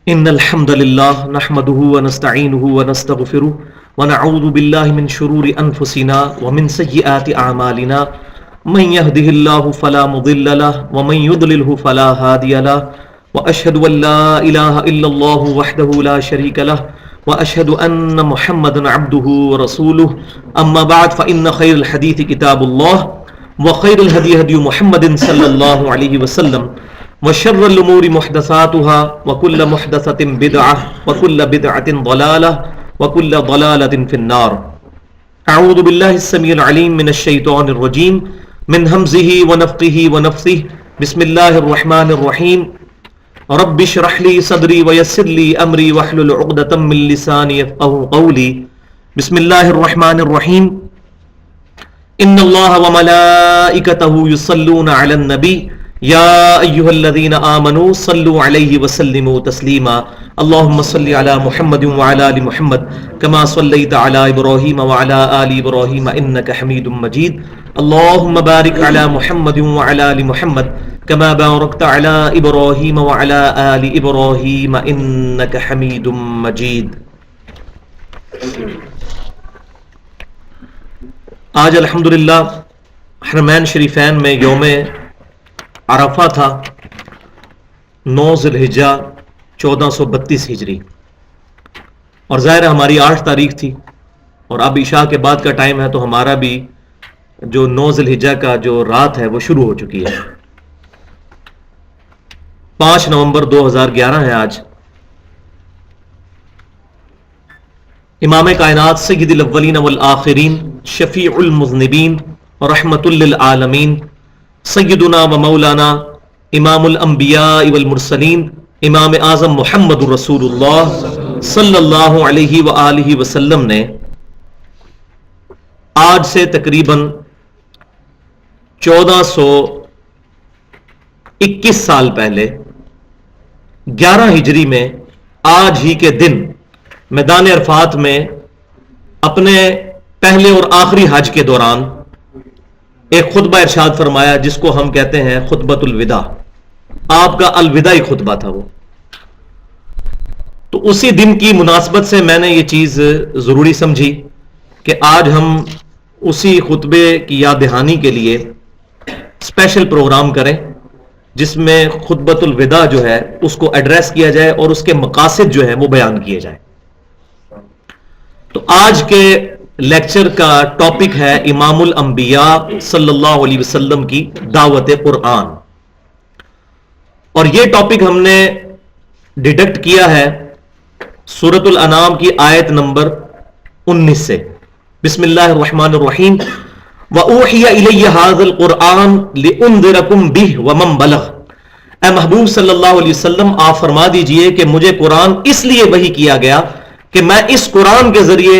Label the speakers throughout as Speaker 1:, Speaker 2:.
Speaker 1: إن الحمد لله نحمده ونستعينه ونستغفره ونعوذ بالله من شرور أنفسنا ومن سيئات أعمالنا من يهده الله فلا مضل له ومن يضلله فلا هادي له وأشهد أن لا إله إلا الله وحده لا شريك له وأشهد أن محمدا عبده ورسوله أما بعد فإن خير الحديث كتاب الله وخير الهدي هدي محمد صلى الله عليه وسلم وشر الأمور محدثاتها وكل محدثة بدعة وكل بدعة ضلالة وكل ضلالة في النار. أعوذ بالله السميع العليم من الشيطان الرجيم من همزه ونفخه ونفثه. بسم الله الرحمن الرحيم. رب اشرح لي صدري ويسر لي أمري واحلل عقدة من لساني يفقهوا قولي. بسم الله الرحمن الرحيم. إن الله وملائكته يصلون على النبي يا أيها الذين آمنوا صلوا عليه وسلموا تسليما. اللهم صل على محمد وعلى آل محمد كما صليت على إبراهيم وعلى آل إبراهيم إنك حميد مجيد. اللهم بارك على محمد وعلى آل محمد كما باركت على إبراهيم وعلى آل إبراهيم إنك حميد مجيد. آج الحمدللہ حرمین شریفین میں یوم عرفہ تھا، 9 ذی الحجہ 1432 ہجری، اور ظاہر ہماری 8 تاریخ تھی، اور اب عشاء کے بعد کا ٹائم ہے، تو ہمارا بھی جو 9 ذی الحجہ کا جو رات ہے وہ شروع ہو چکی ہے. 5 نومبر 2011 ہے آج. امام کائنات سید الاولین والآخرین شفیع المذنبین رحمت للعالمین سیدنا و مولانا امام الانبیاء والمرسلین امام اعظم محمد رسول اللہ صلی اللہ علیہ وآلہ وسلم نے آج سے تقریباً 1421 سال پہلے 11 ہجری میں آج ہی کے دن میدان عرفات میں اپنے پہلے اور آخری حج کے دوران ایک خطبہ ارشاد فرمایا، جس کو ہم کہتے ہیں خطبۃ الوداع. آپ کا الوداعی خطبہ تھا وہ. تو اسی دن کی مناسبت سے میں نے یہ چیز ضروری سمجھی کہ آج ہم اسی خطبے کی یاد دہانی کے لیے اسپیشل پروگرام کریں، جس میں خطبۃ الوداع جو ہے اس کو ایڈریس کیا جائے اور اس کے مقاصد جو ہے وہ بیان کیے جائیں. تو آج کے لیکچر کا ٹاپک ہے امام الانبیاء صلی اللہ علیہ وسلم کی دعوت قرآن، اور یہ ٹاپک ہم نے ڈیڈکٹ کیا ہے سورۃ الانعام کی آیت نمبر 19 سے. بسم اللہ الرحمن الرحیم. وَأُوحِيَ إِلَيَّ هَذَا الْقُرْآنُ لِأُنذِرَكُمْ بِهِ وَمَنْ بَلَغَ. اے محبوب صلی اللہ علیہ وسلم، آپ فرما دیجئے کہ مجھے قرآن اس لیے وحی کیا گیا کہ میں اس قرآن کے ذریعے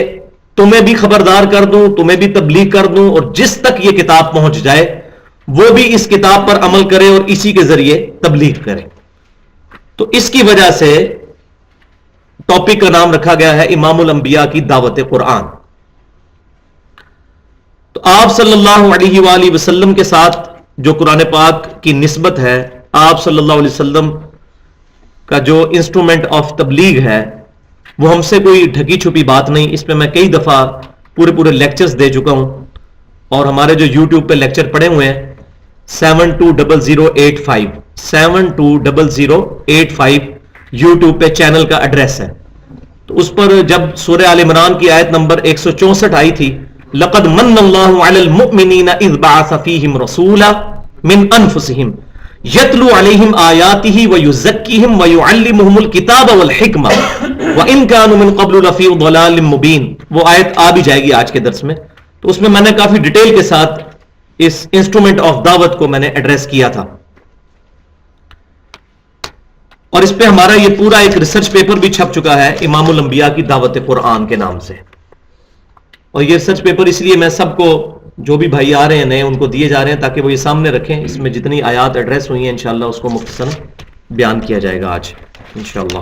Speaker 1: تمہیں بھی خبردار کر دوں، تمہیں بھی تبلیغ کر دوں، اور جس تک یہ کتاب پہنچ جائے وہ بھی اس کتاب پر عمل کرے اور اسی کے ذریعے تبلیغ کرے. تو اس کی وجہ سے ٹاپک کا نام رکھا گیا ہے امام الانبیاء کی دعوت قرآن. تو آپ صلی اللہ علیہ وآلہ وسلم کے ساتھ جو قرآن پاک کی نسبت ہے، آپ صلی اللہ علیہ وسلم کا جو انسٹرومنٹ آف تبلیغ ہے، وہ ہم سے کوئی ڈھکی چھپی بات نہیں. اس پہ میں کئی دفعہ پورے لیکچرز دے چکا ہوں، اور ہمارے جو یوٹیوب پہ لیکچر پڑے ہوئے ہیں 720085 یوٹیوب پہ چینل کا ایڈریس ہے. تو اس پر جب سورہ آل عمران کی آیت نمبر 164 آئی تھی، لقد من اللہ علی المؤمنین اذ بعث فیہم رسولا من انفسہم یتلو علیہم آیاتہ ویزکیہم ویعلمہم الکتاب والحکمہ وَإِن كَانُوا مِن قَبْلُ لَفِي ضَلَالٍ مُبِينٍ. وہ آیت آ بھی جائے گی آج کے درس میں. تو اس میں میں نے کافی ڈیٹیل کے ساتھ اس انسٹرومنٹ آف دعوت کو میں نے ایڈریس کیا تھا، اور اس پہ ہمارا یہ پورا ایک ریسرچ پیپر بھی چھپ چکا ہے امام الانبیاء کی دعوت قرآن کے نام سے. اور یہ ریسرچ پیپر اس لیے میں سب کو، جو بھی بھائی آ رہے ہیں نئے، ان کو دیے جا رہے ہیں تاکہ وہ یہ سامنے رکھیں. اس میں جتنی آیات ایڈریس ہوئی ہیں انشاءاللہ اس کو مختصراً بیان کیا جائے گا آج انشاءاللہ.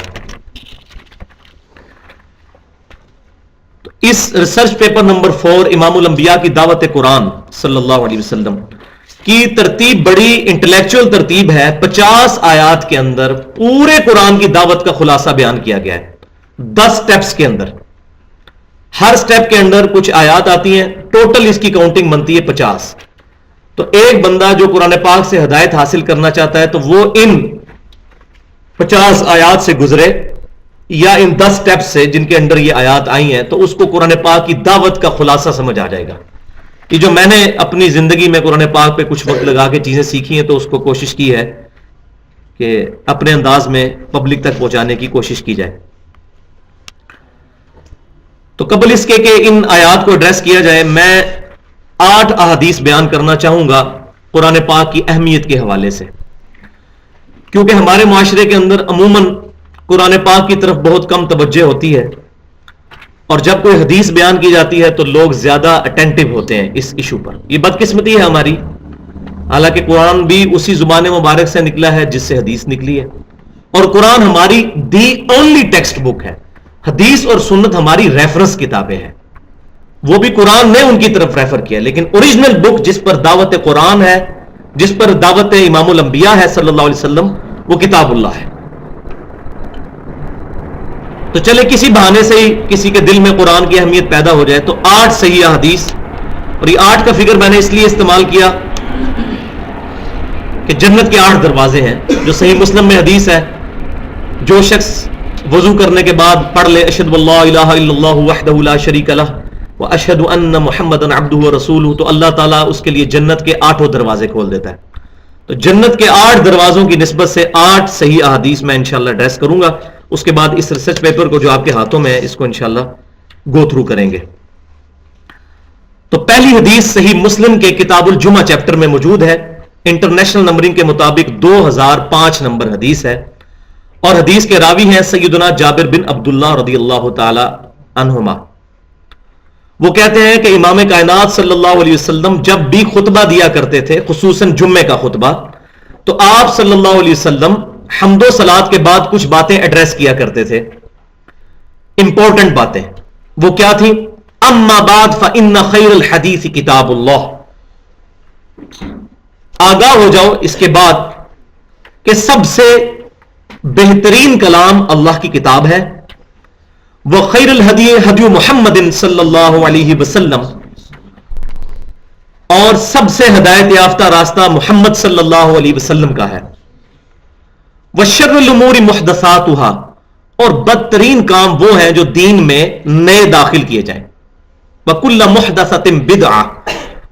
Speaker 1: اس ریسرچ پیپر نمبر 4 امام الانبیاء کی دعوت قرآن صلی اللہ علیہ وسلم، کی ترتیب بڑی انٹلیکچوئل ترتیب ہے. 50 آیات کے اندر پورے قرآن کی دعوت کا خلاصہ بیان کیا گیا ہے 10 سٹیپس کے اندر. ہر سٹیپ کے اندر کچھ آیات آتی ہیں, ٹوٹل اس کی کاؤنٹنگ بنتی ہے 50. تو ایک بندہ جو قرآن پاک سے ہدایت حاصل کرنا چاہتا ہے تو وہ ان 50 آیات سے گزرے یا ان 10 سٹیپ سے جن کے اندر یہ آیات آئی ہیں, تو اس کو قرآن پاک کی دعوت کا خلاصہ سمجھ آ جائے گا. یہ جو میں نے اپنی زندگی میں قرآن پاک پہ کچھ وقت لگا کے چیزیں سیکھی ہیں تو اس کو کوشش کی ہے کہ اپنے انداز میں پبلک تک پہنچانے کی کوشش کی جائے. تو قبل اس کے کہ ان آیات کو ایڈریس کیا جائے, میں 8 احادیث بیان کرنا چاہوں گا قرآن پاک کی اہمیت کے حوالے سے, کیونکہ ہمارے معاشرے کے اندر عموماً قرآن پاک کی طرف بہت کم توجہ ہوتی ہے, اور جب کوئی حدیث بیان کی جاتی ہے تو لوگ زیادہ اٹینٹو ہوتے ہیں اس ایشو پر. یہ بدقسمتی ہے ہماری, حالانکہ قرآن بھی اسی زبان مبارک سے نکلا ہے جس سے حدیث نکلی ہے, اور قرآن ہماری دی اونلی ٹیکسٹ بک ہے. حدیث اور سنت ہماری ریفرنس کتابیں ہیں, وہ بھی قرآن نے ان کی طرف ریفر کیا, لیکن اوریجنل بک جس پر دعوت قرآن ہے, جس پر دعوت امام الانبیاء ہے صلی اللہ علیہ وسلم, وہ کتاب اللہ ہے. تو چلے کسی بہانے سے ہی کسی کے دل میں قرآن کی اہمیت پیدا ہو جائے. تو 8 صحیح حدیث, اور یہ 8 کا فگر میں نے اس لیے استعمال کیا کہ جنت کے 8 دروازے ہیں, جو صحیح مسلم میں حدیث ہے, جو شخص وضو کرنے کے بعد پڑھ لے اشہد واللہ الہ الا اللہ وحدہ لا شریک لہ واشہد ان محمدا عبدہ ورسولہ, تو اللہ تعالیٰ اس کے لیے جنت کے 8 دروازے کھول دیتا ہے. تو جنت کے 8 دروازوں کی نسبت سے 8 صحیح احادیث میں انشاءاللہ ایڈریس کروں گا. اس کے بعد اس ریسرچ پیپر کو جو آپ کے ہاتھوں میں ہے اس کو انشاءاللہ گو تھرو کریں گے. تو پہلی حدیث صحیح مسلم کے کتاب الجمعہ چیپٹر میں موجود ہے. انٹرنیشنل نمبرنگ کے مطابق 2005 نمبر حدیث ہے, اور حدیث کے راوی ہیں سیدنا جابر بن عبداللہ رضی اللہ تعالی عنہما. وہ کہتے ہیں کہ امام کائنات صلی اللہ علیہ وسلم جب بھی خطبہ دیا کرتے تھے, خصوصاً جمعے کا خطبہ, تو آپ صلی اللہ علیہ وسلم حمد و صلات کے بعد کچھ باتیں ایڈریس کیا کرتے تھے, امپورٹنٹ باتیں. وہ کیا تھی؟ اما بعد فإن خیر الحدیث کتاب اللہ. آگاہ ہو جاؤ اس کے بعد کہ سب سے بہترین کلام اللہ کی کتاب ہے. وخیر الہدی ہدی محمد صلی اللہ علیہ وسلم, اور سب سے ہدایت یافتہ راستہ محمد صلی اللہ علیہ وسلم کا ہے. وشر الامور محدثاتها, اور بدترین کام وہ ہیں جو دین میں نئے داخل کیے جائیں. وکل محدثۃ بدعہ,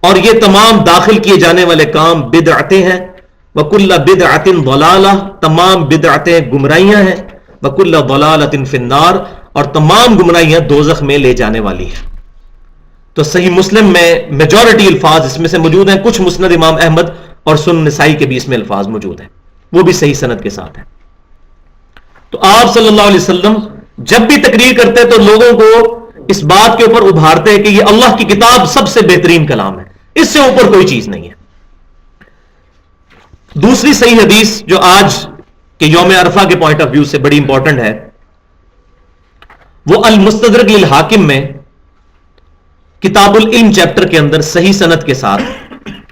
Speaker 1: اور یہ تمام داخل کیے جانے والے کام بدعتیں ہیں. وکل بدعۃ ضلالہ, تمام بدعتیں گمراہیاں ہیں. وکل ضلالۃ فی النار, اور تمام گمراہیاں دوزخ میں لے جانے والی ہیں. تو صحیح مسلم میں میجورٹی الفاظ اس میں سے موجود ہیں. کچھ مسند امام احمد اور سنن نسائی کے بھی اس میں الفاظ موجود ہیں, وہ بھی صحیح سند کے ساتھ ہیں. تو آپ صلی اللہ علیہ وسلم جب بھی تقریر کرتے تو لوگوں کو اس بات کے اوپر ابھارتے کہ یہ اللہ کی کتاب سب سے بہترین کلام ہے, اس سے اوپر کوئی چیز نہیں ہے. دوسری صحیح حدیث جو آج کے یوم عرفہ کے پوائنٹ آف ویو سے بڑی امپورٹنٹ ہے, وہ المستدرک للحاکم میں کتاب العلم چیپٹر کے اندر صحیح سند کے ساتھ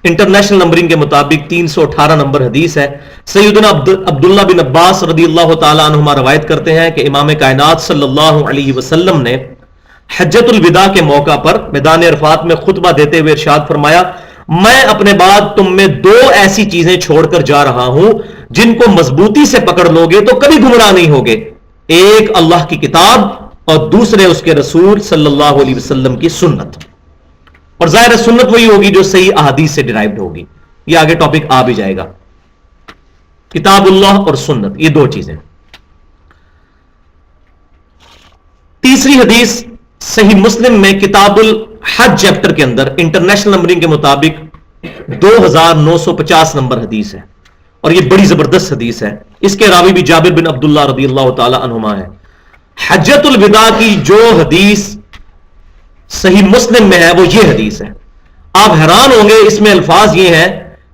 Speaker 1: انٹرنیشنل نمبرنگ کے مطابق 318 نمبر حدیث ہے. سیدنا عبداللہ بن عباس رضی اللہ تعالی عنہما روایت کرتے ہیں کہ امام کائنات صلی اللہ علیہ وسلم نے حجۃ الوداع کے موقع پر میدان عرفات میں خطبہ دیتے ہوئے ارشاد فرمایا, میں اپنے بعد تم میں 2 ایسی چیزیں چھوڑ کر جا رہا ہوں جن کو مضبوطی سے پکڑ لو گے تو کبھی گمراہ نہیں ہوگے. ایک اللہ کی کتاب, اور دوسرے اس کے رسول صلی اللہ علیہ وسلم کی سنت. اور ظاہر سنت وہی ہوگی جو صحیح احادیث سے ڈرائیوڈ ہوگی. یہ آگے ٹاپک آ بھی جائے گا. کتاب اللہ اور سنت, یہ 2 چیزیں. تیسری حدیث صحیح مسلم میں کتاب الحج چیپٹر کے اندر انٹرنیشنل نمبرنگ کے مطابق 2950 نمبر حدیث ہے, اور یہ بڑی زبردست حدیث ہے. اس کے راوی بھی جابر بن عبداللہ رضی اللہ تعالی عنہما ہے. حجۃ الوداع کی جو حدیث صحیح مسلم میں ہے وہ یہ حدیث ہے. آپ حیران ہوں گے, اس میں الفاظ یہ ہیں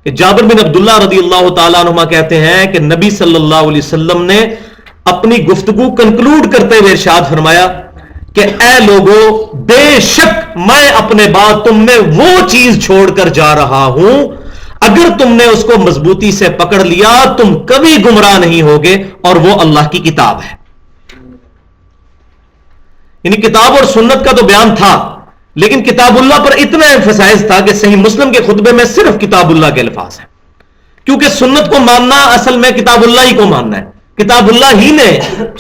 Speaker 1: کہ جابر بن عبداللہ رضی اللہ تعالی عنہما کہتے ہیں کہ نبی صلی اللہ علیہ وسلم نے اپنی گفتگو کنکلوڈ کرتے ہوئے ارشاد فرمایا کہ اے لوگو, بے شک میں اپنے بعد تم میں وہ چیز چھوڑ کر جا رہا ہوں اگر تم نے اس کو مضبوطی سے پکڑ لیا تم کبھی گمراہ نہیں ہوگے، اور وہ اللہ کی کتاب ہے۔ یعنی کتاب اور سنت کا تو بیان تھا، لیکن کتاب اللہ پر اتنا ایمفسائز تھا کہ صحیح مسلم کے خطبے میں صرف کتاب اللہ کے الفاظ ہیں، کیونکہ سنت کو ماننا اصل میں کتاب اللہ ہی کو ماننا ہے، کتاب اللہ ہی نے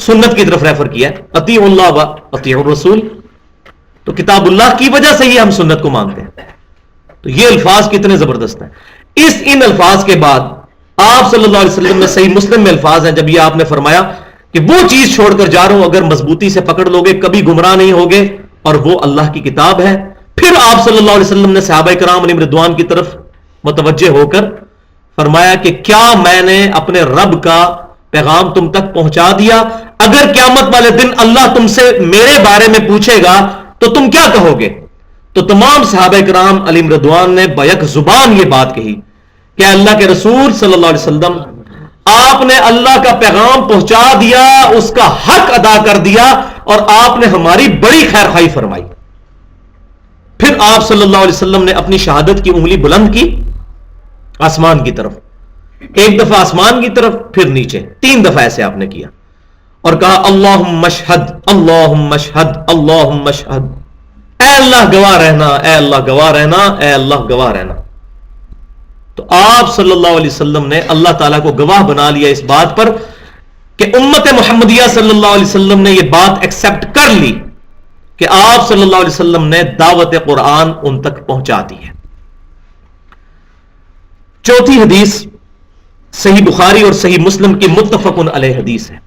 Speaker 1: سنت کی طرف ریفر کیا ہے، اطیعوا اللہ و اطیعوا الرسول، تو کتاب اللہ کی وجہ سے ہی ہم سنت کو مانتے ہیں۔ تو یہ الفاظ کتنے زبردست ہیں۔ ان الفاظ کے بعد آپ صلی اللہ علیہ وسلم نے صحیح مسلم میں الفاظ ہیں، جب یہ آپ نے فرمایا کہ وہ چیز چھوڑ کر جا رہا ہوں، اگر مضبوطی سے پکڑ لو گے کبھی گمراہ نہیں ہوگے، اور وہ اللہ کی کتاب ہے۔ پھر آپ صلی اللہ علیہ وسلم نے صحابہ کرام علیہم رضوان کی طرف متوجہ ہو کر فرمایا کہ کیا میں نے اپنے رب کا پیغام تم تک پہنچا دیا؟ اگر قیامت والے دن اللہ تم سے میرے بارے میں پوچھے گا تو تم کیا کہو گے؟ تو تمام صحابہ کرام علیہم رضوان نے بیک زبان یہ بات کہی کہ اللہ کے رسول صلی اللہ علیہ وسلم، آپ نے اللہ کا پیغام پہنچا دیا، اس کا حق ادا کر دیا، اور آپ نے ہماری بڑی خیر خواہی فرمائی۔ پھر آپ صلی اللہ علیہ وسلم نے اپنی شہادت کی انگلی بلند کی آسمان کی طرف، ایک دفعہ آسمان کی طرف، پھر نیچے، 3 دفعہ ایسے آپ نے کیا، اور کہا اللہم اشہد اللہم اشہد اللہم اشہد، اے اللہ گواہ رہنا، اے اللہ گواہ رہنا، اے اللہ گواہ رہنا۔ تو آپ صلی اللہ علیہ وسلم نے اللہ تعالیٰ کو گواہ بنا لیا اس بات پر کہ امت محمدیہ صلی اللہ علیہ وسلم نے یہ بات ایکسپٹ کر لی کہ آپ صلی اللہ علیہ وسلم نے دعوت قرآن ان تک پہنچا دی ہے۔ چوتھی حدیث صحیح بخاری اور صحیح مسلم کی متفق علیہ حدیث ہے۔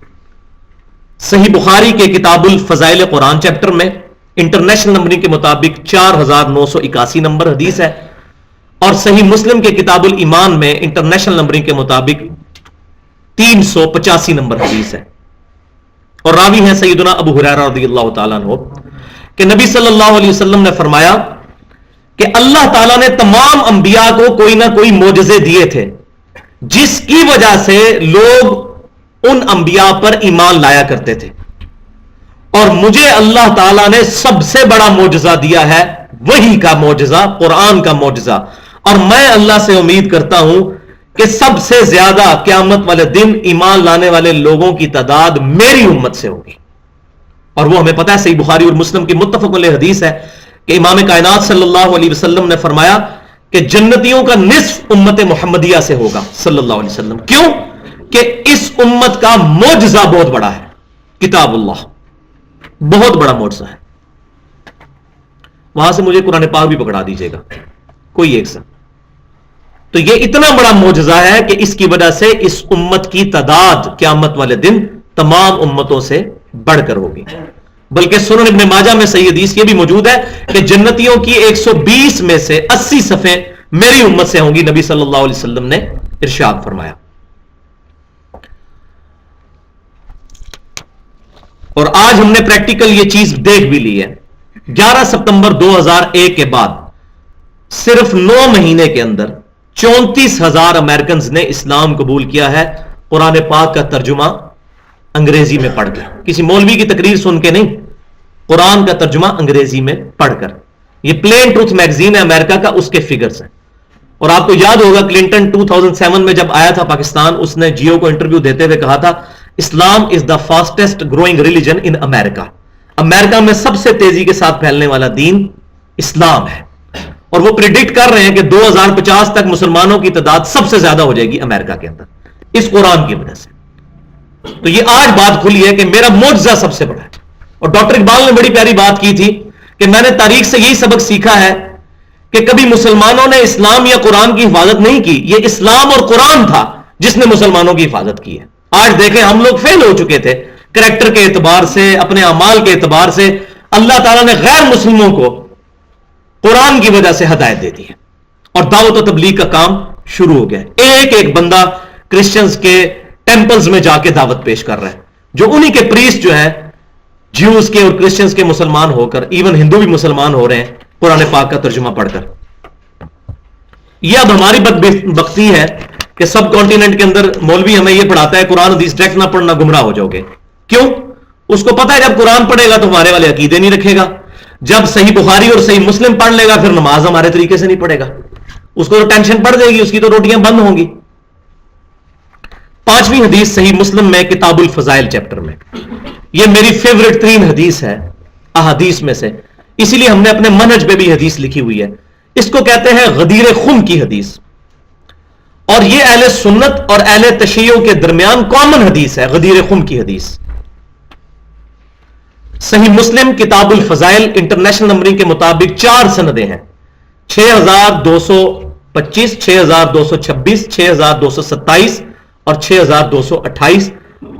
Speaker 1: صحیح بخاری کے کتاب الفضائل قرآن چیپٹر میں انٹرنیشنل نمبرنگ کے مطابق 4981 نمبر حدیث ہے، اور صحیح مسلم کے کتاب الایمان میں انٹرنیشنل نمبرنگ کے مطابق 385 نمبر حدیث ہے، اور راوی ہیں سیدنا ابو ہریرہ رضی اللہ تعالیٰ عنہ کہ نبی صلی اللہ علیہ وسلم نے فرمایا کہ اللہ تعالیٰ نے تمام انبیاء کو کوئی نہ کوئی معجزے دیے تھے جس کی وجہ سے لوگ ان انبیاء پر ایمان لایا کرتے تھے، اور مجھے اللہ تعالیٰ نے سب سے بڑا معجزہ دیا ہے، وحی کا معجزہ، قرآن کا معجزہ، اور میں اللہ سے امید کرتا ہوں کہ سب سے زیادہ قیامت والے دن ایمان لانے والے لوگوں کی تعداد میری امت سے ہوگی۔ اور وہ ہمیں پتہ ہے صحیح بخاری اور مسلم کی متفق علیہ حدیث ہے کہ امام کائنات صلی اللہ علیہ وسلم نے فرمایا کہ جنتیوں کا نصف امت محمدیہ سے ہوگا صلی اللہ علیہ وسلم۔ کیوں؟ کہ اس امت کا معجزہ بہت بڑا ہے، کتاب اللہ بہت بڑا معجزہ ہے۔ وہاں سے مجھے قرآن پاک بھی پکڑا دیجیے گا کوئی ایک سا۔ تو یہ اتنا بڑا معجزہ ہے کہ اس کی وجہ سے اس امت کی تعداد قیامت والے دن تمام امتوں سے بڑھ کر ہوگی۔ بلکہ سنن ابن ماجہ میں صحیح حدیث یہ بھی موجود ہے کہ جنتیوں کی 120 میں سے 80 صفیں میری امت سے ہوں گی، نبی صلی اللہ علیہ وسلم نے ارشاد فرمایا۔ اور آج ہم نے پریکٹیکل یہ چیز دیکھ بھی لی ہے۔ 11 ستمبر 2001 کے بعد صرف 9 مہینے کے اندر 34,000 امریکنز نے اسلام قبول کیا ہے، قرآن پاک کا ترجمہ انگریزی میں پڑھ کر، کسی مولوی کی تقریر سن کے نہیں، قرآن کا ترجمہ انگریزی میں پڑھ کر۔ یہ پلین ٹروتھ میگزین ہے امریکہ کا، اس کے فگرز ہیں۔ اور آپ کو یاد ہوگا کلنٹن 2007 میں جب آیا تھا پاکستان، اس نے جیو کو انٹرویو دیتے ہوئے کہا تھا اسلام is the fastest growing religion ان امریکہ، امریکہ میں سب سے تیزی کے ساتھ پھیلنے والا دین اسلام ہے۔ اور وہ پریڈکٹ کر رہے ہیں کہ 2050 تک مسلمانوں کی تعداد سب سے زیادہ ہو جائے گی امریکہ کے اندر اس قرآن کی وجہ سے۔ تو یہ آج بات کھلی ہے کہ میرا معجزہ سب سے بڑا ہے۔ اور ڈاکٹر اقبال نے بڑی پیاری بات کی تھی کہ میں نے تاریخ سے یہی سبق سیکھا ہے کہ کبھی مسلمانوں نے اسلام یا قرآن کی حفاظت نہیں کی، یہ اسلام اور قرآن تھا جس نے مسلمانوں کی حفاظت کی ہے۔ آج دیکھیں ہم لوگ فیل ہو چکے تھے کریکٹر کے اعتبار سے، اپنے اعمال کے اعتبار سے، اللہ تعالیٰ نے غیر مسلموں کو قرآن کی وجہ سے ہدایت دے دی ہے، اور دعوت و تبلیغ کا کام شروع ہو گیا ہے۔ ایک ایک بندہ کرسچنز کے ٹیمپلز میں جا کے دعوت پیش کر رہا ہے، جو انہی کے پریسٹ جو ہیں جیوز کے اور کرسچنز کے مسلمان ہو کر، ایون ہندو بھی مسلمان ہو رہے ہیں قرآن پاک کا ترجمہ پڑھ کر۔ یہ اب ہماری بدبختی ہے کہ سب کانٹیننٹ کے اندر مولوی ہمیں یہ پڑھاتا ہے قرآن حدیث ڈائریکٹ نہ پڑھنا گمراہ ہو جاؤ گے۔ کیوں؟ اس کو پتا ہے جب قرآن پڑھے گا تو ہمارے والے عقیدے نہیں رکھے گا، جب صحیح بخاری اور صحیح مسلم پڑھ لے گا پھر نماز ہمارے طریقے سے نہیں پڑھے گا۔ اس کو تو ٹینشن پڑ جائے گی، اس کی تو روٹیاں بند ہوں گی۔ 5ویں حدیث صحیح مسلم میں کتاب الفضائل چیپٹر میں، یہ میری فیورٹ 3 حدیث ہے احادیث میں سے، اسی لیے ہم نے اپنے منہج پہ بھی حدیث لکھی ہوئی ہے۔ اس کو کہتے ہیں غدیر خم کی حدیث، اور یہ اہل سنت اور اہل تشیع کے درمیان کامن حدیث ہے، غدیر خم کی حدیث۔ صحیح مسلم کتاب الفضائل انٹرنیشنل نمبرنگ کے مطابق 4 سندیں ہیں، 6225، 6226، 6227 اور 6228،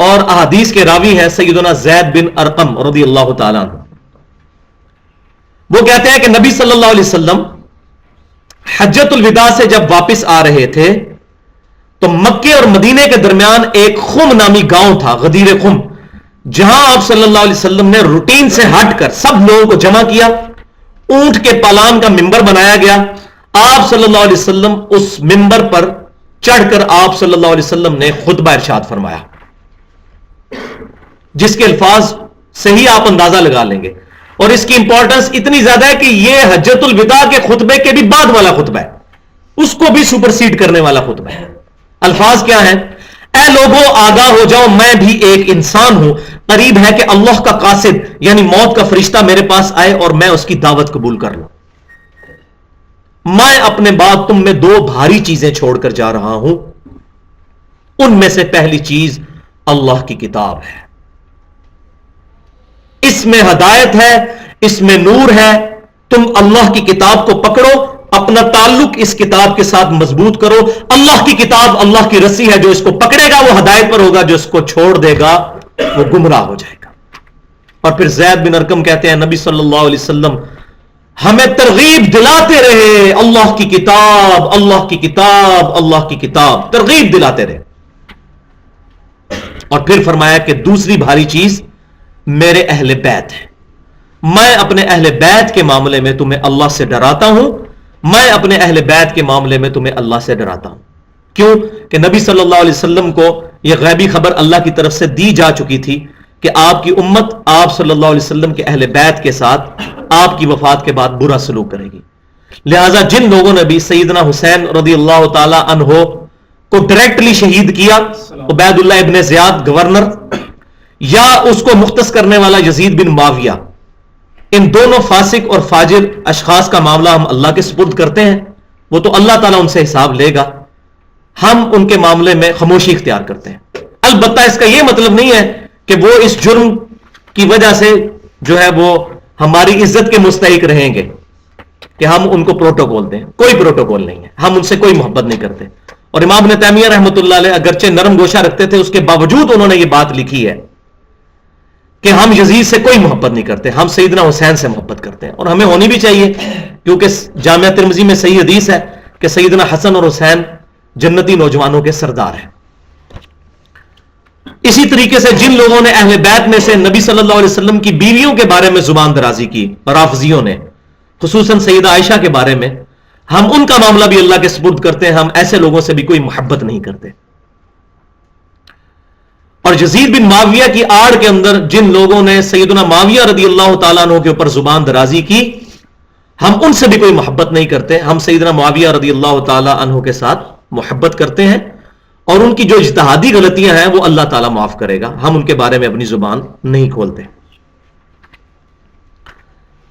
Speaker 1: اور احادیث کے راوی ہیں سیدنا زید بن ارقم رضی اللہ تعالیٰ عنہ۔ وہ کہتے ہیں کہ نبی صلی اللہ علیہ وسلم حجۃ الوداع سے جب واپس آ رہے تھے تو مکے اور مدینے کے درمیان ایک خم نامی گاؤں تھا، غدیر خم، جہاں آپ صلی اللہ علیہ وسلم نے روٹین سے ہٹ کر سب لوگوں کو جمع کیا، اونٹ کے پالان کا ممبر بنایا گیا، آپ صلی اللہ علیہ وسلم اس ممبر پر چڑھ کر آپ صلی اللہ علیہ وسلم نے خطبہ ارشاد فرمایا، جس کے الفاظ صحیح آپ اندازہ لگا لیں گے، اور اس کی امپورٹنس اتنی زیادہ ہے کہ یہ حجۃ الوداع کے خطبے کے بھی بعد والا خطبہ ہے، اس کو بھی سپرسیڈ کرنے والا خطبہ ہے۔ الفاظ کیا ہیں؟ اے لوگوں آگاہ ہو جاؤ، میں بھی ایک انسان ہوں، قریب ہے کہ اللہ کا قاصد یعنی موت کا فرشتہ میرے پاس آئے اور میں اس کی دعوت قبول کر لوں۔ میں اپنے بعد تم میں 2 بھاری چیزیں چھوڑ کر جا رہا ہوں، ان میں سے پہلی چیز اللہ کی کتاب ہے، اس میں ہدایت ہے، اس میں نور ہے، تم اللہ کی کتاب کو پکڑو، اپنا تعلق اس کتاب کے ساتھ مضبوط کرو۔ اللہ کی کتاب اللہ کی رسی ہے، جو اس کو پکڑے گا وہ ہدایت پر ہوگا، جو اس کو چھوڑ دے گا وہ گمراہ ہو جائے گا۔ اور پھر زید بن ارقم کہتے ہیں نبی صلی اللہ علیہ وسلم ہمیں ترغیب دلاتے رہے، اللہ کی کتاب، اللہ کی کتاب، اللہ کی کتاب، ترغیب دلاتے رہے۔ اور پھر فرمایا کہ دوسری بھاری چیز میرے اہل بیت ہے، میں اپنے اہل بیت کے معاملے میں تمہیں اللہ سے ڈراتا ہوں، میں اپنے اہل بیت کے معاملے میں تمہیں اللہ سے ڈراتا ہوں۔ کیوں کہ نبی صلی اللہ علیہ وسلم کو یہ غیبی خبر اللہ کی طرف سے دی جا چکی تھی کہ آپ کی امت آپ صلی اللہ علیہ وسلم کے اہل بیت کے ساتھ آپ کی وفات کے بعد برا سلوک کرے گی، لہذا جن لوگوں نے بھی سیدنا حسین رضی اللہ تعالی عنہ کو ڈائریکٹلی شہید کیا، عبید اللہ ابن زیاد گورنر یا اس کو مختص کرنے والا یزید بن معاویہ، ان دونوں فاسق اور فاجر اشخاص کا معاملہ ہم اللہ کے سپرد کرتے ہیں، وہ تو اللہ تعالیٰ ان سے حساب لے گا، ہم ان کے معاملے میں خاموشی اختیار کرتے ہیں۔ البتہ اس کا یہ مطلب نہیں ہے کہ وہ اس جرم کی وجہ سے جو ہے وہ ہماری عزت کے مستحق رہیں گے کہ ہم ان کو پروٹوکول دیں، کوئی پروٹوکول نہیں ہے، ہم ان سے کوئی محبت نہیں کرتے۔ اور امام ابن تیمیہ رحمۃ اللہ علیہ اگرچہ نرم گوشہ رکھتے تھے، اس کے باوجود انہوں نے یہ بات لکھی ہے کہ ہم یزید سے کوئی محبت نہیں کرتے، ہم سیدنا حسین سے محبت کرتے ہیں، اور ہمیں ہونی بھی چاہیے، کیونکہ جامعہ ترمذی میں صحیح حدیث ہے کہ سیدنا حسن اور حسین جنتی نوجوانوں کے سردار ہیں۔ اسی طریقے سے جن لوگوں نے اہل بیت میں سے نبی صلی اللہ علیہ وسلم کی بیویوں کے بارے میں زبان درازی کی، رافضیوں نے، خصوصاً سیدہ عائشہ کے بارے میں، ہم ان کا معاملہ بھی اللہ کے سپرد کرتے ہیں، ہم ایسے لوگوں سے بھی کوئی محبت نہیں کرتے۔ اور یزید بن معاویہ کی آڑ کے اندر جن لوگوں نے سیدنا معاویہ رضی اللہ تعالیٰ عنہ کے اوپر زبان درازی کی، ہم ان سے بھی کوئی محبت نہیں کرتے، ہم سیدنا معاویہ رضی اللہ تعالیٰ عنہ کے ساتھ محبت کرتے ہیں، اور ان کی جو اجتہادی غلطیاں ہیں وہ اللہ تعالیٰ معاف کرے گا، ہم ان کے بارے میں اپنی زبان نہیں کھولتے۔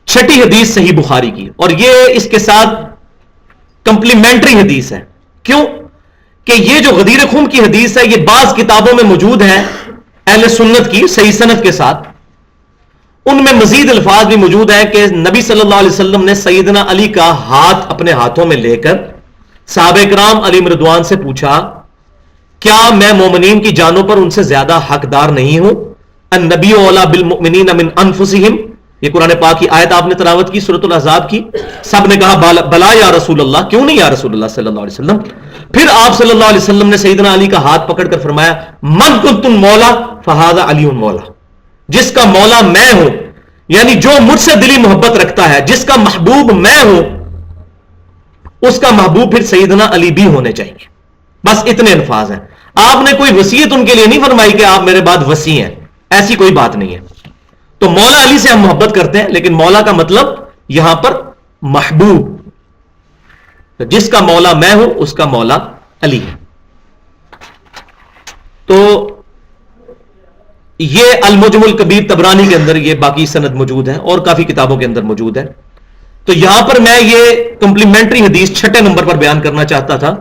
Speaker 1: 6 حدیث صحیح بخاری کی، اور یہ اس کے ساتھ کمپلیمنٹری حدیث ہے۔ کیوں کہ یہ جو غدیر خم کی حدیث ہے یہ بعض کتابوں میں موجود ہے اہل سنت کی صحیح سند کے ساتھ، ان میں مزید الفاظ بھی موجود ہے کہ نبی صلی اللہ علیہ وسلم نے سیدنا علی کا ہاتھ اپنے ہاتھوں میں لے کر صحابہ کرام علی رضوان سے پوچھا، کیا میں مومنین کی جانوں پر ان سے زیادہ حقدار نہیں ہوں؟ النبی اولی بالمؤمنین من انفسہم، یہ قرآن پاک کی آیت آپ نے تلاوت کی سورۃ الاحزاب کی، سب نے کہا بلا یا رسول اللہ، کیوں نہیں یا رسول اللہ صلی اللہ علیہ وسلم؟ پھر آپ صلی اللہ علیہ وسلم نے سیدنا علی کا ہاتھ پکڑ کر فرمایا، من کنتم مولا فہذا علی مولا، جس کا مولا میں ہوں، یعنی جو مجھ سے دلی محبت رکھتا ہے، جس کا محبوب میں ہوں، اس کا محبوب پھر سیدنا علی بھی ہونے چاہیے۔ بس اتنے الفاظ ہیں، آپ نے کوئی وصیت ان کے لیے نہیں فرمائی کہ آپ میرے بعد وصی ہیں، ایسی کوئی بات نہیں ہے۔ تو مولا علی سے ہم محبت کرتے ہیں، لیکن مولا کا مطلب یہاں پر محبوب۔ تو جس کا مولا میں ہوں اس کا مولا علی ہے. تو یہ المعجم الکبیر طبرانی کے اندر یہ باقی سند موجود ہے اور کافی کتابوں کے اندر موجود ہے. تو یہاں پر میں یہ کمپلیمنٹری حدیث 6 نمبر پر بیان کرنا چاہتا تھا.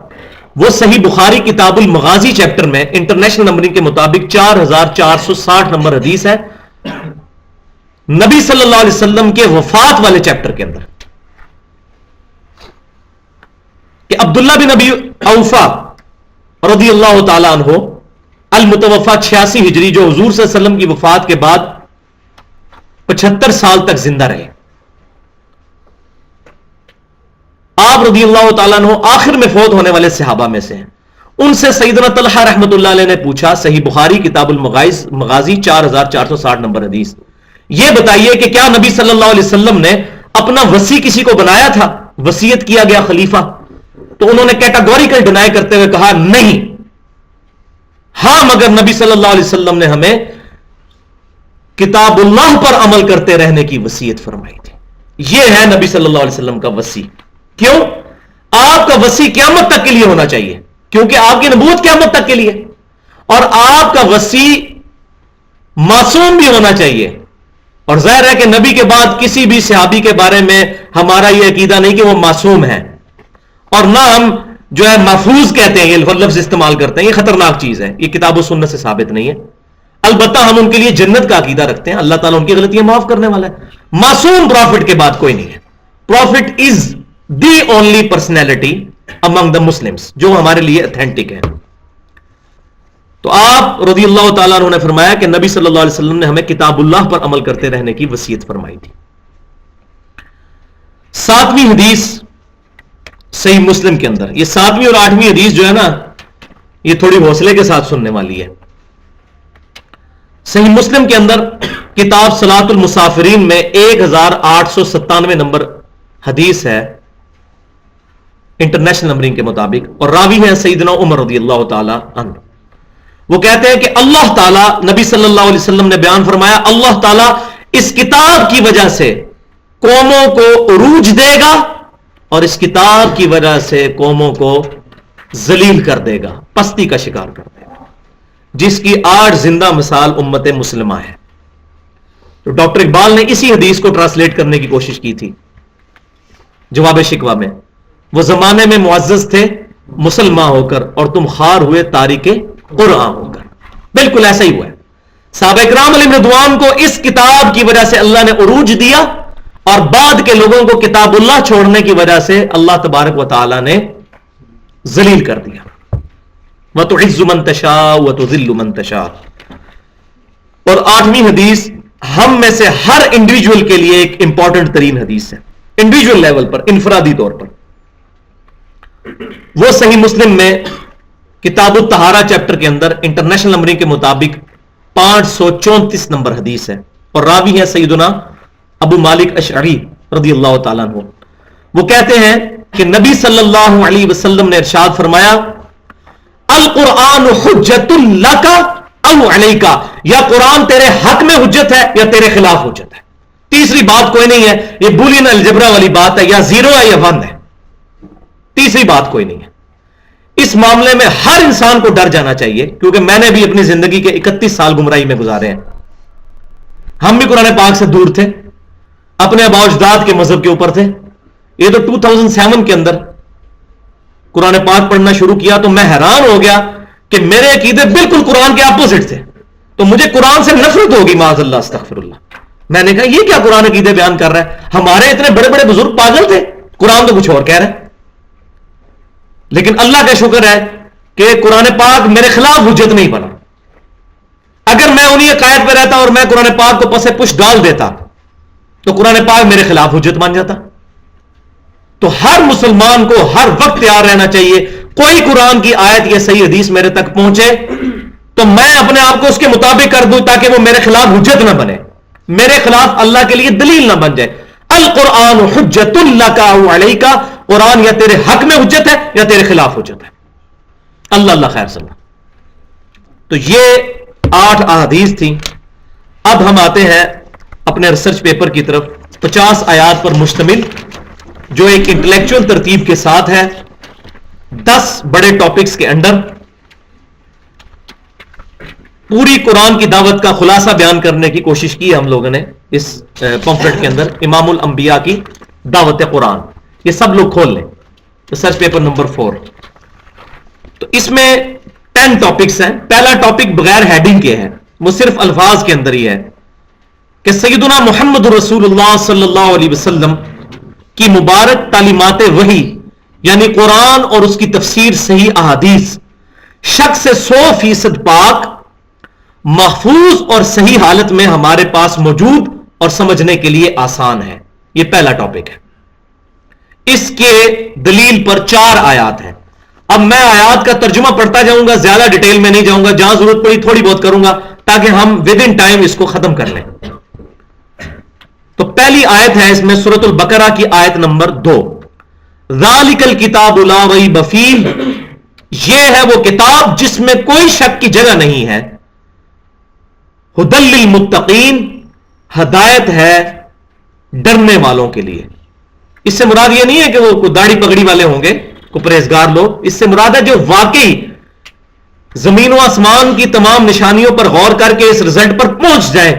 Speaker 1: وہ صحیح بخاری کتاب المغازی چیپٹر میں انٹرنیشنل نمبرنگ کے مطابق 4460 نمبر حدیث ہے, نبی صلی اللہ علیہ وسلم کے وفات والے چیپٹر کے اندر, کہ عبداللہ بن ابی اوفا رضی اللہ تعالی عنہ المتوفا 86 ہجری, جو حضور صلی اللہ علیہ وسلم کی وفات کے بعد 75 سال تک زندہ رہے. آپ رضی اللہ تعالیٰ عنہ آخر میں فوت ہونے والے صحابہ میں سے ہیں. ان سے سیدنا طلحہ رحمت اللہ علیہ نے پوچھا, صحیح بخاری کتاب المغازی 4460 نمبر حدیث, یہ بتائیے کہ کیا نبی صلی اللہ علیہ وسلم نے اپنا وصی کسی کو بنایا تھا, وصیت کیا گیا خلیفہ؟ تو انہوں نے کیٹاگوریکل ڈینائی کرتے ہوئے کہا نہیں, ہاں مگر نبی صلی اللہ علیہ وسلم نے ہمیں کتاب اللہ پر عمل کرتے رہنے کی وصیت فرمائی تھی. یہ ہے نبی صلی اللہ علیہ وسلم کا وصی. کیوں؟ آپ کا وصی قیامت تک کے لیے ہونا چاہیے, کیونکہ آپ کی نبوت قیامت تک کے لیے, اور آپ کا وصی معصوم بھی ہونا چاہیے. اور ظاہر ہے کہ نبی کے بعد کسی بھی صحابی کے بارے میں ہمارا یہ عقیدہ نہیں کہ وہ معصوم ہے, اور نہ ہم جو ہے محفوظ کہتے ہیں, یہ لفظ استعمال کرتے ہیں, یہ خطرناک چیز ہے, یہ کتاب و سنت سے ثابت نہیں ہے. البتہ ہم ان کے لیے جنت کا عقیدہ رکھتے ہیں, اللہ تعالیٰ ان کی غلطیاں معاف کرنے والا ہے. معصوم پروفٹ کے بعد کوئی نہیں ہے. Prophet is the only personality among the Muslims, جو ہمارے لیے اتھینٹک ہے. تو آپ رضی اللہ تعالیٰ عنہ نے فرمایا کہ نبی صلی اللہ علیہ وسلم نے ہمیں کتاب اللہ پر عمل کرتے رہنے کی وصیت فرمائی تھی. 7ویں حدیث صحیح مسلم کے اندر, یہ 7ویں اور 8ویں حدیث جو ہے نا, یہ تھوڑی حوصلے کے ساتھ سننے والی ہے. صحیح مسلم کے اندر کتاب صلاۃ المسافرین میں 1897 نمبر حدیث ہے انٹرنیشنل نمبرنگ کے مطابق, اور راوی ہیں سیدنا عمر رضی اللہ تعالی عنہ. وہ کہتے ہیں کہ اللہ تعالیٰ, نبی صلی اللہ علیہ وسلم نے بیان فرمایا, اللہ تعالیٰ اس کتاب کی وجہ سے قوموں کو عروج دے گا اور اس کتاب کی وجہ سے قوموں کو ذلیل کر دے گا, پستی کا شکار کر دے گا, جس کی آج زندہ مثال امت مسلمہ ہے. تو ڈاکٹر اقبال نے اسی حدیث کو ٹرانسلیٹ کرنے کی کوشش کی تھی جواب شکوہ میں. وہ زمانے میں معزز تھے مسلمان ہو کر, اور تم خار ہوئے تاریک قرآن ہو کر. بالکل ایسا ہی ہوا ہے. صحابہ کرام علیہم رضوان کو اس کتاب کی وجہ سے اللہ نے عروج دیا, اور بعد کے لوگوں کو کتاب اللہ چھوڑنے کی وجہ سے اللہ تبارک و تعالی نے ذلیل کر دیا. وَتُعِزُّ مَن تَشَاءُ وَتُذِلُّ مَن تَشَاءُ. اور 8ویں حدیث ہم میں سے ہر انڈیویجول کے لیے ایک امپورٹنٹ ترین حدیث ہے, انڈیویجول لیول پر, انفرادی طور پر. وہ صحیح مسلم میں کتاب الطہارہ چیپٹر کے اندر انٹرنیشنل نمبرنگ کے مطابق 534 نمبر حدیث ہے, اور راوی ہے سیدنا ابو مالک اشعری رضی اللہ تعالیٰ عنہ. وہ کہتے ہیں کہ نبی صلی اللہ علیہ وسلم نے ارشاد فرمایا, القرآن حجت لک او علیک, یا قرآن تیرے حق میں حجت ہے یا تیرے خلاف حجت ہے. تیسری بات کوئی نہیں ہے, یہ بولین الجبرا والی بات ہے, یا 0 ہے یا 1 ہے, تیسری بات کوئی نہیں ہے. اس معاملے میں ہر انسان کو ڈر جانا چاہیے, کیونکہ میں نے بھی اپنی زندگی کے 31 سال گمراہی میں گزارے ہیں. ہم بھی قرآن پاک سے دور تھے, اپنے آباء و اجداد کے مذہب کے اوپر تھے. یہ تو 2007 کے اندر قرآن پاک پڑھنا شروع کیا تو میں حیران ہو گیا کہ میرے عقیدے بالکل قرآن کے اپوزٹ تھے. تو مجھے قرآن سے نفرت ہوگی, معاذ اللہ استغفر اللہ. میں نے کہا یہ کیا قرآن عقیدے بیان کر رہا ہے, ہمارے اتنے بڑے بڑے بزرگ پاگل تھے, قرآن تو کچھ اور کہہ رہا ہے. لیکن اللہ کا شکر ہے کہ قرآن پاک میرے خلاف حجت نہیں بنا. اگر میں انہی عقائد پہ رہتا اور میں قرآن پاک کو پسے پش ڈال دیتا تو قرآن پاک میرے خلاف حجت مان جاتا. تو ہر مسلمان کو ہر وقت تیار رہنا چاہیے, کوئی قرآن کی آیت یا صحیح حدیث میرے تک پہنچے تو میں اپنے آپ کو اس کے مطابق کر دوں, تاکہ وہ میرے خلاف حجت نہ بنے, میرے خلاف اللہ کے لیے دلیل نہ بن جائے. القرآن حجت لک او علیک, قرآن یا تیرے حق میں حجت ہے یا تیرے خلاف حجت ہے. اللہ اللہ خیر صلی. تو یہ 8 احادیث تھیں. اب ہم آتے ہیں اپنے ریسرچ پیپر کی طرف. 50 آیات پر مشتمل جو ایک انٹلیکچوئل ترتیب کے ساتھ ہے، 10 بڑے ٹاپکس کے انڈر پوری قرآن کی دعوت کا خلاصہ بیان کرنے کی کوشش کی ہم لوگوں نے اس پمفلٹ کے اندر، امام الانبیاء کی دعوت قرآن. یہ سب لوگ کھول لیں، ریسرچ پیپر نمبر 4. تو اس میں 10 ٹاپکس ہیں. پہلا ٹاپک بغیر ہیڈنگ کے ہے، وہ صرف الفاظ کے اندر ہی ہے کہ سیدنا محمد رسول اللہ صلی اللہ علیہ وسلم کی مبارک تعلیمات وحی یعنی قرآن اور اس کی تفسیر صحیح احادیث شک سے 100% پاک، محفوظ اور صحیح حالت میں ہمارے پاس موجود اور سمجھنے کے لیے آسان ہے. یہ پہلا ٹاپک ہے. اس کے دلیل پر 4 آیات ہیں. اب میں آیات کا ترجمہ پڑھتا جاؤں گا، زیادہ ڈیٹیل میں نہیں جاؤں گا، جہاں ضرورت پڑی تھوڑی بہت کروں گا تاکہ ہم ود ان ٹائم اس کو ختم کر لیں. تو پہلی آیت ہے اس میں سورۃ البقرہ کی آیت نمبر 2. ذالک الکتاب لا ریب فیہ، یہ ہے وہ کتاب جس میں کوئی شک کی جگہ نہیں ہے. ھدی للمتقین، ہدایت ہے ڈرنے والوں کے لیے. اس سے مراد یہ نہیں ہے کہ وہ کوئی داڑھی پگڑی والے ہوں گے، کوئی پرہیزگار لوگ. اس سے مراد ہے جو واقعی زمین و آسمان کی تمام نشانیوں پر غور کر کے اس رزلٹ پر پہنچ جائیں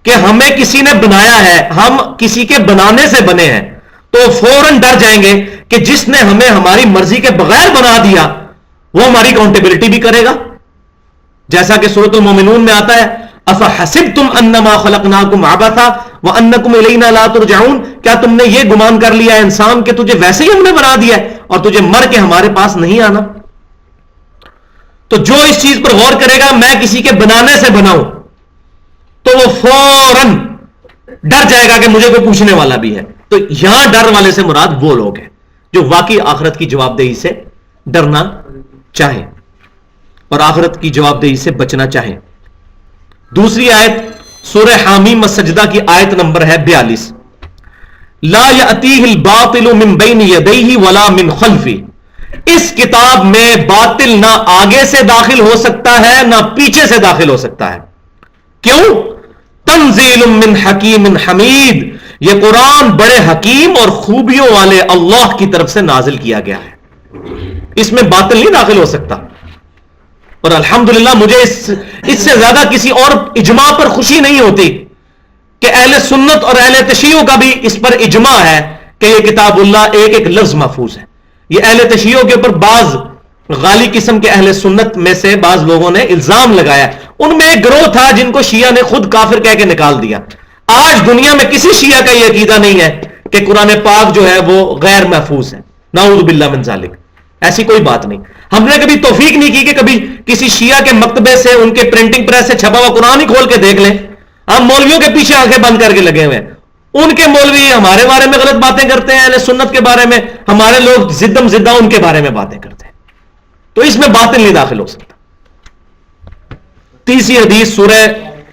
Speaker 1: کہ ہمیں کسی نے بنایا ہے، ہم کسی کے بنانے سے بنے ہیں، تو فوراً ڈر جائیں گے کہ جس نے ہمیں ہماری مرضی کے بغیر بنا دیا وہ ہماری اکاؤنٹیبلٹی بھی کرے گا. جیسا کہ سورۃ المومنون میں آتا ہے، افحسبتم انما خلقناکم عبثا وانکم الینا لا ترجعون، کیا تم نے یہ گمان کر لیا انسان کہ تجھے ویسے ہی ہم نے بنا دیا ہے اور تجھے مر کے ہمارے پاس نہیں آنا؟ تو جو اس چیز پر غور کرے گا میں کسی کے بنانے سے بناؤں، تو وہ فوراً ڈر جائے گا کہ مجھے کوئی پوچھنے والا بھی ہے. تو یہاں ڈر والے سے مراد وہ لوگ ہیں جو واقعی آخرت کی جواب دہی سے ڈرنا چاہیں اور آخرت کی جواب دہی سے بچنا چاہیں. دوسری آیت سورہ حامیم السجدہ کی آیت نمبر ہے 42. لا یأتیہ الباطل من بین یدیہ ولا من خلفہ، اس کتاب میں باطل نہ آگے سے داخل ہو سکتا ہے نہ پیچھے سے داخل ہو سکتا ہے. کیوں؟ تنزیل من حکیم حمید، یہ قرآن بڑے حکیم اور خوبیوں والے اللہ کی طرف سے نازل کیا گیا ہے. اس میں باطل نہیں داخل ہو سکتا. اور الحمدللہ مجھے اس سے زیادہ کسی اور اجماع پر خوشی نہیں ہوتی کہ اہل سنت اور اہل تشیع کا بھی اس پر اجماع ہے کہ یہ کتاب اللہ ایک ایک لفظ محفوظ ہے. یہ اہل تشیع کے اوپر بعض غالی قسم کے اہل سنت میں سے بعض لوگوں نے الزام لگایا. ان میں ایک گروہ تھا جن کو شیعہ نے خود کافر کہہ کے نکال دیا. آج دنیا میں کسی شیعہ کا یہ عقیدہ نہیں ہے کہ قرآن پاک جو ہے وہ غیر محفوظ ہے. نعوذ باللہ من ذالک، ایسی کوئی بات نہیں. ہم نے کبھی توفیق نہیں کی کہ کبھی کسی شیعہ کے مکتبے سے ان کے پرنٹنگ پریس سے چھپا ہوا قرآن ہی کھول کے دیکھ لیں. ہم مولویوں کے پیچھے آنکھیں بند کر کے لگے ہوئے ہیں. ان کے مولوی ہمارے بارے میں غلط باتیں کرتے ہیں، اہل سنت کے بارے میں، ہمارے لوگ زدم زدہ ان کے بارے میں باتیں کرتے ہیں. تو اس میں باطل نہیں داخل ہو سکتا. تیسری حدیث سورہ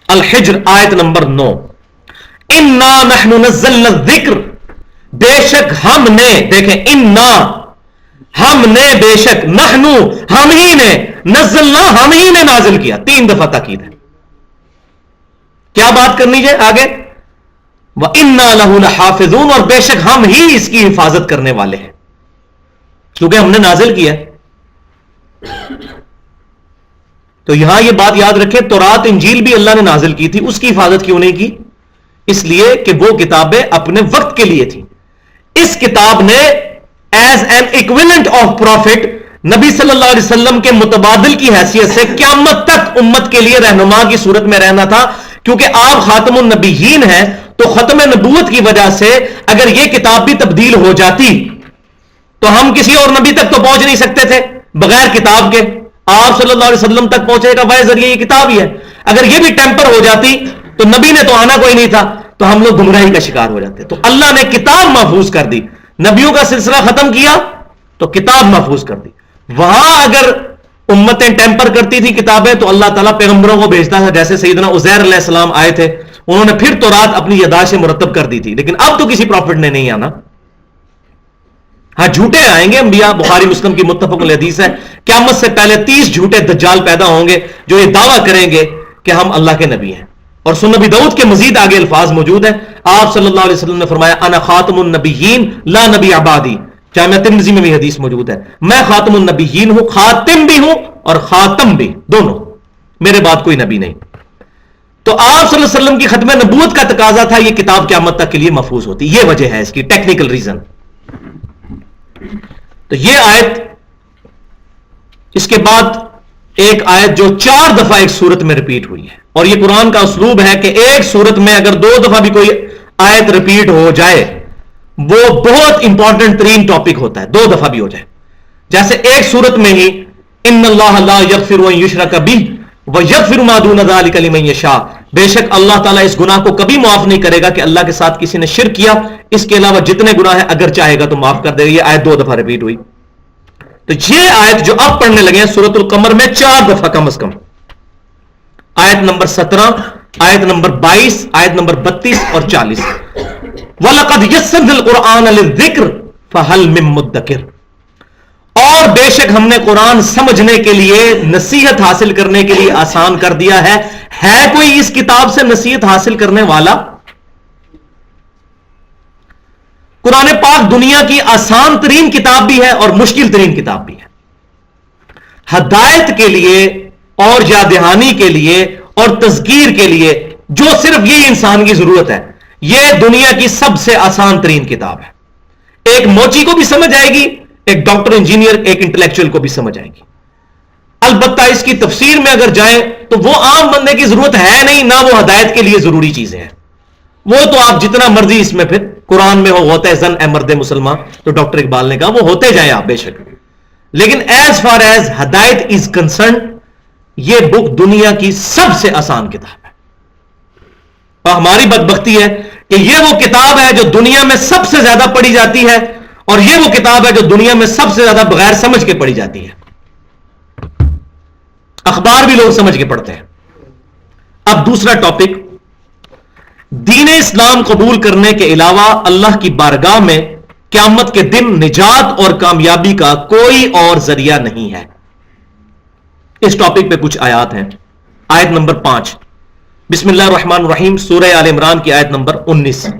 Speaker 1: الحجر آیت نمبر 9. انا نحن نزلنا الذکر، بے شک ہم نے، دیکھیں انا ہم نے، بے شک نحن ہم ہی نے، نزلنا ہم ہی نے نازل کیا. 3 دفعہ تاکید ہے. کیا بات کرنی ہے آگے؟ وَإِنَّا لَهُ لَحَافِظُونَ، اور بے شک ہم ہی اس کی حفاظت کرنے والے ہیں، کیونکہ ہم نے نازل کیا. تو یہاں یہ بات یاد رکھیں، تورات انجیل بھی اللہ نے نازل کی تھی، اس کی حفاظت کیوں نہیں کی؟ اس لیے کہ وہ کتابیں اپنے وقت کے لیے تھیں. اس کتاب نے as an equivalent of prophet نبی صلی اللہ علیہ وسلم کے متبادل کی حیثیت سے قیامت تک امت کے لیے رہنما کی صورت میں رہنا تھا. کیونکہ آپ خاتم النبیین ہیں تو ختم نبوت کی وجہ سے اگر یہ کتاب بھی تبدیل ہو جاتی تو ہم کسی اور نبی تک تو پہنچ نہیں سکتے تھے بغیر کتاب کے. آپ صلی اللہ علیہ وسلم تک پہنچے کا وہی ذریعہ یہ کتاب ہی ہے. اگر یہ بھی ٹیمپر ہو جاتی تو نبی نے تو آنا کوئی نہیں تھا، تو ہم لوگ گمراہی کا شکار ہو جاتے. تو اللہ نے کتاب محفوظ کر دی، نبیوں کا سلسلہ ختم کیا تو کتاب محفوظ کر دی. وہاں اگر امتیں ٹیمپر کرتی تھی کتابیں تو اللہ تعالیٰ پیغمبروں کو بھیجتا تھا، جیسے سیدنا عزیر علیہ السلام آئے تھے، انہوں نے پھر تورات اپنی یادداشت مرتب کر دی تھی. لیکن اب تو کسی پروفٹ نے نہیں آنا. ہاں جھوٹے آئیں گے انبیاء، بخاری مسلم کی متفق الحدیث ہے، قیامت سے پہلے 30 جھوٹے دجال پیدا ہوں گے جو یہ دعویٰ کریں گے کہ ہم اللہ کے نبی ہیں. اور سنن نبی داؤد کے مزید آگے الفاظ موجود ہیں. آپ صلی اللہ علیہ وسلم نے فرمایا انا خاتم النبیین لا نبی عبادی. جامعہ ترمذی میں بھی حدیث موجود ہے, میں خاتم النبیین ہوں, خاتم بھی ہوں اور خاتم بھی, دونوں, میرے بعد کوئی نبی نہیں. تو آپ صلی اللہ علیہ وسلم کی ختم نبوت کا تقاضا تھا یہ کتاب قیامت تک کے لیے محفوظ ہوتی. یہ وجہ ہے اس کی, ٹیکنیکل ریزن. تو یہ آیت, اس کے بعد ایک آیت جو 4 دفعہ ایک سورت میں ریپیٹ ہوئی ہے, اور یہ قرآن کا اسلوب ہے کہ ایک سورت میں اگر 2 دفعہ بھی کوئی آیت ریپیٹ ہو جائے وہ بہت امپورٹنٹ ترین ٹاپک ہوتا ہے, 2 دفعہ بھی ہو جائے. جیسے ایک سورت میں ہی ان اللہ لا یغفر ان یشرک بہ ویغفر ما دون ذلک لمن یشاء, بے شک اللہ تعالیٰ اس گناہ کو کبھی معاف نہیں کرے گا کہ اللہ کے ساتھ کسی نے شرک کیا, اس کے علاوہ جتنے گناہ ہیں اگر چاہے گا تو معاف کر دے گا. یہ آیت 2 دفعہ ریپیٹ ہوئی. تو یہ آیت جو اب پڑھنے لگے ہیں سورۃ القمر میں 4 دفعہ کم از کم, آیت نمبر 17, آیت نمبر 22, آیت نمبر 32 اور 40. وَلَقَدْ يَسَّرْنَا الْقُرْآنَ لِلذِّكْرِ فَهَلْ مِن مُدَّكِرٍ, اور بے شک ہم نے قرآن سمجھنے کے لیے, نصیحت حاصل کرنے کے لیے آسان کر دیا ہے. ہے کوئی اس کتاب سے نصیحت حاصل کرنے والا؟ قرآن پاک دنیا کی آسان ترین کتاب بھی ہے اور مشکل ترین کتاب بھی ہے. ہدایت کے لیے اور یاد دہانی کے لیے اور تذکیر کے لیے جو صرف یہ انسان کی ضرورت ہے, یہ دنیا کی سب سے آسان ترین کتاب ہے. ایک موچی کو بھی سمجھ آئے گی, ایک ڈاکٹر انجینئر, ایک انٹلیکچوئل کو بھی سمجھ آئے گی. البتہ اس کی تفسیر میں اگر جائیں تو وہ عام بندے کی ضرورت ہے نہیں, نہ وہ ہدایت کے لیے ضروری چیزیں ہیں. وہ تو آپ جتنا مرضی اس میں پھر قرآن میں ہوتا ہے زن اے مرد مسلمان, تو ڈاکٹر اقبال نے کہا وہ ہوتے جائیں آپ بے شک, لیکن ایز فار ایز ہدایت از کنسرن یہ بک دنیا کی سب سے آسان کتاب ہے. اور ہماری بدبختی ہے کہ یہ وہ کتاب ہے جو دنیا میں سب سے زیادہ پڑھی جاتی ہے, اور یہ وہ کتاب ہے جو دنیا میں سب سے زیادہ بغیر سمجھ کے پڑھی جاتی ہے. اخبار بھی لوگ سمجھ کے پڑھتے ہیں. اب دوسرا ٹاپک, دین اسلام قبول کرنے کے علاوہ اللہ کی بارگاہ میں قیامت کے دن نجات اور کامیابی کا کوئی اور ذریعہ نہیں ہے. اس ٹاپک پہ کچھ آیات ہیں. آیت نمبر 5, بسم اللہ الرحمن الرحیم, سورہ آل عمران کی آیت نمبر 19.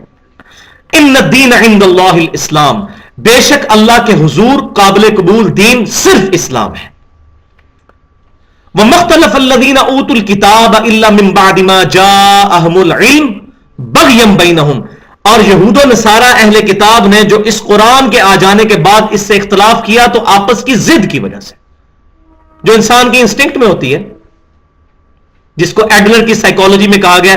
Speaker 1: ان الدین عند اللہ الاسلام, بے شک اللہ کے حضور قابل قبول دین صرف اسلام ہے. وَمَا اخْتَلَفَ الَّذِينَ أُوتُوا الْكِتَابَ إِلَّا مِن بَعْدِ مَا جَاءَهُمُ الْعِلْمُ بَغْيًا بَيْنَهُمْ, اور یہود و نصارہ اہل کتاب نے جو اس قرآن کے آ جانے کے بعد اس سے اختلاف کیا تو آپس کی ضد کی وجہ سے, جو انسان کی انسٹنکٹ میں ہوتی ہے, جس کو ایڈلر کی سائیکالوجی میں کہا گیا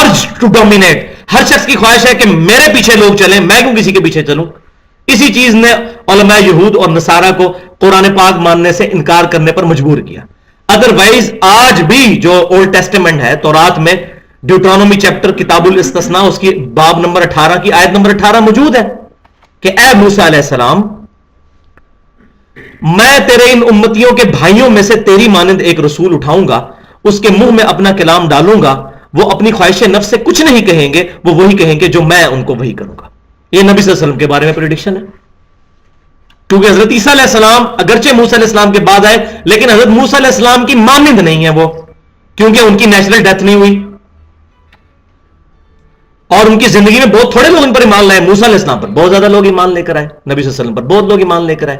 Speaker 1: ارج ٹو ڈومینیٹ. ہر شخص کی خواہش ہے کہ میرے پیچھے لوگ چلیں, میں کیوں کسی کے پیچھے چلوں. اسی چیز نے علماء یہود اور نصارہ کو قرآن پاک ماننے سے انکار کرنے پر مجبور کیا. ادروائز آج بھی جو اولڈ ٹیسٹمنٹ ہے تورات میں ڈیوٹرانومی چیپٹر کتاب الاستثناء اس کی باب نمبر 18 کی آیت نمبر 18 موجود ہے کہ اے موسیٰ علیہ السلام, میں تیرے ان امتیوں کے بھائیوں میں سے تیری مانند ایک رسول اٹھاؤں گا, اس کے منہ میں اپنا کلام ڈالوں گا, وہ اپنی خواہش نفس سے کچھ نہیں کہیں گے, وہ وہی کہیں گے جو میں ان کو وہی کروں گا. یہ نبی صلی اللہ علیہ وسلم کے بارے میں پریڈکشن ہے, کیونکہ حضرت عیسیٰ علیہ السلام اگرچہ موسیٰ علیہ السلام کے بعد آئے لیکن حضرت موسیٰ علیہ السلام کی مانند نہیں ہے وہ, کیونکہ ان کی نیچرل ڈیتھ نہیں ہوئی اور ان کی زندگی میں بہت تھوڑے لوگ ان پر ایمان لائے. موسیٰ علیہ السلام پر بہت زیادہ لوگ ایمان لے کر آئے, نبی صلی اللہ علیہ وسلم پر بہت لوگ ایمان لے کر آئے.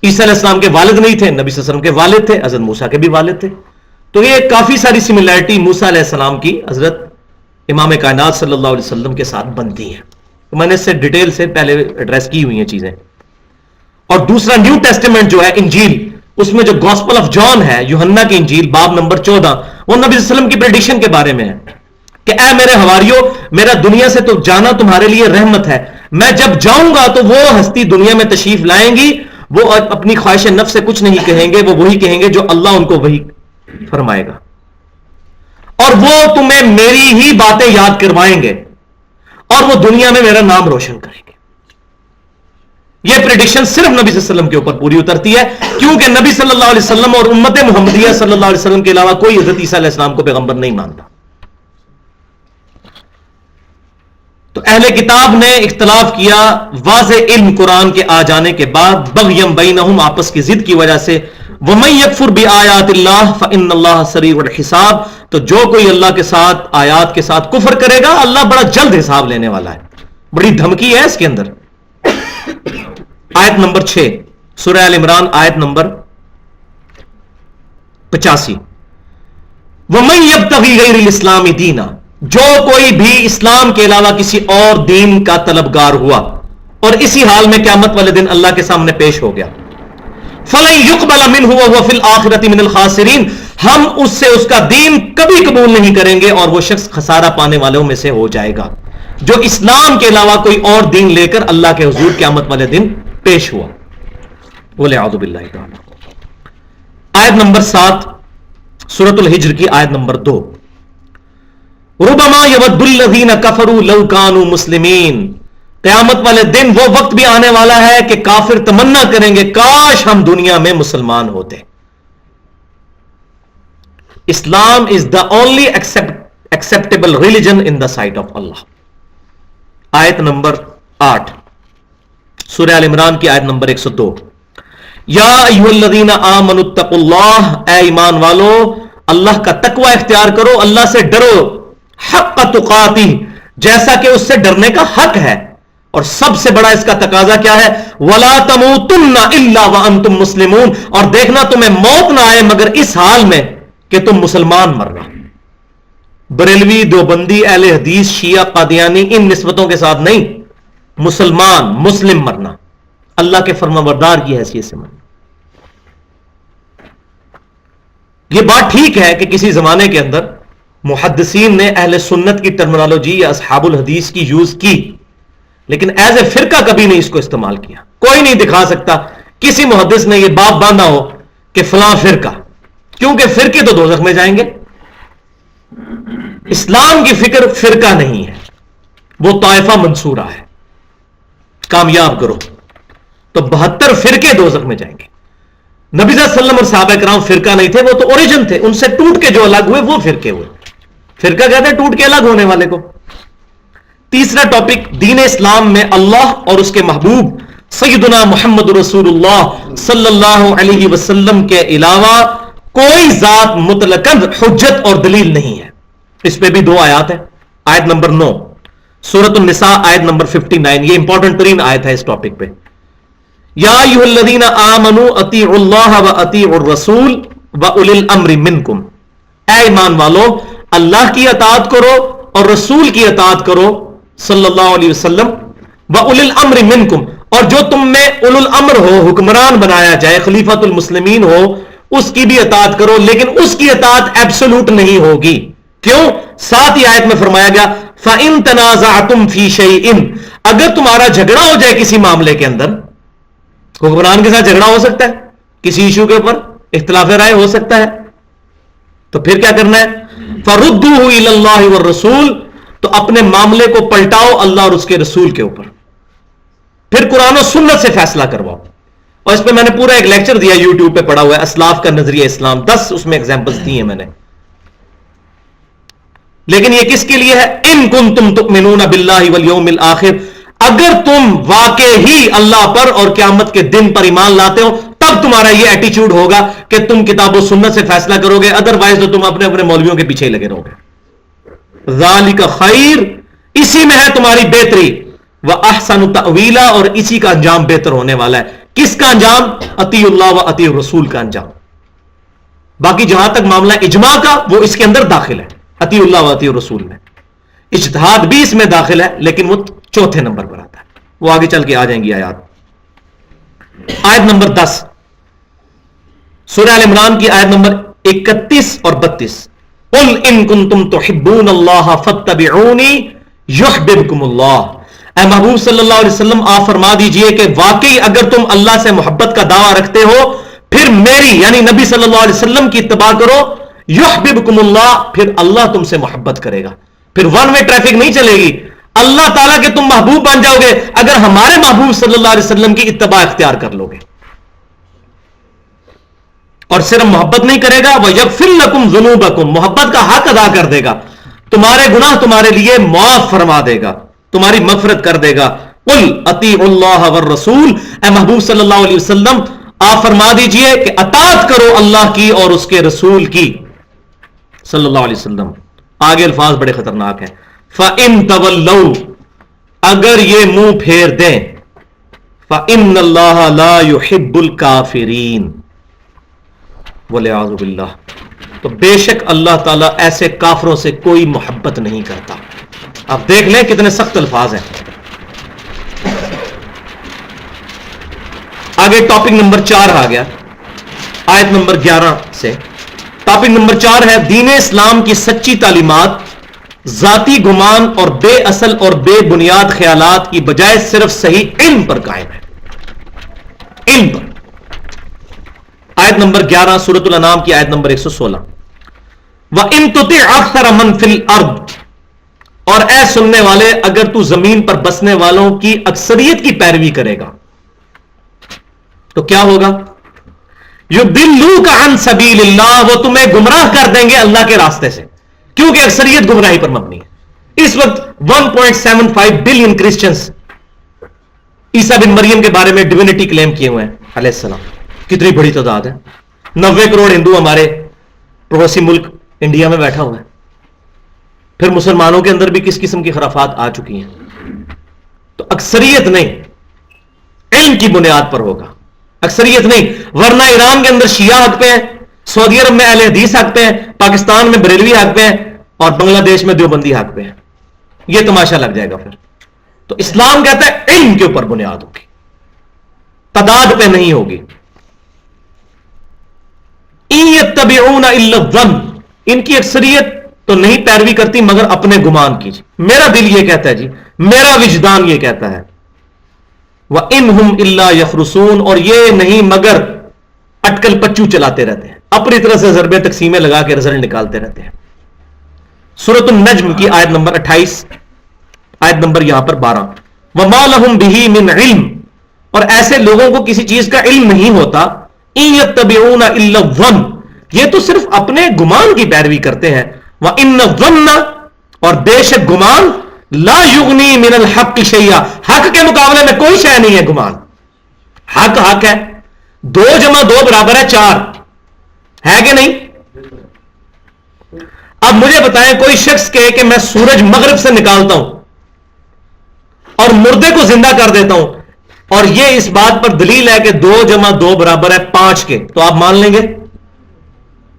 Speaker 1: عیسیٰ علیہ السلام کے والد نہیں تھے, نبی صلی اللہ علیہ وسلم کے والد تھے, حضرت موسیٰ کے بھی والد تھے. تو یہ کافی ساری سملیرٹی موسیٰ علیہ السلام کی حضرت امام کائنات صلی اللہ علیہ وسلم کے ساتھ بنتی ہیں. تو میں نے اس سے ڈیٹیل سے پہلے ایڈریس کی ہوئی ہیں چیزیں. اور دوسرا نیو ٹیسٹمنٹ جو ہے انجیل, اس میں جو گاسپل آف جان ہے, یوحنا کی انجیل باب نمبر 14, وہ نبی صلی اللہ علیہ وسلم کی پریڈکشن کے بارے میں ہے کہ اے میرے حواریوں, میرا دنیا سے تو جانا تمہارے لیے رحمت ہے, میں جب جاؤں گا تو وہ ہستی دنیا میں تشریف لائیں گی, وہ اپنی خواہش نفس سے کچھ نہیں کہیں گے, وہ وہی کہیں گے جو اللہ ان کو وہی فرمائے گا, اور وہ تمہیں میری ہی باتیں یاد کروائیں گے اور وہ دنیا میں میرا نام روشن کریں گے. یہ پریڈکشن صرف نبی صلی اللہ علیہ وسلم کے اوپر پوری اترتی ہے, کیونکہ نبی صلی اللہ علیہ وسلم اور امت محمدیہ صلی اللہ علیہ وسلم کے علاوہ کوئی حضرت عیسیٰ علیہ السلام کو پیغمبر نہیں مانتا. تو اہل کتاب نے اختلاف کیا واضح علم قرآن کے آ جانے کے بعد, بغیم بینہم, آپس کی ضد کی وجہ سے, وَمَن يَكْفُرْ بِآيَاتِ اللَّهِ فَإِنَّ اللَّهَ سَرِيعُ الْحِسَابِ، تو جو کوئی اللہ کے ساتھ آیات کے ساتھ کفر کرے گا اللہ بڑا جلد حساب لینے والا ہے. بڑی دھمکی ہے اس کے اندر. آیت نمبر 6 سورہ آل عمران، آیت نمبر 85. وَمَن يَبْتَغِي غَيْرَ الْإِسْلَامِ دِينًا، جو کوئی بھی اسلام کے علاوہ کسی اور دین کا طلبگار ہوا اور اسی حال میں قیامت والے دن اللہ کے سامنے پیش ہو گیا، فَلَن يُقْبَلَ مِنْهُ وَهُوَ فِي الْآخِرَةِ مِنَ الْخَاسِرِينَ، ہم اس سے اس کا دین کبھی قبول نہیں کریں گے اور وہ شخص خسارہ پانے والوں میں سے ہو جائے گا جو اسلام کے علاوہ کوئی اور دین لے کر اللہ کے حضور قیامت والے دن پیش ہوا. بولے اعوذ باللہ تعالی. آیت نمبر 7 سورۃ الحجر کی آیت نمبر 2. ربما یود الذین کفروا لو کانوا مسلمین، قیامت والے دن وہ وقت بھی آنے والا ہے کہ کافر تمنا کریں گے کاش ہم دنیا میں مسلمان ہوتے. Islam is the only acceptable religion in the sight of Allah. آیت نمبر 8 سورہ آل عمران کی آیت نمبر 102. یا ایھا الذین آمنوا اتقوا اللہ، اے ایمان والو اللہ کا تقوی اختیار کرو، اللہ سے ڈرو، حق تقاتہ، جیسا کہ اس سے ڈرنے کا حق ہے. اور سب سے بڑا اس کا تقاضا کیا ہے؟ ولا تموتن الا وانتم مسلمون، اور دیکھنا تمہیں موت نہ آئے مگر اس حال میں کہ تم مسلمان مرنا. بریلوی، دیوبندی، اہل حدیث، شیعہ، قادیانی، ان نسبتوں کے ساتھ نہیں، مسلمان، مسلم مرنا، اللہ کے فرمانبردار کی حیثیت سے مرنا. یہ بات ٹھیک ہے کہ کسی زمانے کے اندر محدثین نے اہل سنت کی ٹرمنالوجی یا اصحاب الحدیث کی یوز کی، لیکن ایز اے فرقہ کبھی نہیں اس کو استعمال کیا. کوئی نہیں دکھا سکتا کسی محدث نے یہ باب باندھا ہو کہ فلاں فرقہ، کیونکہ فرقے تو دوزخ میں جائیں گے. اسلام کی فکر فرقہ نہیں ہے، وہ طائفہ منصورہ ہے. کامیاب کرو تو 72 فرقے دوزخ میں جائیں گے. نبی صلی اللہ علیہ وسلم اور صحابہ کرام فرقہ نہیں تھے، وہ تو اوریجن تھے، ان سے ٹوٹ کے جو الگ ہوئے وہ فرقے ہوئے. فرقہ کہتے ہیں ٹوٹ کے الگ ہونے والے کو. تیسرا ٹاپک، دین اسلام میں اللہ اور اس کے محبوب سیدنا محمد رسول اللہ صلی اللہ علیہ وسلم کے علاوہ کوئی ذات مطلقاً حجت اور دلیل نہیں ہے. اس پہ بھی 2 آیات ہیں. آیت نمبر 9 سورۃ النساء، آیت نمبر 59. یہ امپورٹنٹ ترین آیت ہے اس ٹاپک پہ. یا ایھا الذین آمنوا اطیعوا اللہ واطیعوا الرسول واولی الامر منکم، اے ایمان والو اللہ کی اطاعت کرو اور رسول کی اطاعت کرو صلی اللہ علیہ وسلم، واولی الامر منکم، اور جو تم میں اولو الامر ہو، حکمران بنایا جائے، خلیفۃ المسلمین ہو، اس کی بھی اطاعت کرو، لیکن اس کی اطاعت ایبسولوٹ نہیں ہوگی. کیوں؟ ساتھ ہی آیت میں فرمایا گیا فَإِن تَنَازَعْتُمْ فِي شَيْءٍ، اگر تمہارا جھگڑا ہو جائے کسی معاملے کے اندر، حکمران کے ساتھ جھگڑا ہو سکتا ہے، کسی ایشو کے اوپر اختلاف رائے ہو سکتا ہے، تو پھر کیا کرنا ہے؟ فَرُدُّوهُ إِلَى اللَّهِ وَالرَّسُولِ، تو اپنے معاملے کو پلٹاؤ اللہ اور اس کے رسول کے اوپر، پھر قرآن و سنت سے فیصلہ کرواؤ. اور اس پہ میں نے پورا ایک لیکچر دیا یوٹیوب پہ پڑا ہوا ہے، اسلاف کا نظریہ اسلام، 10 اس میں ایگزامپلس دی ہیں میں نے. لیکن یہ کس کے لیے ہے؟ ان کنتم تؤمنون باللہ والیوم الآخر، اگر تم واقع ہی اللہ پر اور قیامت کے دن پر ایمان لاتے ہو تب تمہارا یہ ایٹیچیوڈ ہوگا کہ تم کتاب و سنت سے فیصلہ کرو گے، ادروائز تو تم اپنے اپنے مولویوں کے پیچھے ہی لگے رہو گے. ذالک خیر، اسی میں ہے تمہاری بہتری، واحسن تأویلا، اور اسی کا انجام بہتر ہونے والا ہے. کس کا انجام؟ اطیعوا اللہ و اطیعوا الرسول کا انجام. باقی جہاں تک معاملہ اجماع کا، وہ اس کے اندر داخل ہے، اطیعوا اللہ و اطیعوا الرسول میں. اجتہاد بھی اس میں داخل ہے لیکن وہ 4تھے نمبر پر آتا ہے. وہ آگے چل کے آ جائیں گی آیات. آیت نمبر 10 سورہ آل عمران کی آیت نمبر 31 اور 32. قل ان کنتم تحبون اللہ فاتبعونی یحببکم اللہ، اے محبوب صلی اللہ علیہ وسلم آپ فرما دیجئے کہ واقعی اگر تم اللہ سے محبت کا دعویٰ رکھتے ہو پھر میری یعنی نبی صلی اللہ علیہ وسلم کی اتباع کرو، یحببکم اللہ، پھر اللہ تم سے محبت کرے گا. پھر ون وے ٹریفک نہیں چلے گی. اللہ تعالیٰ کے تم محبوب بن جاؤ گے اگر ہمارے محبوب صلی اللہ علیہ وسلم کی اتباع اختیار کر لو گے. اور صرف محبت نہیں کرے گا، وَيَغْفِرْ لَكُمْ ذُنُوبَكُمْ، محبت کا حق ادا کر دے گا، تمہارے گناہ تمہارے لیے معاف فرما دے گا، تمہاری مغفرت کر دے گا. قُلْ اطیعوا اللہ والرسول، اے محبوب صلی اللہ علیہ وسلم آپ فرما دیجئے کہ اطاعت کرو اللہ کی اور اس کے رسول کی صلی اللہ علیہ وسلم. آگے الفاظ بڑے خطرناک ہیں. فَإِن تَوَلَّوْا اگر یہ منہ پھیر دیں فَإِنَّ اللَّهَ لَا يُحِبُّ الْكَافِرِينَ وَلِعَاذُ بِاللَّهِ تو بے شک اللہ تعالیٰ ایسے کافروں سے کوئی محبت نہیں کرتا. اب دیکھ لیں کتنے سخت الفاظ ہیں. آگے ٹاپک نمبر 4 آ گیا آیت نمبر 11 سے. ٹاپک نمبر 4 ہے دین اسلام کی سچی تعلیمات ذاتی گمان اور بے اصل اور بے بنیاد خیالات کی بجائے صرف صحیح علم پر قائم ہے. علم پر. آیت نمبر 11 سورۃ الانعام کی آیت نمبر 116. وَإِن تُطِعْ أَكْثَرَ مَن فِي الْأَرْضِ اور اے سننے والے اگر تو زمین پر بسنے والوں کی اکثریت کی پیروی کرے گا تو کیا ہوگا؟ يُضِلُّوكَ عَن سَبِيلِ اللَّهِ وہ تمہیں گمراہ کر دیں گے اللہ کے راستے سے کیونکہ اکثریت گمراہی پر مبنی ہے. اس وقت 1.75 بلین کرسچنز عیسیٰ بن مریم کے بارے میں ڈیوینٹی کلیم کیے ہوئے ہیں علیہ السلام. کتنی بڑی تعداد ہے. 90 کروڑ ہندو ہمارے پڑوسی ملک انڈیا میں بیٹھا ہوا ہے. پھر مسلمانوں کے اندر بھی کس قسم کی خرافات آ چکی ہیں. تو اکثریت نہیں علم کی بنیاد پر ہوگا. اکثریت نہیں ورنہ ایران کے اندر شیعہ حق پہ ہیں, سعودی عرب میں اہل حدیث حق پہ ہیں, پاکستان میں بریلوی حق پہ ہیں اور بنگلہ دیش میں دیوبندی حق پہ ہیں. یہ تماشا لگ جائے گا پھر. تو اسلام کہتا ہے علم کے اوپر بنیاد ہوگی, تعداد پہ نہیں ہوگی. إِن يَتَّبِعُونَ إِلَّا الظَّنَّ ان کی اکثریت تو نہیں پیروی کرتی مگر اپنے گمان کی. میرا دل یہ کہتا ہے جی, میرا وجدان یہ کہتا ہے. وَإِنْ هُمْ إِلَّا يَخْرُصُونَ اور یہ نہیں مگر اٹکل پچو چلاتے رہتے ہیں, اپنی طرح سے ضربیں تقسیمیں لگا کے رزلٹ نکالتے رہتے ہیں. سورۃ النجم کی آیت نمبر 28 آیت نمبر یہاں پر 12. وَمَا لَهُمْ بِهِ مِنْ عِلْمٍ اور ایسے لوگوں کو کسی چیز کا علم نہیں ہوتا. إِن يَتَّبِعُونَ إِلَّا الظَّنَّ یہ تو صرف اپنے گمان کی پیروی کرتے ہیں. وَإِنَّ الظَّنَّ اور بے شک گمان لا یغنی من الحق شیئا حق کے مقابلے میں کوئی شے نہیں ہے. گمان حق حق ہے. 2 + 2 برابر ہے 4 ہے کہ نہیں؟ اب مجھے بتائیں کوئی شخص کہے کہ میں سورج مغرب سے نکالتا ہوں اور مردے کو زندہ کر دیتا ہوں اور یہ اس بات پر دلیل ہے کہ 2 + 2 برابر ہے 5 کے, تو آپ مان لیں گے؟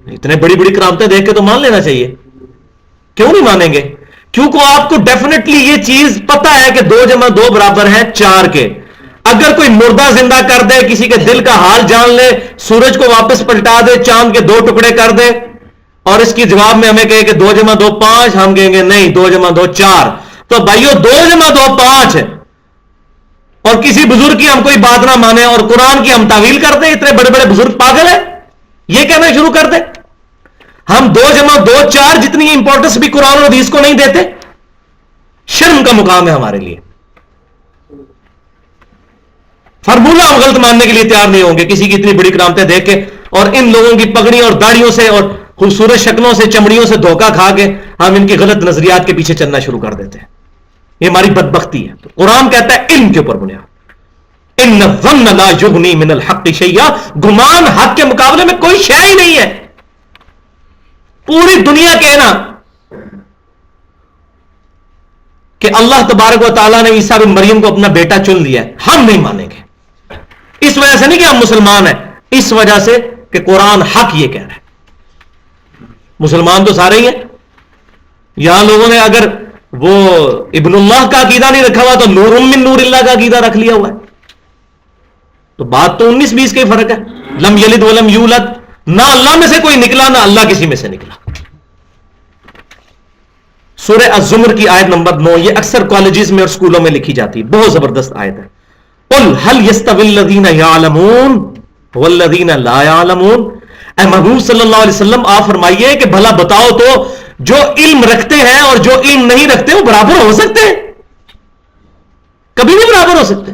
Speaker 1: اتنے بڑی بڑی کرامتیں دیکھ کے تو مان لینا چاہیے. کیوں نہیں مانیں گے؟ کیونکہ آپ کو ڈیفینیٹلی یہ چیز پتا ہے کہ 2 + 2 برابر ہے 4 کے. اگر کوئی مردہ زندہ کر دے, کسی کے دل کا حال جان لے, سورج کو واپس پلٹا دے, چاند کے 2 ٹکڑے کر دے اور اس کی جواب میں ہمیں کہے کہ 2 + 2 5, ہم کہیں گے نہیں 2 + 2 4. تو بھائیو 2 + 2 5 اور کسی بزرگ کی ہم کوئی بات نہ مانے اور قرآن کی ہم تعویل کر دیں. اتنے بڑے بڑے بزرگ پاگل ہیں, یہ کہنا شروع کر دیں ہم 2 + 2 4 جتنی امپورٹنس بھی قرآن اور حدیث کو نہیں دیتے. شرم کا مقام ہے ہمارے لیے. فارمولہ ہم غلط ماننے کے لیے تیار نہیں ہوں گے کسی کی اتنی بڑی کرامتیں دیکھ کے اور ان لوگوں کی پگڑی اور داڑیوں سے اور خوبصورت شکلوں سے چمڑیوں سے دھوکہ کھا کے ہم ان کی غلط نظریات کے پیچھے چلنا شروع کر دیتے ہیں. یہ ہماری بدبختی ہے. تو قرآن کہتا ہے علم کے اوپر بنیاد. ان الظن لا یغنی من الحق شیئا گمان حق کے مقابلے میں کوئی شے ہی نہیں ہے. پوری دنیا کہنا کہ اللہ تبارک و تعالیٰ نے عیسیٰ بن مریم کو اپنا بیٹا چن لیا ہے, ہم نہیں مانیں گے. اس وجہ سے نہیں کہ ہم مسلمان ہیں, اس وجہ سے کہ قرآن حق یہ کہہ رہا ہے. مسلمان تو سارے ہی ہیں. یہاں لوگوں نے اگر وہ ابن اللہ کا عقیدہ نہیں رکھا ہوا تو نور من نور اللہ کا عقیدہ رکھ لیا ہوا ہے. تو بات تو 19-20 کا ہی فرق ہے. لم یلد ولم یولد, نہ اللہ میں سے کوئی نکلا نہ اللہ کسی میں سے نکلا. سورہ الزمر کی آیت نمبر 9 یہ اکثر کالجز میں اور سکولوں میں لکھی جاتی ہے, بہت زبردست آیت ہے. قل هل يستوي الذين يعلمون والذين لا يعلمون اے محبوب صلی اللہ علیہ وسلم آپ فرمائیے کہ بھلا بتاؤ تو جو علم رکھتے ہیں اور جو علم نہیں رکھتے وہ برابر ہو سکتے ہیں؟ کبھی نہیں برابر ہو سکتے.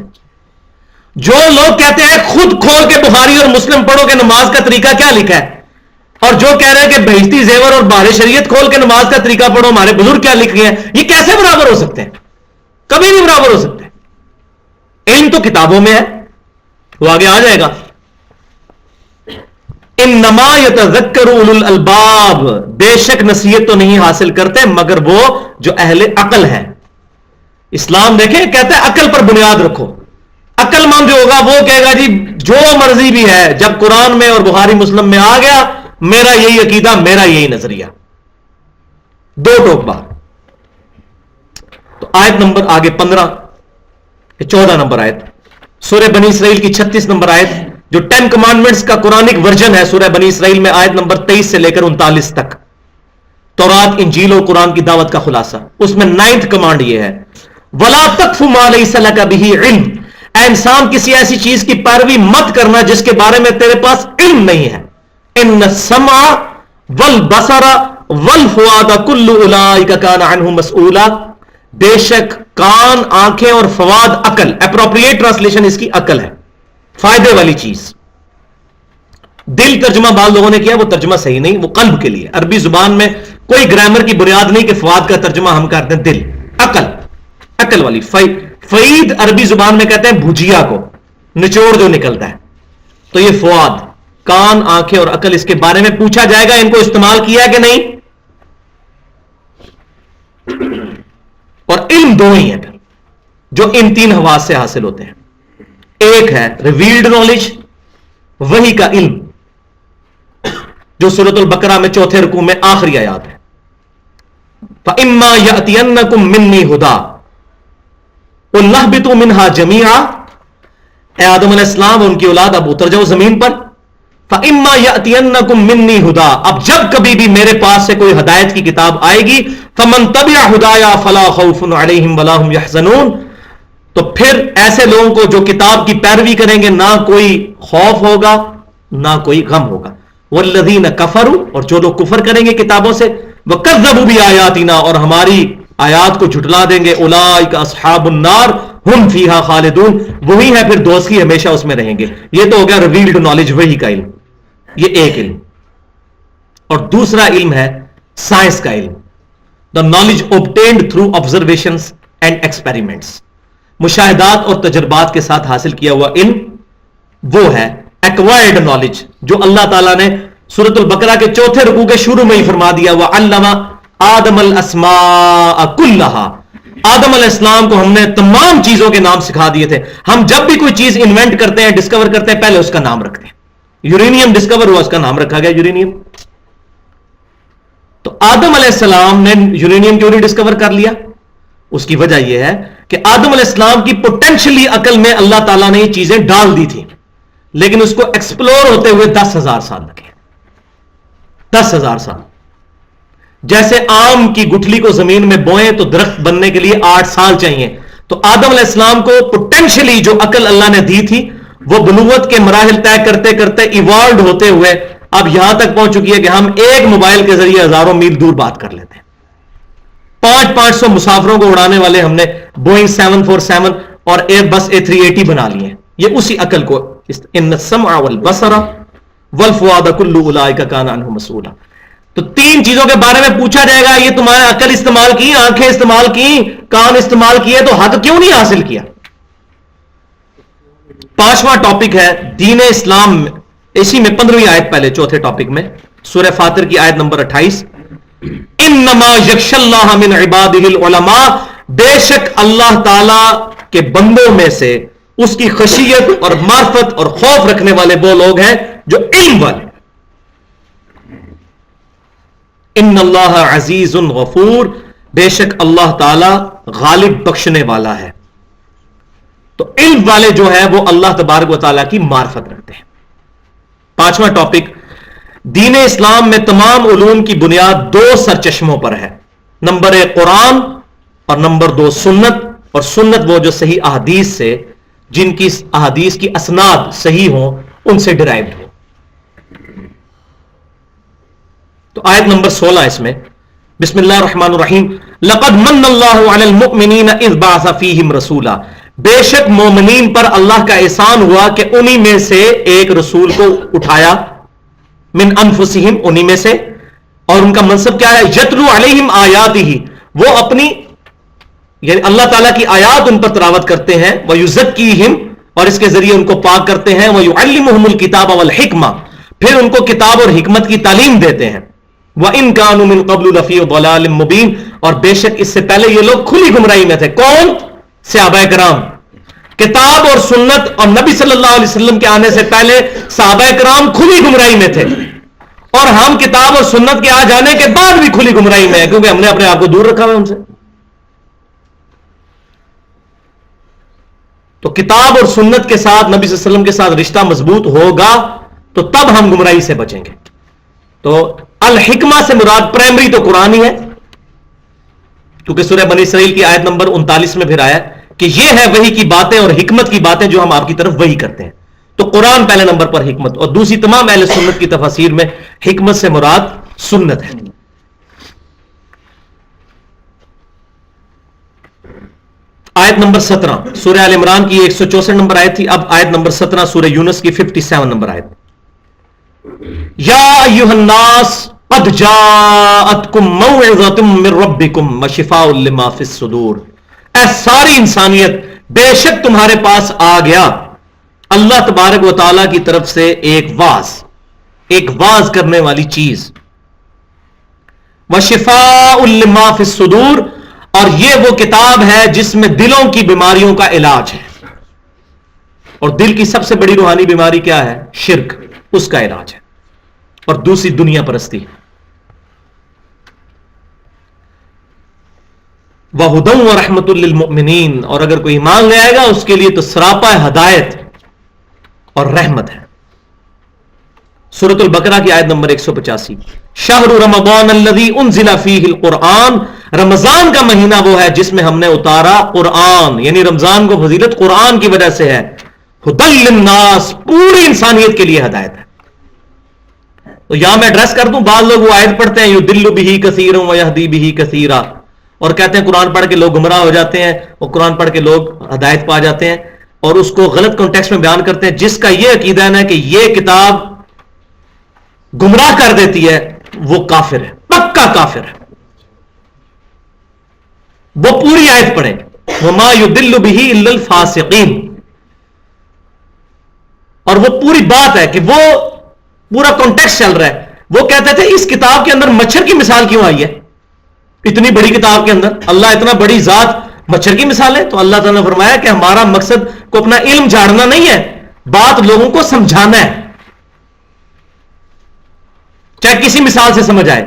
Speaker 1: جو لوگ کہتے ہیں خود کھول کے بخاری اور مسلم پڑھو کہ نماز کا طریقہ کیا لکھا ہے, اور جو کہہ رہے ہیں کہ بہشتی زیور اور بہار شریعت کھول کے نماز کا طریقہ پڑھو ہمارے بزرگ کیا لکھ گئے ہیں, یہ کیسے برابر ہو سکتے ہیں؟ کبھی نہیں برابر ہو سکتے. علم تو کتابوں میں ہے, وہ آگے آ جائے گا. انما یتذکر اولو الالباب، بے شک نصیحت تو نہیں حاصل کرتے مگر وہ جو اہل عقل ہے. اسلام دیکھیں کہتا ہے عقل پر بنیاد رکھو. عقل مند جو ہوگا وہ کہے گا جی جو مرضی بھی ہے، جب قرآن میں اور بخاری مسلم میں آ گیا میرا یہی عقیدہ، میرا یہی نظریہ. دو ٹوک بار. تو آیت نمبر آگے 14 نمبر آیت سورہ بنی اسرائیل کی 36 نمبر آیت، جو 10 کمانڈمنٹس کا قرآنک ورژن ہے سورہ بنی اسرائیل میں، آیت نمبر 23 سے لے کر 39 تک. تورات، انجیل و قرآن کی دعوت کا خلاصہ. اس میں 9th کمانڈ یہ ہے، وَلَا تَقْفُ مَا لَيْسَ لَكَ بِهِ عِلْمٌ، اے انسان کسی ایسی چیز کی پیروی مت کرنا جس کے بارے میں تیرے پاس علم نہیں ہے. ان السمع والبصر والفؤاد كل اولئک کان عنہ مسئولا، بے شک کان، آنکھیں اور فواد عقل، اپروپریٹ ٹرانسلیشن اس کی عقل ہے، فائدے والی چیز. دل ترجمہ بعض لوگوں نے کیا، وہ ترجمہ صحیح نہیں، وہ قلب کے لیے. عربی زبان میں کوئی گرامر کی بنیاد نہیں کہ فواد کا ترجمہ ہم کرتے ہیں دل، عقل، عقل والی. فعید عربی زبان میں کہتے ہیں بھجیا کو، نچوڑ جو نکلتا ہے. تو یہ فواد، کان، آنکھیں اور عقل، اس کے بارے میں پوچھا جائے گا ان کو استعمال کیا کہ نہیں. اور علم دو ہی ہیں پھر جو ان 3 حواس سے حاصل ہوتے ہیں. ایک ہے ریویلڈ نالج، وحی کا علم، جو سورۃ البقرہ میں 4 رکوع میں آخری آیات ہے. فَإِمَّا يَأْتِيَنَّكُم مِّنِّي هُدًى اهْبِطُوا مِنْهَا جَمِيعًا، اے آدم علیہ السلام ان کی اولاد اب اتر جاؤ زمین پر. فَإِمَّا يَأْتِيَنَّكُم مِّنِّي هُدًى، اب جب کبھی بھی میرے پاس سے کوئی ہدایت کی کتاب آئے گی، فَمَن تَبِعَ هُدَايَا فَلَا خَوْفٌ عَلَيْهِمْ وَلَا هُمْ يَحْزَنُونَ، تو پھر ایسے لوگوں کو جو کتاب کی پیروی کریں گے نہ کوئی خوف ہوگا نہ کوئی غم ہوگا. وَالَّذِينَ كَفَرُوا، اور جو لوگ کفر کریں گے کتابوں سے، وَكَذَّبُوا بِآيَاتِنَا، اور ہماری آیات کو جھٹلا دیں گے، اولئک اصحاب النار ہم فیہا خالدون، وہی ہے پھر دوزخی، ہمیشہ اس میں رہیں گے. یہ تو ہو گیا ریویلڈ نالج، وحی کا علم، یہ ایک علم. اور دوسرا علم ہے سائنس کا علم، the knowledge obtained through observations and experiments، مشاہدات اور تجربات کے ساتھ حاصل کیا ہوا علم. وہ ہے ایکوائرڈ نالج، جو اللہ تعالیٰ نے سورۃ البقرہ کے 4 رکوع کے شروع میں ہی فرما دیا، وَعَلَّمَ آدم الاسماء كُلَّهَا، آدم علیہ السلام کو ہم نے تمام چیزوں کے نام سکھا دیے تھے. ہم جب بھی کوئی چیز انوینٹ کرتے ہیں، ڈسکور کرتے ہیں، پہلے اس کا نام رکھتے ہیں. یورینیم ڈسکور ہوا، اس کا نام رکھا گیا یورینیم. تو آدم علیہ السلام نے یورینیم کیوں نہیں ڈسکور کر لیا؟ اس کی وجہ یہ ہے کہ آدم علیہ السلام کی پوٹینشلی عقل میں اللہ تعالیٰ نے یہ چیزیں ڈال دی تھی، لیکن اس کو ایکسپلور ہوتے ہوئے 10,000 سال لگے. 10,000 سال. جیسے آم کی گٹھلی کو زمین میں بوئیں تو درخت بننے کے لیے 8 سال چاہیے، تو آدم علیہ السلام کو پوٹینشلی جو عقل اللہ نے دی تھی وہ بنوت کے مراحل طے کرتے کرتے ایوالوڈ ہوتے ہوئے اب یہاں تک پہنچ چکی ہے کہ ہم ایک موبائل کے ذریعے ہزاروں میل دور بات کر لیتے ہیں. 500 مسافروں کو اڑانے والے ہم نے بوئنگ 747 اور ایئر بس A380 بنا لیے ہیں. یہ اسی عقل کو، ان السمع والبصر والفؤاد كل اولئک کان عنہ مسئولا. تو 3 چیزوں کے بارے میں پوچھا جائے گا، یہ تمہارے عقل استعمال کی، آنکھیں استعمال کی، کان استعمال کیے، تو حق کیوں نہیں حاصل کیا؟ 5واں ٹاپک ہے دین اسلام، اسی میں 15ویں آیت پہلے 4تھے ٹاپک میں سورہ فاطر کی آیت نمبر 28، انما یخشی اللہ من عبادہ العلماء، بے شک اللہ تعالی کے بندوں میں سے اس کی خشیت اور معرفت اور خوف رکھنے والے وہ لوگ ہیں جو علم والے. ان اللہ عزیز غفور، بے شک اللہ تعالی غالب بخشنے والا ہے. تو علم والے جو ہے وہ اللہ تبارک و تعالیٰ کی معرفت رکھتے ہیں. 5واں ٹاپک، دین اسلام میں تمام علوم کی بنیاد 2 سرچشموں پر ہے. نمبر 1 قرآن اور نمبر 2 سنت. اور سنت وہ جو صحیح احادیث سے، جن کی احادیث کی اسناد صحیح ہوں، ان سے ڈرائیوڈ ہو. تو آیت نمبر 16 اس میں، بسم اللہ الرحمن الرحیم، لقد من اللہ علی المؤمنین اذ بعث فیہم رسولا، بے شک مومنین پر اللہ کا احسان ہوا کہ انہی میں سے ایک رسول کو اٹھایا، من انفسہم، انہی میں سے. اور ان کا منصب کیا ہے؟ یتلو علیہم آیاتہ، وہ اپنی یعنی اللہ تعالیٰ کی آیات ان پر تلاوت کرتے ہیں، وَيُزَكِّيهِمْ، اور اس کے ذریعے ان کو پاک کرتے ہیں، وَيُعَلِّمُهُمُ الْكِتَابَ وَالْحِکْمَةَ، پھر ان کو کتاب اور حکمت کی تعلیم دیتے ہیں. وَإِن كَانُوا مِن قَبْلُ لَفِي ضَلَالٍ مُبِينٍ, اور بے شک اس سے پہلے یہ لوگ کھلی گمراہی میں تھے. کون؟ صحابہ کرام. کتاب اور سنت اور نبی صلی اللہ علیہ وسلم کے آنے سے پہلے صحابہ کرام کھلی گمراہی میں تھے, اور ہم کتاب اور سنت کے آ جانے کے بعد بھی کھلی گمراہی میں ہیں, کیونکہ ہم نے اپنے آپ کو دور رکھا ہوا ان سے. تو کتاب اور سنت کے ساتھ, نبی صلی اللہ علیہ وسلم کے ساتھ رشتہ مضبوط ہوگا تو تب ہم گمراہی سے بچیں گے. تو الحکمہ سے مراد پرائمری تو قرآن ہی ہے, کیونکہ سورہ بنی اسرائیل کی آیت نمبر 39 میں پھر آیا کہ یہ ہے وحی کی باتیں اور حکمت کی باتیں جو ہم آپ کی طرف وحی کرتے ہیں. تو قرآن پہلے نمبر پر حکمت, اور دوسری تمام اہل سنت کی تفاسیر میں حکمت سے مراد سنت ہے. آیت نمبر 17 سورہ آل عمران کی 164 نمبر آیت تھی. اب آیت نمبر 17 سورہ یونس کی 57 نمبر آیت. یا ایھا الناس قد جاءتکم موعظۃ من ربکم وشفاء لما فی الصدور, اے ساری انسانیت بے شک تمہارے پاس آ گیا اللہ تبارک و تعالی کی طرف سے ایک واز کرنے والی چیز. وشفاء لما فی الصدور, اور یہ وہ کتاب ہے جس میں دلوں کی بیماریوں کا علاج ہے. اور دل کی سب سے بڑی روحانی بیماری کیا ہے؟ شرک, اس کا علاج ہے. اور دوسری دنیا پرستی. وَهُدًى وَرَحْمَةٌ لِّلْمُؤْمِنِينَ, اور اگر کوئی ایمان لے آئے گا اس کے لیے تو سراپا ہدایت اور رحمت ہے. سورۃ البقرہ کی آیت نمبر 185. شہر رمضان الذی انزل فیہ القرآن, رمضان کا مہینہ وہ ہے جس میں ہم نے اتارا قرآن, یعنی رمضان کو فضیلت قرآن کی وجہ سے ہے. ہدی للناس, پوری انسانیت کے لیے ہدایت ہے. تو یہاں میں ایڈریس کر دوں, بعض لوگ وہ آیت پڑھتے ہیں یضل بہ کثیرا ویہدی بہ کثیرا, اور کہتے ہیں قرآن پڑھ کے لوگ گمراہ ہو جاتے ہیں, اور قرآن پڑھ کے لوگ ہدایت پا جاتے ہیں, اور اس کو غلط کانٹیکسٹ میں بیان کرتے ہیں. جس کا یہ عقیدہ ہے کہ یہ کتاب گمراہ کر دیتی ہے وہ کافر ہے, پکا کافر ہے. وہ پوری آیت پڑھیں, وما یضل بہ الا الفاسقین, اور وہ پوری بات ہے کہ وہ پورا کانٹیکسٹ چل رہا ہے. وہ کہتے تھے اس کتاب کے اندر مچھر کی مثال کیوں آئی ہے؟ اتنی بڑی کتاب کے اندر اللہ اتنا بڑی ذات, مچھر کی مثال ہے. تو اللہ تعالیٰ نے فرمایا کہ ہمارا مقصد کو اپنا علم جھاڑنا نہیں ہے, بات لوگوں کو سمجھانا ہے, چاہے کسی مثال سے سمجھ آئے.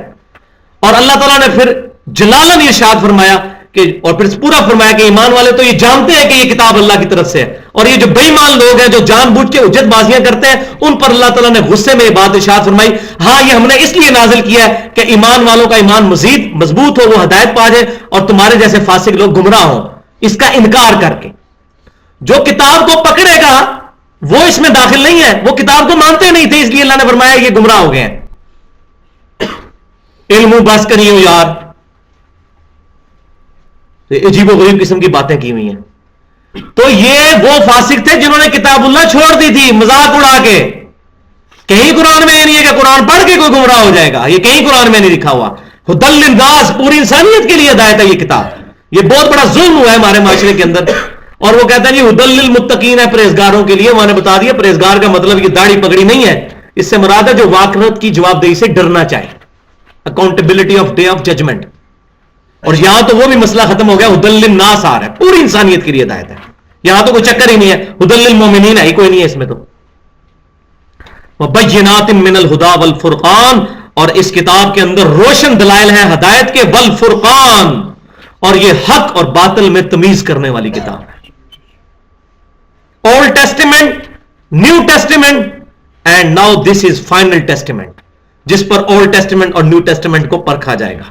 Speaker 1: اور اللہ تعالیٰ نے پھر جلالن ارشاد فرمایا کہ, اور پھر پورا فرمایا کہ ایمان والے تو یہ جانتے ہیں کہ یہ کتاب اللہ کی طرف سے ہے, اور یہ جو بے ایمان لوگ ہیں جو جان بوجھ کے حجت بازیاں کرتے ہیں ان پر اللہ تعالیٰ نے غصے میں یہ بات ارشاد فرمائی, ہاں یہ ہم نے اس لیے نازل کیا ہے کہ ایمان والوں کا ایمان مزید مضبوط ہو, وہ ہدایت پا جائے, اور تمہارے جیسے فاسق لوگ گمراہ ہوں اس کا انکار کر کے. جو کتاب کو پکڑے گا وہ اس میں داخل نہیں ہے, وہ کتاب کو مانتے نہیں تھے, اس لیے اللہ نے فرمایا یہ گمراہ ہو گئے ہیں. علم بس کریو یار, عجیب و غریب قسم کی باتیں کی ہوئی ہیں. تو یہ وہ فاسق تھے جنہوں نے کتاب اللہ چھوڑ دی تھی مذاق اڑا کے. کہیں قرآن میں یہ نہیں ہے کہ قرآن پڑھ کے کوئی گمراہ ہو جائے گا, یہ کہیں قرآن میں نہیں لکھا ہوا. ہدی للناس, پوری انسانیت کے لیے ہدایت ہے یہ کتاب. یہ بہت بڑا ظلم ہوا ہے ہمارے معاشرے کے اندر. اور وہ کہتا ہے جی ہدی للمتقین ہے, پرہیزگاروں کے لیے. میں نے بتا دیا پرہیزگار کا مطلب یہ داڑھی پگڑی نہیں ہے, اس سے مراد ہے جو واقعات کی جواب دہی سے ڈرنا چاہے, accountability of day of judgment. اور یہاں تو وہ بھی مسئلہ ختم ہو گیا, ہدی للناس آ رہا ہے, پوری انسانیت کے لیے ہدایت ہے. یہاں تو کوئی چکر ہی نہیں ہے, ہدی للمومنین ہے ہی کوئی نہیں ہے اس میں. تو وبینات من الہدی والفرقان, اور اس کتاب کے اندر روشن دلائل ہیں ہدایت کے, والفرقان, اور یہ حق اور باطل میں تمیز کرنے والی کتاب ہے. Old testament, new testament, and now this is final testament, جس پر اولڈ ٹیسٹیمنٹ اور نیو ٹیسٹیمنٹ کو پرکھا جائے گا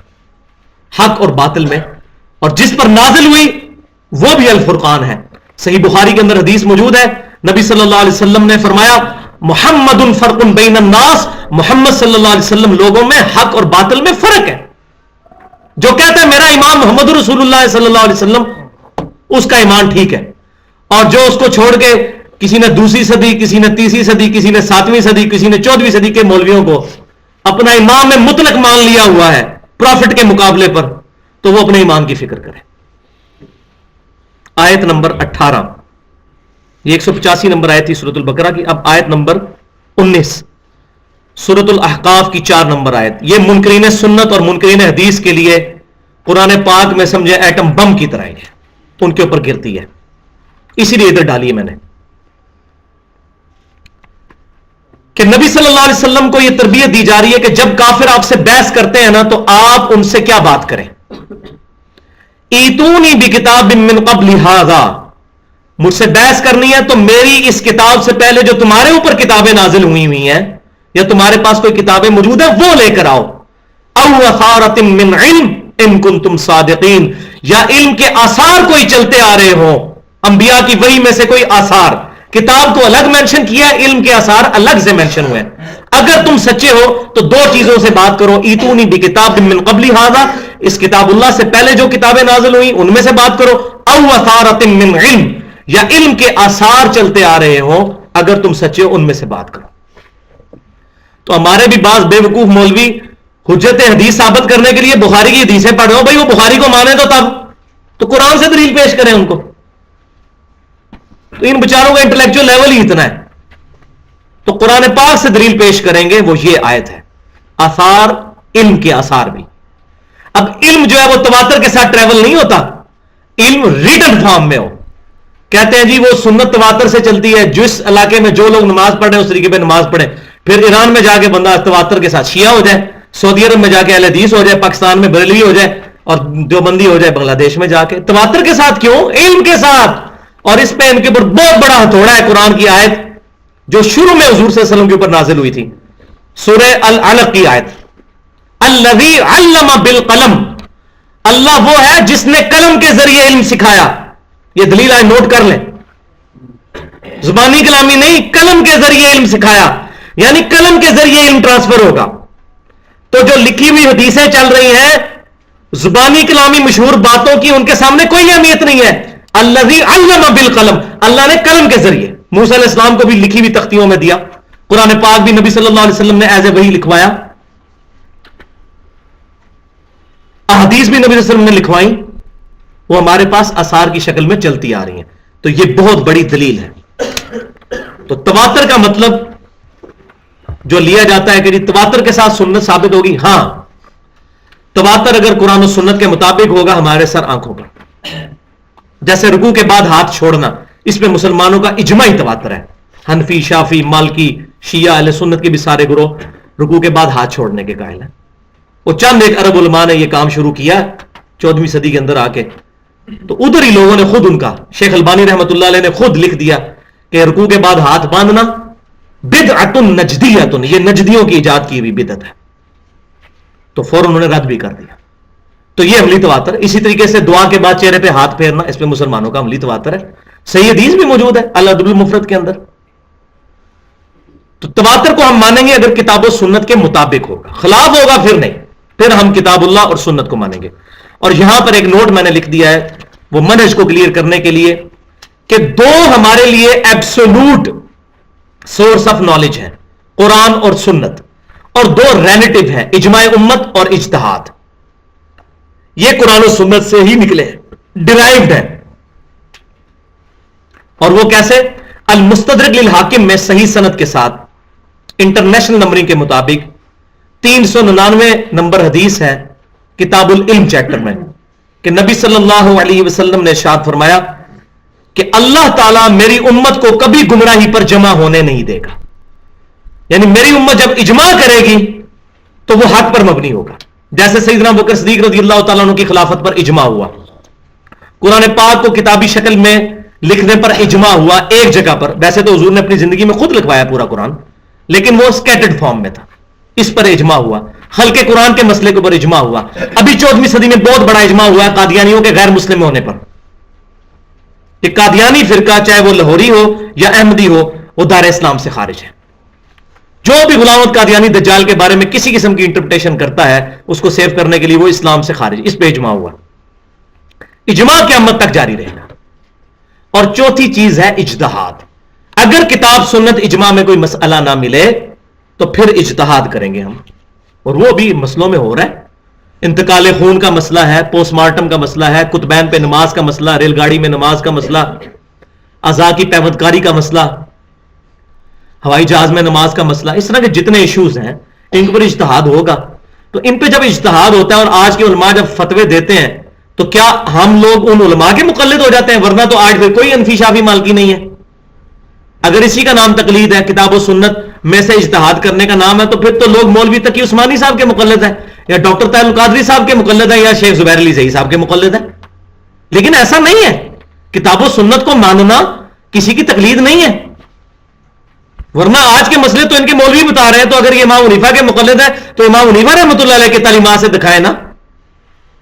Speaker 1: حق اور باطل میں. اور جس پر نازل ہوئی وہ بھی الفرقان ہے. صحیح بخاری کے اندر حدیث موجود ہے, نبی صلی اللہ علیہ وسلم نے فرمایا محمد فرق بین الناس, محمد صلی اللہ علیہ وسلم لوگوں میں حق اور باطل میں فرق ہے. جو کہتا ہے میرا امام محمد رسول اللہ صلی اللہ علیہ وسلم, اس کا ایمان ٹھیک ہے, اور جو اس کو چھوڑ کے کسی نے دوسری صدی, کسی نے تیسری صدی, کسی نے 7ویں صدی, کسی نے 14ویں صدی کے مولویوں کو اپنا امام میں مطلق مان لیا ہوا ہے پروفٹ کے مقابلے پر, تو وہ اپنے ایمان کی فکر کرے. آیت نمبر 18, یہ 185 نمبر آیت تھی سورۃ البقرہ کی. اب آیت نمبر 19, سورۃ الاحقاف کی 4 نمبر آیت. یہ منکرین سنت اور منکرین حدیث کے لیے قرآن پاک میں سمجھے ایٹم بم کی طرح ہے، ان کے اوپر گرتی ہے، اسی لیے ادھر ڈالی ہے میں نے کہ نبی صلی اللہ علیہ وسلم کو یہ تربیت دی جا رہی ہے کہ جب کافر آپ سے بحث کرتے ہیں نا تو آپ ان سے کیا بات کریں. ایتونی بکتاب من قبل ھذا، مجھ سے بحث کرنی ہے تو میری اس کتاب سے پہلے جو تمہارے اوپر کتابیں نازل ہوئی ہیں یا تمہارے پاس کوئی کتابیں موجود ہیں وہ لے کر آؤ. او اثارۃ من علم ان کنتم صادقین، یا علم کے آثار کوئی چلتے آ رہے ہوں، انبیاء کی وحی میں سے کوئی آثار. کتاب تو الگ مینشن کیا ہے، علم کے آثار الگ سے مینشن ہوئے. اگر تم سچے ہو تو 2 چیزوں سے بات کرو. ایتونی بکتاب من قبل ھذا، اس کتاب اللہ سے پہلے جو کتابیں نازل ہوئی ان میں سے بات کرو. او اثارۃ من علم، یا علم کے آثار چلتے آ رہے ہوں، اگر تم سچے ہو ان میں سے بات کرو. تو ہمارے بھی بعض بے وقوف مولوی حجت حدیث ثابت کرنے کے لیے بخاری کی حدیثیں پڑھ رہے ہو. بھائی وہ بخاری کو مانے تو تب تو قرآن سے دلیل پیش کریں ان کو. تو ان بیچاروں کا انٹلیکچوئل لیول ہی اتنا ہے. تو قرآن پاک سے دلیل پیش کریں گے، وہ یہ آیت ہے. آثار، علم کے آثار بھی. اب علم جو ہے وہ تواتر کے ساتھ ٹریول نہیں ہوتا، علم ریٹن فارم میں ہو. کہتے ہیں جی وہ سنت تواتر سے چلتی ہے، جس علاقے میں جو لوگ نماز پڑھ رہے ہیں اس طریقے پہ نماز پڑھیں. پھر ایران میں جا کے بندہ تواتر کے ساتھ شیعہ ہو جائے، سعودی عرب میں جا کے اہل حدیث ہو جائے، پاکستان میں بریلوی ہو جائے، اور دیوبندی ہو جائے بنگلہ دیش میں جا کے. تواتر کے ساتھ کیوں؟ علم کے ساتھ. اور اس پہ ان کے اوپر بہت بڑا ہتھوڑا ہے قرآن کی آیت جو شروع میں حضور صلی اللہ علیہ وسلم کے اوپر نازل ہوئی تھی، سورہ العلق کی آیت. الذی علم بالقلم، اللہ وہ ہے جس نے قلم کے ذریعے علم سکھایا. یہ دلیل آئے نوٹ کر لیں، زبانی کلامی نہیں، قلم کے ذریعے علم سکھایا، یعنی قلم کے ذریعے علم ٹرانسفر ہوگا. تو جو لکھی ہوئی حدیثیں چل رہی ہیں زبانی کلامی مشہور باتوں کی، ان کے سامنے کوئی اہمیت نہیں ہے. الذی علم بالقلم، اللہ نے قلم کے ذریعے موسیٰ علیہ السلام کو بھی لکھی ہوئی تختیوں میں دیا. قرآن پاک بھی نبی صلی اللہ علیہ وسلم نے ایز اے وحی لکھوایا، احادیث بھی نبی صلی اللہ علیہ وسلم نے لکھوائی، وہ ہمارے پاس آثار کی شکل میں چلتی آ رہی ہیں. تو یہ بہت بڑی دلیل ہے. تو تواتر کا مطلب جو لیا جاتا ہے کہ جی تواتر کے ساتھ سنت ثابت ہوگی، ہاں تواتر اگر قرآن و سنت کے مطابق ہوگا ہمارے سر آنکھوں پر. جیسے رکوع کے بعد ہاتھ چھوڑنا، اس پہ مسلمانوں کا اجماعی تواتر ہے. حنفی، شافی، مالکی، شیعہ، اہل سنت کے بھی سارے گروہ رکوع کے بعد ہاتھ چھوڑنے کے قائل ہیں. وہ چند ایک عرب علماء نے یہ کام شروع کیا 14ویں صدی کے اندر آ کے، تو ادھر ہی لوگوں نے خود، ان کا شیخ البانی رحمۃ اللہ علیہ نے خود لکھ دیا کہ رکوع کے بعد ہاتھ باندھنا بدعۃ نجدیۃ، یہ نجدیوں کی ایجاد کی ہوئی بدعت ہے. تو فوراً انہوں نے رد بھی کر دیا. تو یہ عملی تواتر. اسی طریقے سے دعا کے بعد چہرے پہ ہاتھ پھیرنا، اس پہ مسلمانوں کا عملی تواتر ہے. صحیح حدیث بھی موجود ہے الادب المفرد کے اندر. تو تواتر کو ہم مانیں گے اگر کتاب و سنت کے مطابق ہوگا، خلاف ہوگا پھر نہیں، پھر ہم کتاب اللہ اور سنت کو مانیں گے. اور یہاں پر ایک نوٹ میں نے لکھ دیا ہے وہ منہج کو کلیئر کرنے کے لیے کہ 2 ہمارے لیے ایبسولوٹ سورس آف نالج ہیں، قرآن اور سنت، اور 2 ریلیٹو ہیں، اجماع امت اور اجتہاد. یہ قرآن و سنت سے ہی نکلے ہیں، ڈرائیوڈ ہیں. اور وہ کیسے؟ المستدرک للحاکم میں صحیح سند کے ساتھ انٹرنیشنل نمبرنگ کے مطابق 399 نمبر حدیث ہے کتاب العلم چیپٹر میں کہ نبی صلی اللہ علیہ وسلم نے ارشاد فرمایا کہ اللہ تعالیٰ میری امت کو کبھی گمراہی پر جمع ہونے نہیں دے گا. یعنی میری امت جب اجماع کرے گی تو وہ حق پر مبنی ہوگا. جیسے سیدنا ابوبکر صدیق رضی اللہ تعالیٰ عنہ کی خلافت پر اجماع ہوا، قرآن پاک کو کتابی شکل میں لکھنے پر اجماع ہوا ایک جگہ پر. ویسے تو حضور نے اپنی زندگی میں خود لکھوایا پورا قرآن، لیکن وہ سکیٹرڈ فارم میں تھا. اس پر اجماع ہوا. خلق قرآن کے مسئلے کے اوپر اجماع ہوا. ابھی 14ویں صدی میں بہت بڑا اجماع ہوا ہے قادیانیوں کے غیر مسلم ہونے پر. کہ قادیانی فرقہ چاہے وہ لاہوری ہو یا احمدی ہو وہ دار اسلام سے خارج ہے. جو بھی غلام احمد قادیانی دجال کے بارے میں کسی قسم کی انٹرپریٹیشن کرتا ہے اس کو سیو کرنے کے لیے وہ اسلام سے خارج. اس پہ اجماع ہوا. اجماع قیامت تک جاری رہے گا. اور چوتھی چیز ہے اجتہاد. اگر کتاب سنت اجماع میں کوئی مسئلہ نہ ملے تو پھر اجتہاد کریں گے ہم، اور وہ بھی مسئلوں میں ہو رہا ہے. انتقال خون کا مسئلہ ہے، پوسٹ مارٹم کا مسئلہ ہے، کتبین پہ نماز کا مسئلہ، ریل گاڑی میں نماز کا مسئلہ، اعضاء کی پیوند کاری کا مسئلہ. ہوائی جہاز میں نماز کا مسئلہ، اس طرح کے جتنے ایشوز ہیں ان پر اجتہاد ہوگا. تو ان پہ جب اجتہاد ہوتا ہے اور آج کے علماء جب فتوے دیتے ہیں تو کیا ہم لوگ ان علماء کے مقلد ہو جاتے ہیں؟ ورنہ تو آج پھر کوئی انفی شافی مالکی نہیں ہے. اگر اسی کا نام تقلید ہے، کتاب و سنت میں سے اجتہاد کرنے کا نام ہے، تو پھر تو لوگ مولوی تقی عثمانی صاحب کے مقلد ہیں، یا ڈاکٹر طاہر القادری صاحب کے مقلد ہیں، یا شیخ زبیر علی زئی صاحب کے مقلد ہیں. لیکن ایسا نہیں ہے. کتاب و سنت کو ماننا کسی کی تقلید نہیں ہے. ورنہ آج کے مسئلے تو ان کے مولوی بتا رہے ہیں، تو اگر یہ امام حنیفہ کے مقلد ہے تو امام حنیفہ رحمۃ اللہ علیہ کے تعلیمات سے دکھائے نا.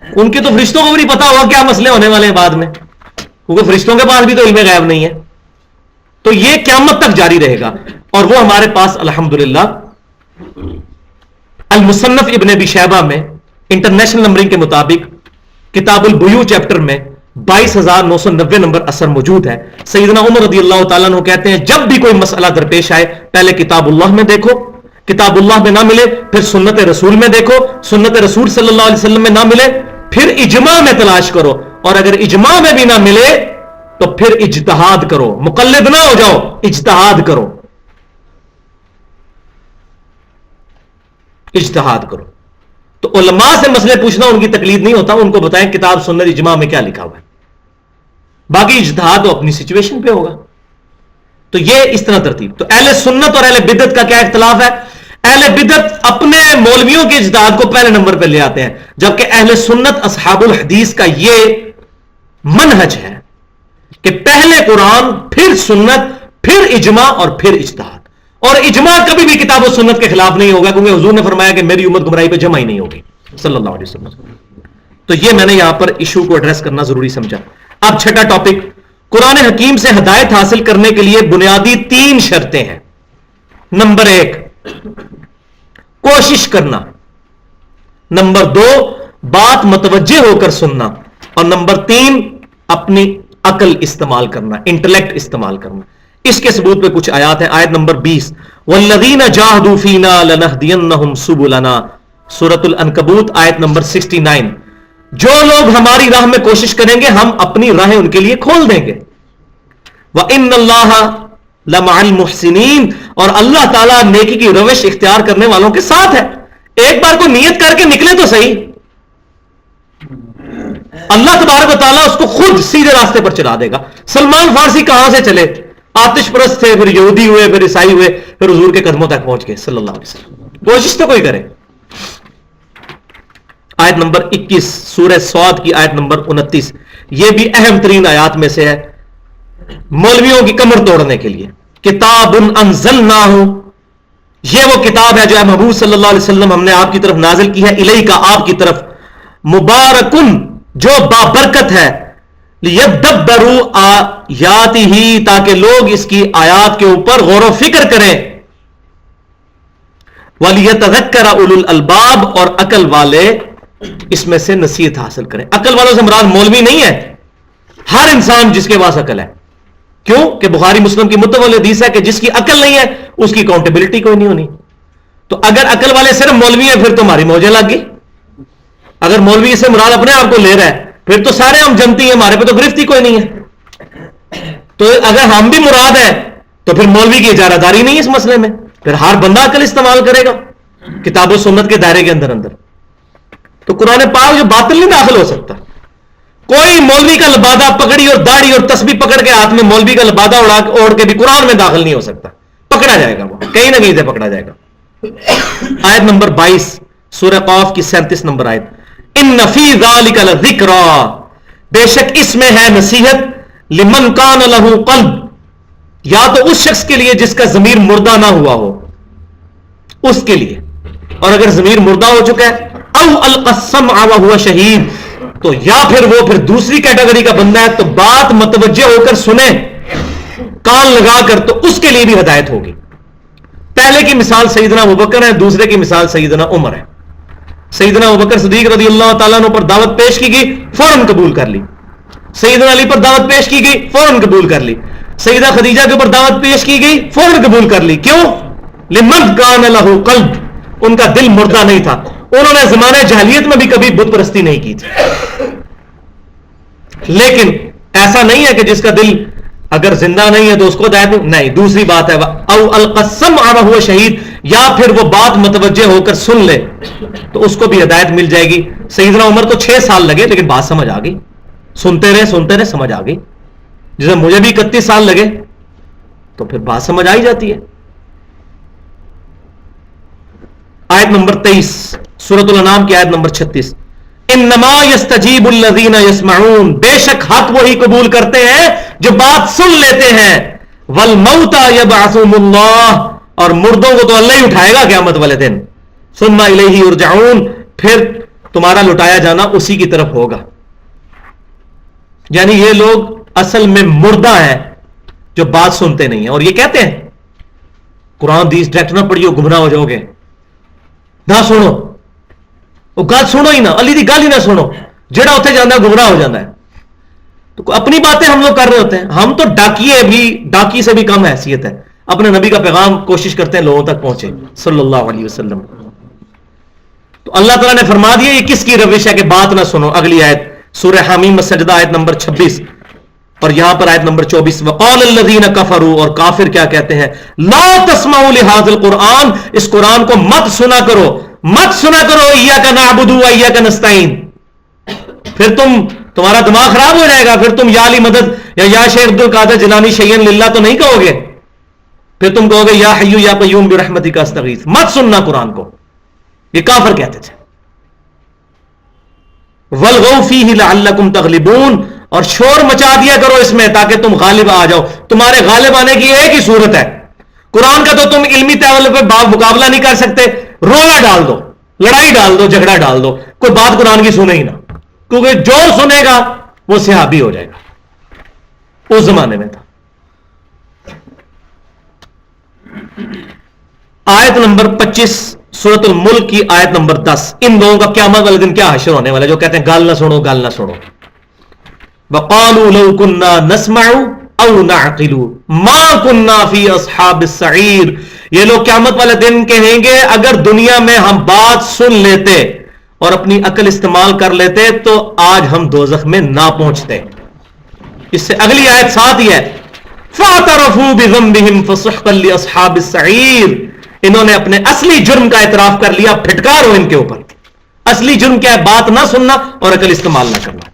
Speaker 1: ان کے تو فرشتوں کو بھی نہیں پتا ہوگا کیا مسئلے ہونے والے ہیں بعد میں، کیونکہ فرشتوں کے پاس بھی تو علم غیب نہیں ہے. تو یہ قیامت تک جاری رہے گا. اور وہ ہمارے پاس الحمدللہ المصنف ابن ابی شیبہ میں انٹرنیشنل نمبرنگ کے مطابق کتاب البیوع چیپٹر میں 22,990 نمبر اثر موجود ہے. سیدنا عمر رضی اللہ تعالیٰ عنہ کہتے ہیں جب بھی کوئی مسئلہ درپیش آئے پہلے کتاب اللہ میں دیکھو، کتاب اللہ میں نہ ملے پھر سنت رسول میں دیکھو، سنت رسول صلی اللہ علیہ وسلم میں نہ ملے پھر اجماع میں تلاش کرو، اور اگر اجماع میں بھی نہ ملے تو پھر اجتہاد کرو. مقلد نہ ہو جاؤ، اجتہاد کرو، اجتہاد کرو. تو علماء سے مسئلے پوچھنا ان کی تقلید نہیں ہوتا، ان کو بتائیں کتاب سنت اجماع میں کیا لکھا ہوا ہے. باقی اجتہاد تو اپنی سچویشن پہ ہوگا. تو یہ اس طرح ترتیب. تو اہل سنت اور اہل بدعت کا کیا اختلاف ہے؟ اہل بدعت اپنے مولویوں کے اجتہاد کو پہلے نمبر پہ لے آتے ہیں، جبکہ اہل سنت اصحاب الحدیث کا یہ منہج ہے کہ پہلے قرآن، پھر سنت، پھر اجماع اور پھر اجتہاد. اور اجماع کبھی بھی کتاب و سنت کے خلاف نہیں ہوگا، کیونکہ حضور نے فرمایا کہ میری امت گمراہی پہ جمع ہی نہیں ہوگی صلی اللہ علیہ وسلم. تو یہ میں نے یہاں پر ایشو کو ایڈریس کرنا ضروری سمجھا. اب چھٹا ٹاپک، قرآن حکیم سے ہدایت حاصل کرنے کے لیے بنیادی 3 شرطیں ہیں. نمبر 1 کوشش کرنا، نمبر 2 بات متوجہ ہو کر سننا، اور نمبر 3 اپنی عقل استعمال کرنا، انٹلیکٹ استعمال کرنا. اس کے ثبوت پہ کچھ آیات ہیں. آیت نمبر 20 والذین جاہدوا فینا لنہدینہم سبلنا، سورۃ العنکبوت آیت نمبر 69. جو لوگ ہماری راہ میں کوشش کریں گے ہم اپنی راہیں ان کے لیے کھول دیں گے. وَإِنَّ اللَّهَ لَمَعَ الْمُحْسِنِينَ، اور اللہ تعالیٰ نیکی کی روش اختیار کرنے والوں کے ساتھ ہے. ایک بار کو نیت کر کے نکلے تو صحیح، اللہ تبارک و تعالیٰ اس کو خود سیدھے راستے پر چلا دے گا. سلمان فارسی کہاں سے چلے؟ آتش پرست تھے، پھر یہودی ہوئے، پھر عیسائی ہوئے، پھر حضور کے قدموں تک پہنچ گئے صلی اللہ علیہ وسلم. کوشش تو کوئی کرے. آیت نمبر 21 سورہ صاد کی آیت نمبر 29، یہ بھی اہم ترین آیات میں سے ہے مولویوں کی کمر توڑنے کے لیے. کتاب انزلناہ، یہ وہ کتاب ہے جو اے محبوب صلی اللہ علیہ وسلم ہم نے آپ کی طرف نازل کی ہے، الیکا آپ کی طرف، مبارکن جو بابرکت ہے، لیدبروا آیاتہ تاکہ لوگ اس کی آیات کے اوپر غور و فکر کریں، ولیتذکر اولو الالباب اور عقل والے اس میں سے نصیحت حاصل کریں. عقل والوں سے مراد مولوی نہیں ہے، ہر انسان جس کے پاس عقل ہے. کیوں کہ بخاری مسلم کی متول حدیث ہے کہ جس کی عقل نہیں ہے اس کی اکاؤنٹیبلٹی کوئی نہیں ہونی. تو اگر عقل والے صرف مولوی ہیں پھر تو ہماری موجیں لگ گئی. اگر مولوی سے مراد اپنے آپ کو لے رہا ہے پھر تو سارے ہم جنتی ہیں، ہمارے پہ تو گرفت ہی کوئی نہیں ہے. تو اگر ہم بھی مراد ہیں تو پھر مولوی کی اجارہ داری نہیں ہے اس مسئلے میں، پھر ہر بندہ عقل استعمال کرے گا کتاب و سنت کے دائرے کے اندر. تو قرآن پاک جو باطل نہیں داخل ہو سکتا. کوئی مولوی کا لبادہ پکڑی اور داڑھی اور تسبیح پکڑ کے ہاتھ میں مولوی کا لبادہ اوڑھ کے بھی قرآن میں داخل نہیں ہو سکتا. پکڑا جائے گا، وہ کہیں نہ کہیں سے پکڑا جائے گا. آیت نمبر 22 سورہ قاف کی 37 نمبر آیت، ان فی ذلک لذکری، بے شک اس میں ہے نصیحت، لمن کان لہ قلب، یا تو اس شخص کے لیے جس کا ضمیر مردہ نہ ہوا ہو، اس کے لیے. اور اگر ضمیر مردہ ہو چکا ہے، او القى السمع وهو شہید، تو یا پھر دوسری کیٹیگری کا بندہ ہے، تو بات متوجہ ہو کر سنے، کان لگا کر، تو اس کے لیے بھی ہدایت ہوگی. پہلے کی مثال سیدنا ابوبکر ہے، دوسرے کی مثال سیدنا عمر ہے. سیدنا ابوبکر صدیق رضی اللہ تعالیٰ عنہ پر دعوت پیش کی گئی، فوراً قبول کر لی. سیدنا علی پر دعوت پیش کی گئی، فوراً قبول کر لی. سیدہ خدیجہ کے اوپر دعوت پیش کی گئی، فوراً قبول کر لی. کیوں؟ لمن کان لہ قلب، ان کا دل مردہ نہیں تھا. انہوں نے زمانے جاہلیت میں بھی کبھی بت پرستی نہیں کی تھی. لیکن ایسا نہیں ہے کہ جس کا دل اگر زندہ نہیں ہے تو اس کو ہدایت نہیں. دوسری بات ہے او القسم وهو شہید, یا پھر وہ بات متوجہ ہو کر سن لے تو اس کو بھی ہدایت مل جائے گی. سیدنا عمر کو 6 سال لگے لیکن بات سمجھ آ گئی, سنتے رہے سمجھ آ گئی. جیسے مجھے بھی 31 سال لگے تو پھر بات سمجھ آ ہی جاتی ہے. آیت نمبر 23 سورۃ الانعام کی آیت نمبر 36, انما یستجیب الذین یسمعون, بے شک حق وہی قبول کرتے ہیں جو بات سن لیتے ہیں. والموتى یبعثهم اللہ, اور مردوں کو تو اللہ ہی اٹھائے گا قیامت والے دن. ثم الیہ یرجعون, پھر تمہارا لٹایا جانا اسی کی طرف ہوگا. یعنی یہ لوگ اصل میں مردہ ہیں جو بات سنتے نہیں ہیں, اور یہ کہتے ہیں قرآن حدیث ڈائریکٹ نہ پڑھیو گمراہ ہو جاؤ گے, نہ سنو وہ گل سنو ہی نہ, علی دی گل ہی نہ سنو, جڑا اتنے جانا گمراہ ہو جاتا ہے. تو اپنی باتیں ہم لوگ کر رہے ہوتے ہیں. ہم تو ڈاکی سے بھی کم حیثیت ہے, اپنے نبی کا پیغام کوشش کرتے ہیں لوگوں تک پہنچے صلی اللہ علیہ وسلم. تو اللہ تعالیٰ نے فرما دیا یہ کس کی روش ہے کہ بات نہ سنو. اگلی آیت سورہ حمیم السجدہ آیت نمبر 26, اور یہاں پر آیت نمبر 24, وقال الذین کفروا, اور کافر کیا کہتے ہیں, لا تسمعوا لهذا القرآن, اس قرآن کو مت سنا کرو ایاک نعبد و ایاک نستعین. پھر تمہارا دماغ خراب ہو جائے گا, پھر تم یا علی مدد یا شیخ عبد القادر جیلانی شیئن للہ تو نہیں کہو گے, پھر تم کہو گے یا حی یا قیوم برحمتک استغیث. مت سننا قرآن کو, یہ کافر کہتے تھے. والغوا فیہ لعلکم تغلبون, اور شور مچا دیا کرو اس میں تاکہ تم غالب آ جاؤ. تمہارے غالب آنے کی ایک ہی صورت ہے, قرآن کا تو تم علمی لیول پہ مقابلہ نہیں کر سکتے, رولا ڈال دو, لڑائی ڈال دو, جھگڑا ڈال دو, کوئی بات قرآن کی سنے ہی نہ, کیونکہ جو سنے گا وہ صحابی ہو جائے گا. اس زمانے میں تھا. آیت نمبر 25 سورۃ الملک کی آیت نمبر 10, ان لوگوں کا قیامت والے دن کیا حشر ہونے والا ہے جو کہتے ہیں گل نہ سنو گل نہ سنو. وقالوا لو كنا نسمع او نعقل ما كنا في اصحاب السعير, یہ لوگ قیامت والے دن کہیں گے اگر دنیا میں ہم بات سن لیتے اور اپنی عقل استعمال کر لیتے تو آج ہم دوزخ میں نہ پہنچتے. اس سے اگلی آیت ساتھ ہی ہے, فاعترفوا بذنبهم فسحقا لاصحاب السعير, انہوں نے اپنے اصلی جرم کا اعتراف کر لیا, پھٹکار ہو ان کے اوپر. اصلی جرم کیا ہے؟ بات نہ سننا اور عقل استعمال نہ کرنا.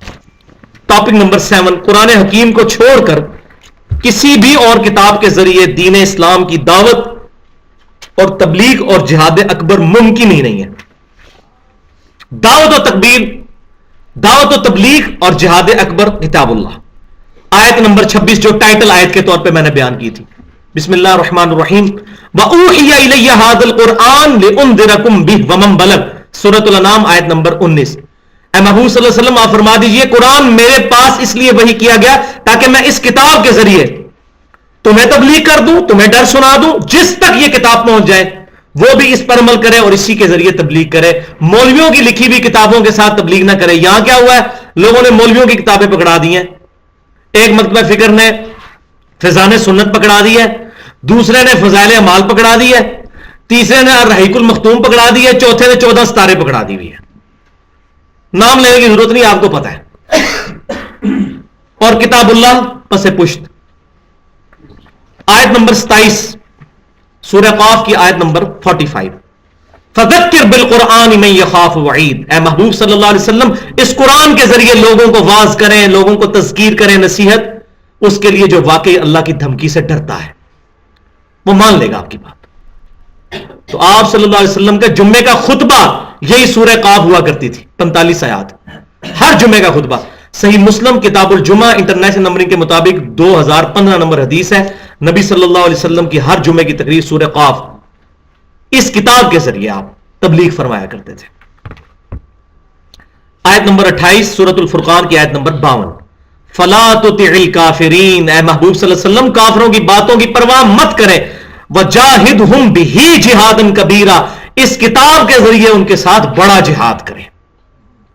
Speaker 1: ٹاپک نمبر 7, قرآن حکیم کو چھوڑ کر کسی بھی اور کتاب کے ذریعے دین اسلام کی دعوت اور تبلیغ اور جہاد اکبر ممکن ہی نہیں ہے. دعوت و تبلیغ اور جہاد اکبر کتاب اللہ. آیت نمبر 26 جو ٹائٹل آیت کے طور پہ میں نے بیان کی تھی, بسم اللہ الرحمن الرحیم, وَأُوحِيَ إِلَيَّ هَذَا الْقُرْآنُ لِأُنذِرَكُمْ بِهِ وَمَنْ بَلَغَ, سورۃ الانعام آیت نمبر 19. اے محبوب صلی اللہ علیہ وسلم آپ فرما دیجئے قرآن میرے پاس اس لیے وحی کیا گیا تاکہ میں اس کتاب کے ذریعے تمہیں تبلیغ کر دوں, تمہیں ڈر سنا دوں, جس تک یہ کتاب پہنچ جائے وہ بھی اس پر عمل کرے اور اسی کے ذریعے تبلیغ کرے. مولویوں کی لکھی ہوئی کتابوں کے ساتھ تبلیغ نہ کرے. یہاں کیا ہوا ہے, لوگوں نے مولویوں کی کتابیں پکڑا دی ہیں. ایک مکتبہ فکر نے فیضان سنت پکڑا دی ہے, دوسرے نے فضائل اعمال پکڑا دی ہے, تیسرے نے الرحیق المختوم پکڑا دی ہے, چوتھے نے 14 ستارے پکڑا دی ہوئی ہے. نام لینے کی ضرورت نہیں, آپ کو پتا ہے. اور کتاب اللہ پس پشت. آیت نمبر 27 سورہ قاف کی آیت نمبر 45, فذکر بالقرآن من یخاف وعید, اے محبوب صلی اللہ علیہ وسلم اس قرآن کے ذریعے لوگوں کو واعظ کریں, لوگوں کو تذکیر کریں, نصیحت اس کے لیے جو واقعی اللہ کی دھمکی سے ڈرتا ہے, وہ مان لے گا آپ کی بات. تو آپ صلی اللہ علیہ وسلم کا جمعے کا خطبہ یہی سورہ قاف ہوا کرتی تھی, 45 آیات ہر جمعے کا خطبہ. صحیح مسلم کتاب الجمعہ انٹرنیشنل نمبرنگ کے مطابق 2015 نمبر حدیث ہے, نبی صلی اللہ علیہ وسلم کی ہر جمعے کی تقریر سورہ قاف اس کتاب کے ذریعے آپ تبلیغ فرمایا کرتے تھے. آیت نمبر 28 سورۃ الفرقان کی آیت نمبر 52, فلا تطع الکافرین, اے محبوب صلی اللہ علیہ وسلم کافروں کی باتوں کی پرواہ مت کریں, وجاہدہم بہ جہادا کبیرا, اس کتاب کے ذریعے ان کے ساتھ بڑا جہاد کریں.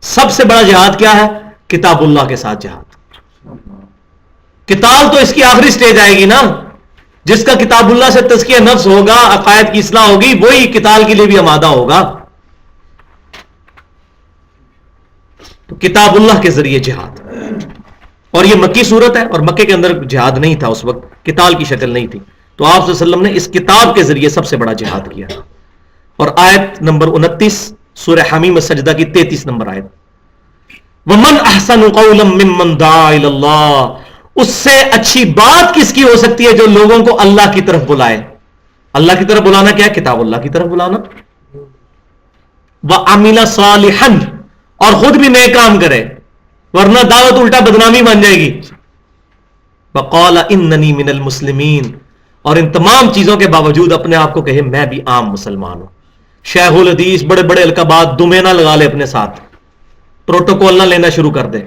Speaker 1: سب سے بڑا جہاد کیا ہے؟ کتاب اللہ کے ساتھ جہاد. کتاب تو اس کی آخری سٹیج آئے گی نا, جس کا کتاب اللہ سے تزکیہ نفس ہوگا, عقائد کی اصلاح ہوگی, وہی قتال کے لیے بھی آمادہ ہوگا. تو کتاب اللہ کے ذریعے جہاد. اور یہ مکی صورت ہے، اور مکے کے اندر جہاد نہیں تھا اس وقت، قتال کی شکل نہیں تھی، تو آپ صلی اللہ علیہ وسلم نے اس کتاب کے ذریعے سب سے بڑا جہاد کیا. اور آیت نمبر 29 سورہ حمیم السجدہ کی 33 نمبر آیت، وَمَنْ أَحْسَنُ قَوْلًا مِّمَّنْ دَعَا إِلَى اللَّهِ، اس سے اچھی بات کس کی ہو سکتی ہے جو لوگوں کو اللہ کی طرف بلائے. اللہ کی طرف بلانا کیا ہے؟ کتاب اللہ کی طرف بلانا. وَعَمِلَ صَالِحًا، اور خود بھی نیک کام کرے، ورنہ دعوت الٹا بدنامی بن جائے گی. وَقَالَ إِنَّنِي مِنَ الْمُسْلِمِينَ، اور ان تمام چیزوں کے باوجود اپنے آپ کو کہے میں بھی عام مسلمان ہوں. شیخ الحدیث بڑے بڑے القابات دمے نہ لگا لے اپنے ساتھ، پروٹوکول نہ لینا شروع کر دے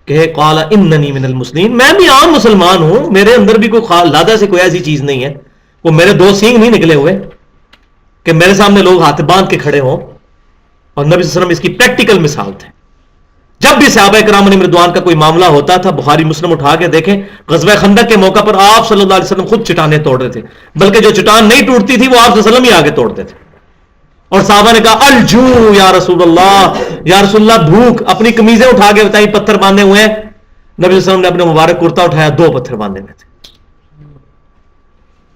Speaker 1: کہ قال اننی من المسلمین، میں بھی عام مسلمان ہوں، میرے اندر بھی کوئی لادہ سے کوئی ایسی چیز نہیں ہے، وہ میرے دو سینگ نہیں نکلے ہوئے کہ میرے سامنے لوگ ہاتھ باندھ کے کھڑے ہوں. اور نبی صلی اللہ علیہ وسلم اس کی پریکٹیکل مثال تھے. جب بھی صحابہ کرام علیہم رضوان کا کوئی معاملہ ہوتا تھا، بخاری مسلم اٹھا کے دیکھیں، غزوہ خندق کے موقع پر آپ صلی اللہ علیہ وسلم خود چٹانیں توڑ رہے تھے، بلکہ جو چٹان نہیں ٹوٹتی تھی وہ آپ صلی اللہ علیہ وسلم ہی آگے توڑتے تھے. اور صحابہ نے کہا الجو یا رسول اللہ، یا رسول اللہ بھوک، اپنی قمیضیں اٹھا کے بتائی پتھر باندھے ہوئے ہیں. نبی صلی اللہ علیہ وسلم نے اپنے مبارک کرتا اٹھایا، 2 پتھر باندھے ہوئے تھے.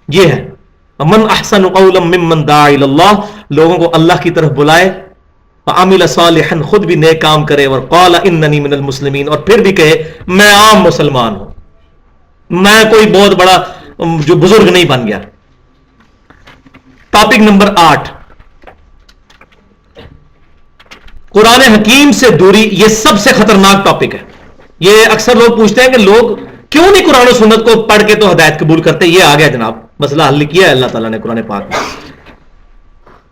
Speaker 1: یہ ہے من احسن قولا ممن دعا الی اللہ، لوگوں کو اللہ کی طرف بلائے، وعمل صالحا، خود بھی نیک کام کرے، وقال اننی من المسلمین، اور پھر بھی کہے میں عام مسلمان ہوں، میں کوئی بہت بڑا جو بزرگ نہیں بن گیا. ٹاپک نمبر 8، قرآن حکیم سے دوری. یہ سب سے خطرناک ٹاپک ہے. یہ اکثر لوگ پوچھتے ہیں کہ لوگ کیوں نہیں قرآن و سنت کو پڑھ کے تو ہدایت قبول کرتے. یہ آ گیا جناب، مسئلہ حل کیا ہے اللہ تعالیٰ نے قرآن پاک میں.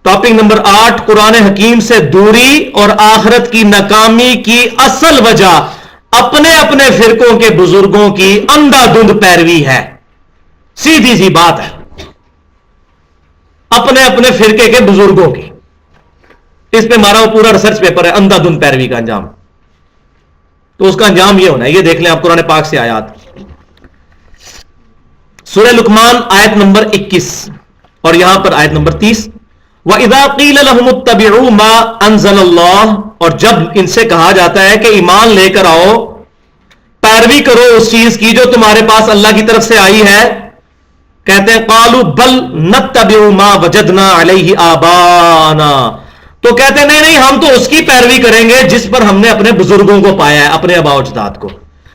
Speaker 1: ٹاپک نمبر 8، قرآن حکیم سے دوری اور آخرت کی ناکامی کی اصل وجہ اپنے اپنے فرقوں کے بزرگوں کی اندھا دھند پیروی ہے. سیدھی سی بات ہے، اپنے اپنے فرقے کے بزرگوں کی. اس پہ ہمارا وہ پورا ریسرچ پیپر ہے، اندھا دھند پیروی کا انجام. تو اس کا انجام یہ ہونا ہے، یہ دیکھ لیں آپ قرآن پاک سے آیات. سورہ لقمان آیت نمبر 21 اور یہاں پر آیت نمبر 30، وَإِذَا قِيلَ لَهُمُ اتَّبِعُوا مَا أَنزَلَ اللَّهُ، اور جب ان سے کہا جاتا ہے کہ ایمان لے کر آؤ، پیروی کرو اس چیز کی جو تمہارے پاس اللہ کی طرف سے آئی ہے، کہتے ہیں قَالُوا بَلْ نَتَّبِعُ مَا وَجَدْنَا عَلَيْهِ آبَانَا، تو کہتے ہیں نہیں ہم تو اس کی پیروی کریں گے جس پر ہم نے اپنے بزرگوں کو پایا ہے، اپنے آباء و اجداد کو.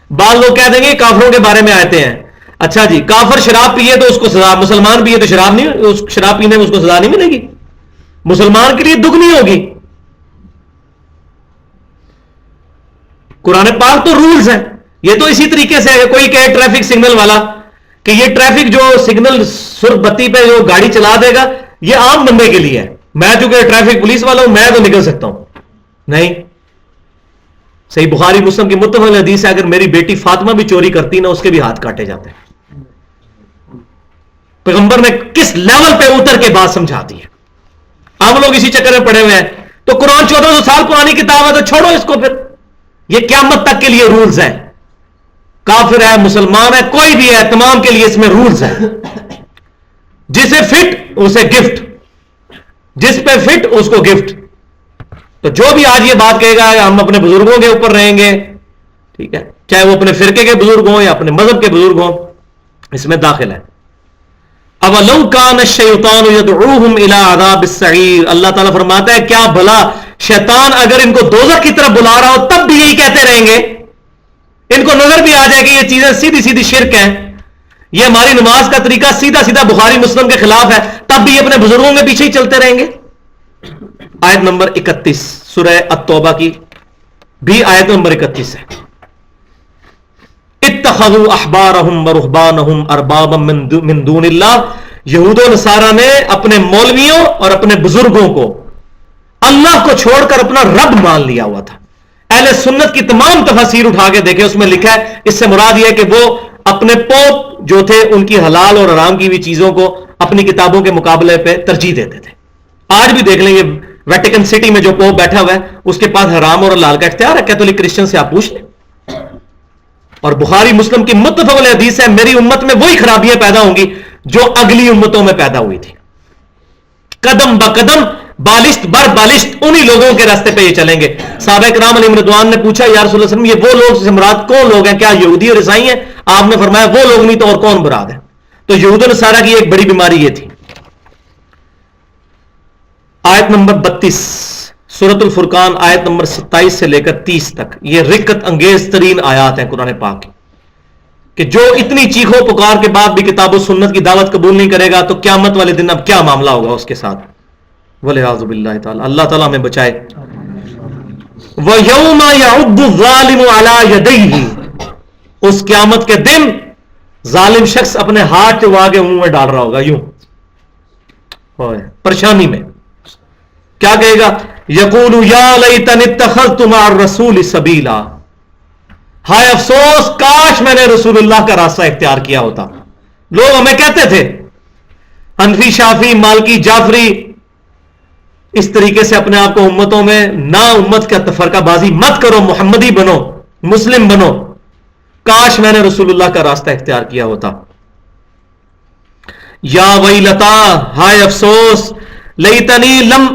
Speaker 1: بعض لوگ کہہ دیں گے کافروں کے بارے میں آتے ہیں، اچھا جی کافر شراب پیے تو اس کو سزا، مسلمان پیے تو شراب نہیں، شراب پینے میں اس کو سزا نہیں ملے گی، مسلمان کے لیے دگنی ہوگی. قرآن پاک تو رولز ہیں. یہ تو اسی طریقے سے ہے، کوئی کہے ٹریفک سگنل والا کہ یہ ٹریفک جو سگنل سرخ بتی پہ جو گاڑی چلا دے گا یہ عام بندے کے لیے ہے، میں چونکہ ٹریفک پولیس والا ہوں میں تو نکل سکتا ہوں. نہیں، صحیح بخاری مسلم کی متفق حدیث ہے، اگر میری بیٹی فاطمہ بھی چوری کرتی نا اس کے بھی ہاتھ کاٹے جاتے ہیں. پیغمبر نے کس لیول پہ اتر کے بات سمجھا دی ہے. ہم لوگ اسی چکر میں پڑے ہوئے ہیں. تو قرآن 1400 سال پرانی کتاب ہے تو چھوڑو اس کو، پھر یہ قیامت تک کے لیے رولز ہیں. کافر ہے مسلمان ہے کوئی بھی ہے، تمام کے لیے اس میں رولز ہیں. جسے فٹ اسے گفٹ، جس پہ فٹ اس کو گفٹ. تو جو بھی آج یہ بات کہے گا ہم اپنے بزرگوں کے اوپر رہیں گے، ٹھیک ہے، چاہے وہ اپنے فرقے کے بزرگ ہوں یا اپنے مذہب کے بزرگ ہوں، اس میں داخل ہے. اَوَلَوْ كَانَ الشَّيْطَانُ يَدْعُوهُمْ إِلَىٰ عَذَابِ السَّعِيرِ، اللہ تعالیٰ فرماتا ہے کیا بھلا شیطان اگر ان کو دوزخ کی طرف بلا رہا ہو تب بھی یہی کہتے رہیں گے؟ ان کو نظر بھی آ جائے کہ یہ چیزیں سیدھی سیدھی شرک ہیں، یہ ہماری نماز کا طریقہ سیدھا سیدھا بخاری مسلم کے خلاف ہے، تب بھی اپنے بزرگوں کے پیچھے ہی چلتے رہیں گے. آیت نمبر 31 سورہ التوبہ کی بھی آیت نمبر 31 ہے. اتخذوا احبارهم ورهبانهم اربابا من دون اللہ، یہود و نصارہ نے اپنے مولویوں اور اپنے بزرگوں کو اللہ کو چھوڑ کر اپنا رب مان لیا ہوا تھا. اہل سنت کی تمام تفاسیر اٹھا کے دیکھیں، اس میں لکھا ہے اس سے مراد یہ ہے کہ وہ اپنے پوپ جو تھے ان کی حلال اور حرام کی ہوئی چیزوں کو اپنی کتابوں کے مقابلے پہ ترجیح دیتے تھے. آج بھی دیکھ لیں گے ویٹیکن سٹی میں جو پوپ بیٹھا ہوا ہے اس کے پاس حرام اور حلال کا اختیار ہے. کیتھولک کرسچن سے آپ پوچھ لیں. اور بخاری مسلم کی متفق حدیث ہے میری امت میں وہی خرابیاں پیدا ہوں گی جو اگلی امتوں میں پیدا ہوئی تھی. قدم بقدم بالشت بر بالشت انہی لوگوں کے راستے پہ یہ چلیں گے. صحابہ کرام علیہم رضوان نے پوچھا یا رسول اللہ صلی اللہ علیہ وسلم یہ وہ لوگ سے مراد کون لوگ ہیں, کیا یہودی اور عیسائی ہیں؟ آپ نے فرمایا وہ لوگ نہیں تو اور کون مراد ہے؟ تو یہود و نصارہ کی ایک بڑی بیماری یہ تھی. آیت نمبر 32 سورۃ الفرقان آیت نمبر 27 سے لے کر 30 تک یہ رکت انگیز ترین آیات ہیں قرآن پاک کی, کہ جو اتنی چیخو پکار کے بعد بھی کتاب و سنت کی دعوت قبول نہیں کرے گا تو قیامت والے دن اب کیا معاملہ ہوگا اس کے ساتھ. وَلِعَاذُ بِاللَّهِ تعالی, اللہ تعالیٰ ہمیں بچائے. وَيَوْمَ يَعُضُّ الظَّالِمُ عَلَى يَدَيْهِ, اس قیامت کے دن ظالم شخص اپنے ہاتھ چبا کے منہ میں ڈال رہا ہوگا یوں پریشانی میں. کیا کہے گا؟ یقول یا لیتنی اتخذت مع الرسول سبیلا, ہائے افسوس کاش میں نے رسول اللہ کا راستہ اختیار کیا ہوتا. لوگ ہمیں کہتے تھے حنفی, شافی, مالکی, جعفری, اس طریقے سے اپنے آپ کو امتوں میں نہ امت کا تفرقہ بازی مت کرو, محمدی بنو, مسلم بنو. کاش میں نے رسول اللہ کا راستہ اختیار کیا ہوتا. یا ویلتا, ہائے افسوس, لیتنی لم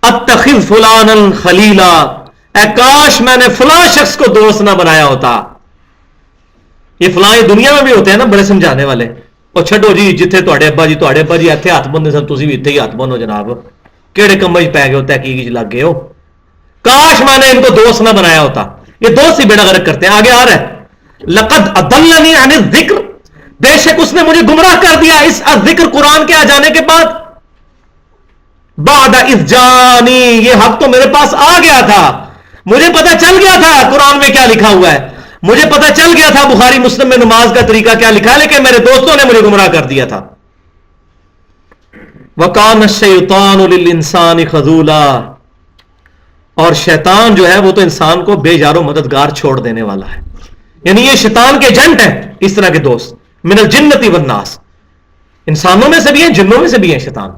Speaker 1: اتخذ فلانا خلیلا, اے کاش میں نے فلاں شخص کو دوست نہ بنایا ہوتا. یہ فلاں دنیا میں بھی ہوتے ہیں نا بڑے سمجھانے والے, اور چھڈو جی جتھے تواڈے ابا جی ایتھے ہاتھ بننے سن تسی بھی ایتھے ہی ہاتھ بنو جناب, کیڑے کمبج پی گئے ہو, تحقیق لگ گئے ہو. کاش میں نے ان کو دوست نہ بنایا ہوتا. یہ دوست ہی بیڑا غرق کرتے ہیں. آگے آ رہا ہے لقد اضلنی عن الذکر, بے شک اس نے مجھے گمراہ کر دیا اس ذکر قرآن کے آ جانے کے بعد. بعد اذ جانی, یہ حق تو میرے پاس آ گیا تھا, مجھے پتہ چل گیا تھا قرآن میں کیا لکھا ہوا ہے, مجھے پتہ چل گیا تھا بخاری مسلم میں نماز کا طریقہ کیا لکھا ہے, لیکن میرے دوستوں نے مجھے گمراہ کر دیا تھا. وَقَانَ الشَّيْطَانُ لِلْإِنسَانِ خَذُولًا, اور شیطان جو ہے وہ تو انسان کو بے یار و مددگار چھوڑ دینے والا ہے. یعنی یہ شیطان کے ایجنٹ ہیں اس طرح کے دوست. من الجنۃ والناس, انسانوں میں سے بھی ہیں, جنوں میں سے بھی ہیں شیطان.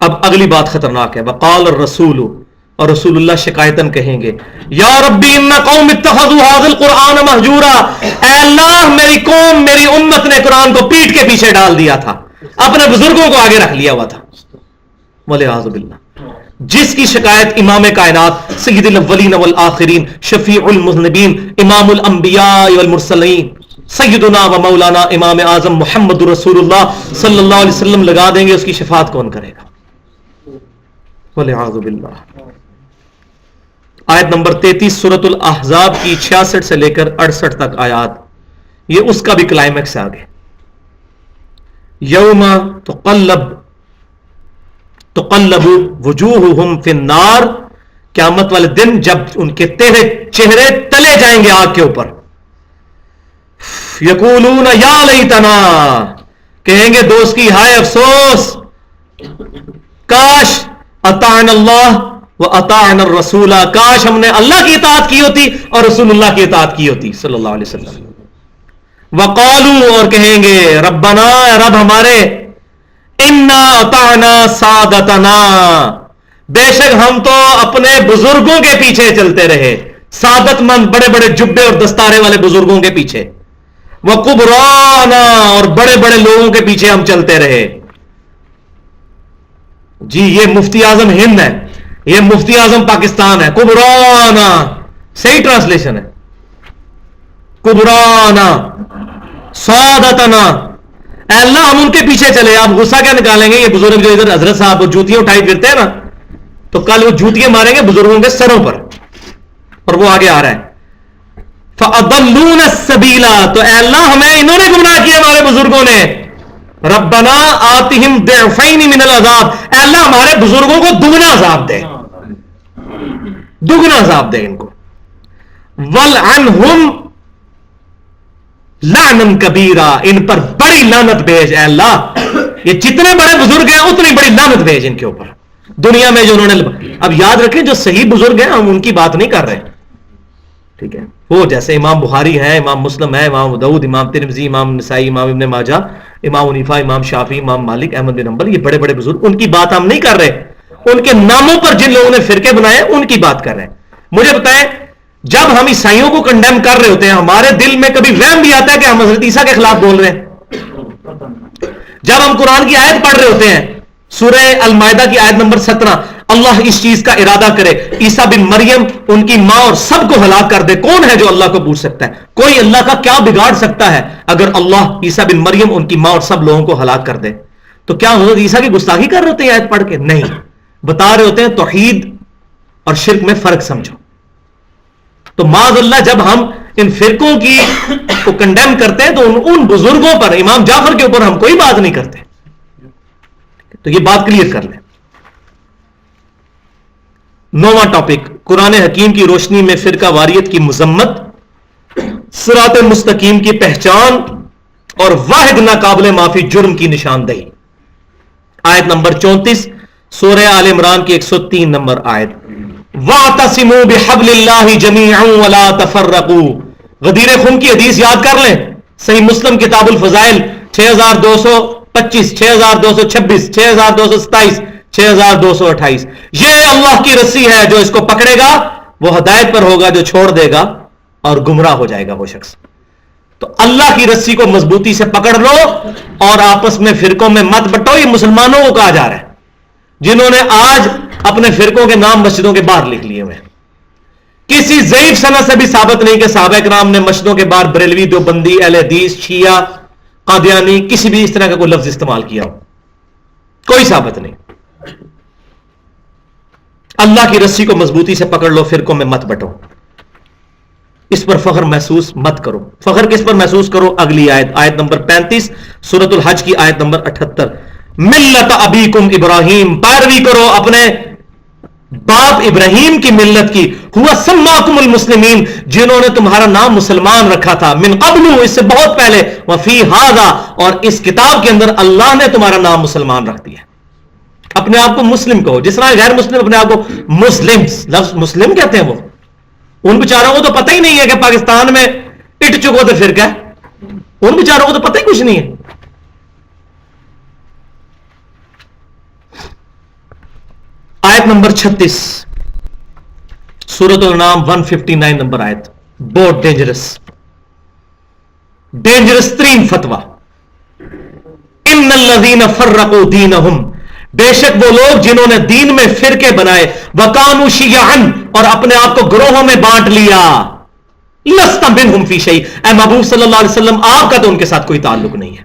Speaker 1: اب اگلی بات خطرناک ہے. وقال الرسول, اور رسول اللہ شکایتاً کہیں گے یا ربی ان قوم اتخذوا هذا القرآن مہجورا, اے اللہ میری قوم, میری امت نے قرآن کو پیٹ کے پیچھے ڈال دیا تھا, اپنے بزرگوں کو آگے رکھ لیا ہوا تھا. والعیاذ باللہ. جس کی شکایت امام کائنات سید الاولین والآخرین شفیع المذنبین امام الانبیاء والمرسلین سیدنا و مولانا امام اعظم محمد رسول اللہ صلی اللہ علیہ وسلم لگا دیں گے, اس کی شفاعت کون کرے گا؟ والعیاذ باللہ. آیت نمبر 33 سورۃ الاحزاب کی 66 سے لے کر 68 تک آیات, یہ اس کا بھی کلائمیکس ہے. آگے یوم تقلب وجوہہم فی النار, قیامت والے دن جب ان کے چہرے تلے جائیں گے آگ کے اوپر. یقولون یا لیتنا, کہیں گے دوست کی ہائے افسوس, کاش اطعنا اللہ و اطعنا الرسول, کاش ہم نے اللہ کی اطاعت کی ہوتی اور رسول اللہ کی اطاعت کی ہوتی صلی اللہ علیہ وسلم. وقالو, اور کہیں گے ربنا, رب ہمارے, انا اطعنا سادتنا, بے شک ہم تو اپنے بزرگوں کے پیچھے چلتے رہے, سعادت مند بڑے بڑے جبے اور دستارے والے بزرگوں کے پیچھے. وقبرانا, اور بڑے بڑے لوگوں کے پیچھے ہم چلتے رہے. جی یہ مفتی اعظم ہند ہے, یہ مفتی اعظم پاکستان ہے. کبرانا صحیح ٹرانسلیشن ہے, کبرانا سعادتنا, اے اللہ ہم ان کے پیچھے چلے. آپ غصہ کیا نکالیں گے؟ یہ بزرگ جو ادھر حضرت صاحب جوتیاں اٹھائی پھرتے ہیں نا, تو کل وہ جوتیاں ماریں گے بزرگوں کے سروں پر. اور وہ آگے آ رہا ہے فَأَضَلُّونَ السَّبِيلَ, تو اے اللہ ہمیں انہوں نے گمراہ کیا, ہمارے بزرگوں نے. ربنا آتِهِمْ ضِعْفَيْنِ مِنَ الْعَذَابِ, اے اللہ ہمارے بزرگوں کو دگنا عذاب دے, دگنا عذاب دے ان کو. وَلْعَنْهُمْ لعنن کبیرہ, ان پر بڑی لعنت بھیج اے اللہ. یہ جتنے بڑے بزرگ ہیں اتنی بڑی لعنت بھیج ان کے اوپر دنیا میں جو انہوں نے. اب یاد رکھیں جو صحیح بزرگ ہیں ہم ان کی بات نہیں کر رہے, ٹھیک ہے, وہ جیسے امام بخاری ہے, امام مسلم ہے, امام داؤد, امام ترمذی, امام نسائی, امام ابن ماجہ, امام حنیفہ, امام شافعی, امام مالک, احمد بن حنبل, یہ بڑے بڑے بزرگ, ان کی بات ہم نہیں کر رہے. ان کے ناموں پر جن لوگوں نے فرقے بنائے ان کی بات کر رہے ہیں. مجھے بتائیں جب ہم عیسائیوں کو کنڈیم کر رہے ہوتے ہیں ہمارے دل میں کبھی وہم بھی آتا ہے کہ ہم حضرت عیسیٰ کے خلاف بول رہے ہیں؟ جب ہم قرآن کی آیت پڑھ رہے ہوتے ہیں سورہ المائدہ کی آیت نمبر 17، اللہ اس چیز کا ارادہ کرے عیسیٰ بن مریم ان کی ماں اور سب کو ہلاک کر دے، کون ہے جو اللہ کو پوچھ سکتا ہے؟ کوئی اللہ کا کیا بگاڑ سکتا ہے اگر اللہ عیسیٰ بن مریم ان کی ماں اور سب لوگوں کو ہلاک کر دے؟ تو کیا حضرت عیسیٰ کی گستاخی کر رہے ہوتے ہیں آیت پڑھ کے؟ نہیں، بتا رہے ہوتے ہیں توحید اور شرک میں فرق سمجھو. تو معاذ اللہ جب ہم ان فرقوں کی کو کنڈیم کرتے ہیں تو ان بزرگوں پر، امام جعفر کے اوپر ہم کوئی بات نہیں کرتے. تو یہ بات کلیئر کر لیں. 9واں ٹاپک، قرآن حکیم کی روشنی میں فرقہ واریت کی مذمت، صراط مستقیم کی پہچان اور واحد ناقابل معافی جرم کی نشاندہی. آیت نمبر 34 سورہ آل عمران کی 103 نمبر آیت، وَاعْتَصِمُوا بِحَبْلِ اللَّهِ جَمِيعًا وَلَا تَفَرَّقُوا. غدیر خم کی حدیث یاد کر لیں، صحیح مسلم کتاب الفضائل 6225 6226 6227 6228. یہ اللہ کی رسی ہے، جو اس کو پکڑے گا وہ ہدایت پر ہوگا، جو چھوڑ دے گا اور گمراہ ہو جائے گا وہ شخص. تو اللہ کی رسی کو مضبوطی سے پکڑ لو اور آپس میں فرقوں میں مت بٹو. یہ مسلمانوں کو کہا جا رہا ہے جنہوں نے آج اپنے فرقوں کے نام مسجدوں کے باہر لکھ لیے ہوئے. کسی ضعیف سند سے بھی ثابت نہیں کہ صحابہ کرام نے مسجدوں کے باہر بریلوی، دیوبندی، اہل حدیث، شیعہ، قادیانی کسی بھی اس طرح کا کوئی لفظ استعمال کیا ہو. کوئی ثابت نہیں. اللہ کی رسی کو مضبوطی سے پکڑ لو، فرقوں میں مت بٹو. اس پر فخر محسوس مت کرو. فخر کس پر محسوس کرو؟ اگلی آیت، آیت نمبر 35 سورۃ الحج کی آیت نمبر 78، ملت ابیکم ابراہیم، پیروی کرو اپنے باپ ابراہیم کی ملت کی، ہوا سماکم المسلمین، جنہوں نے تمہارا نام مسلمان رکھا تھا، من قبل، اس سے بہت پہلے، وفی ھذا، اور اس کتاب کے اندر اللہ نے تمہارا نام مسلمان رکھ دیا. اپنے آپ کو مسلم کہو، جس طرح غیر مسلم اپنے آپ کو مسلم، لفظ مسلم کہتے ہیں. وہ ان بیچاروں کو تو پتہ ہی نہیں ہے کہ پاکستان میں اٹ چکو تو فرقہ ہے. ان بیچاروں کو تو پتہ ہی کچھ نہیں ہے. آیت نمبر 36 سورۃ الانعام 159 نمبر آیت، بہت ڈینجرس ترین فتویٰ. ان الذین فرقوا دینہم، بے شک وہ لوگ جنہوں نے دین میں فرقے بنائے، وکانوا شیعا، اور اپنے آپ کو گروہوں میں بانٹ لیا، لست منہم فی شیء، اے محبوب صلی اللہ علیہ وسلم آپ کا تو ان کے ساتھ کوئی تعلق نہیں ہے.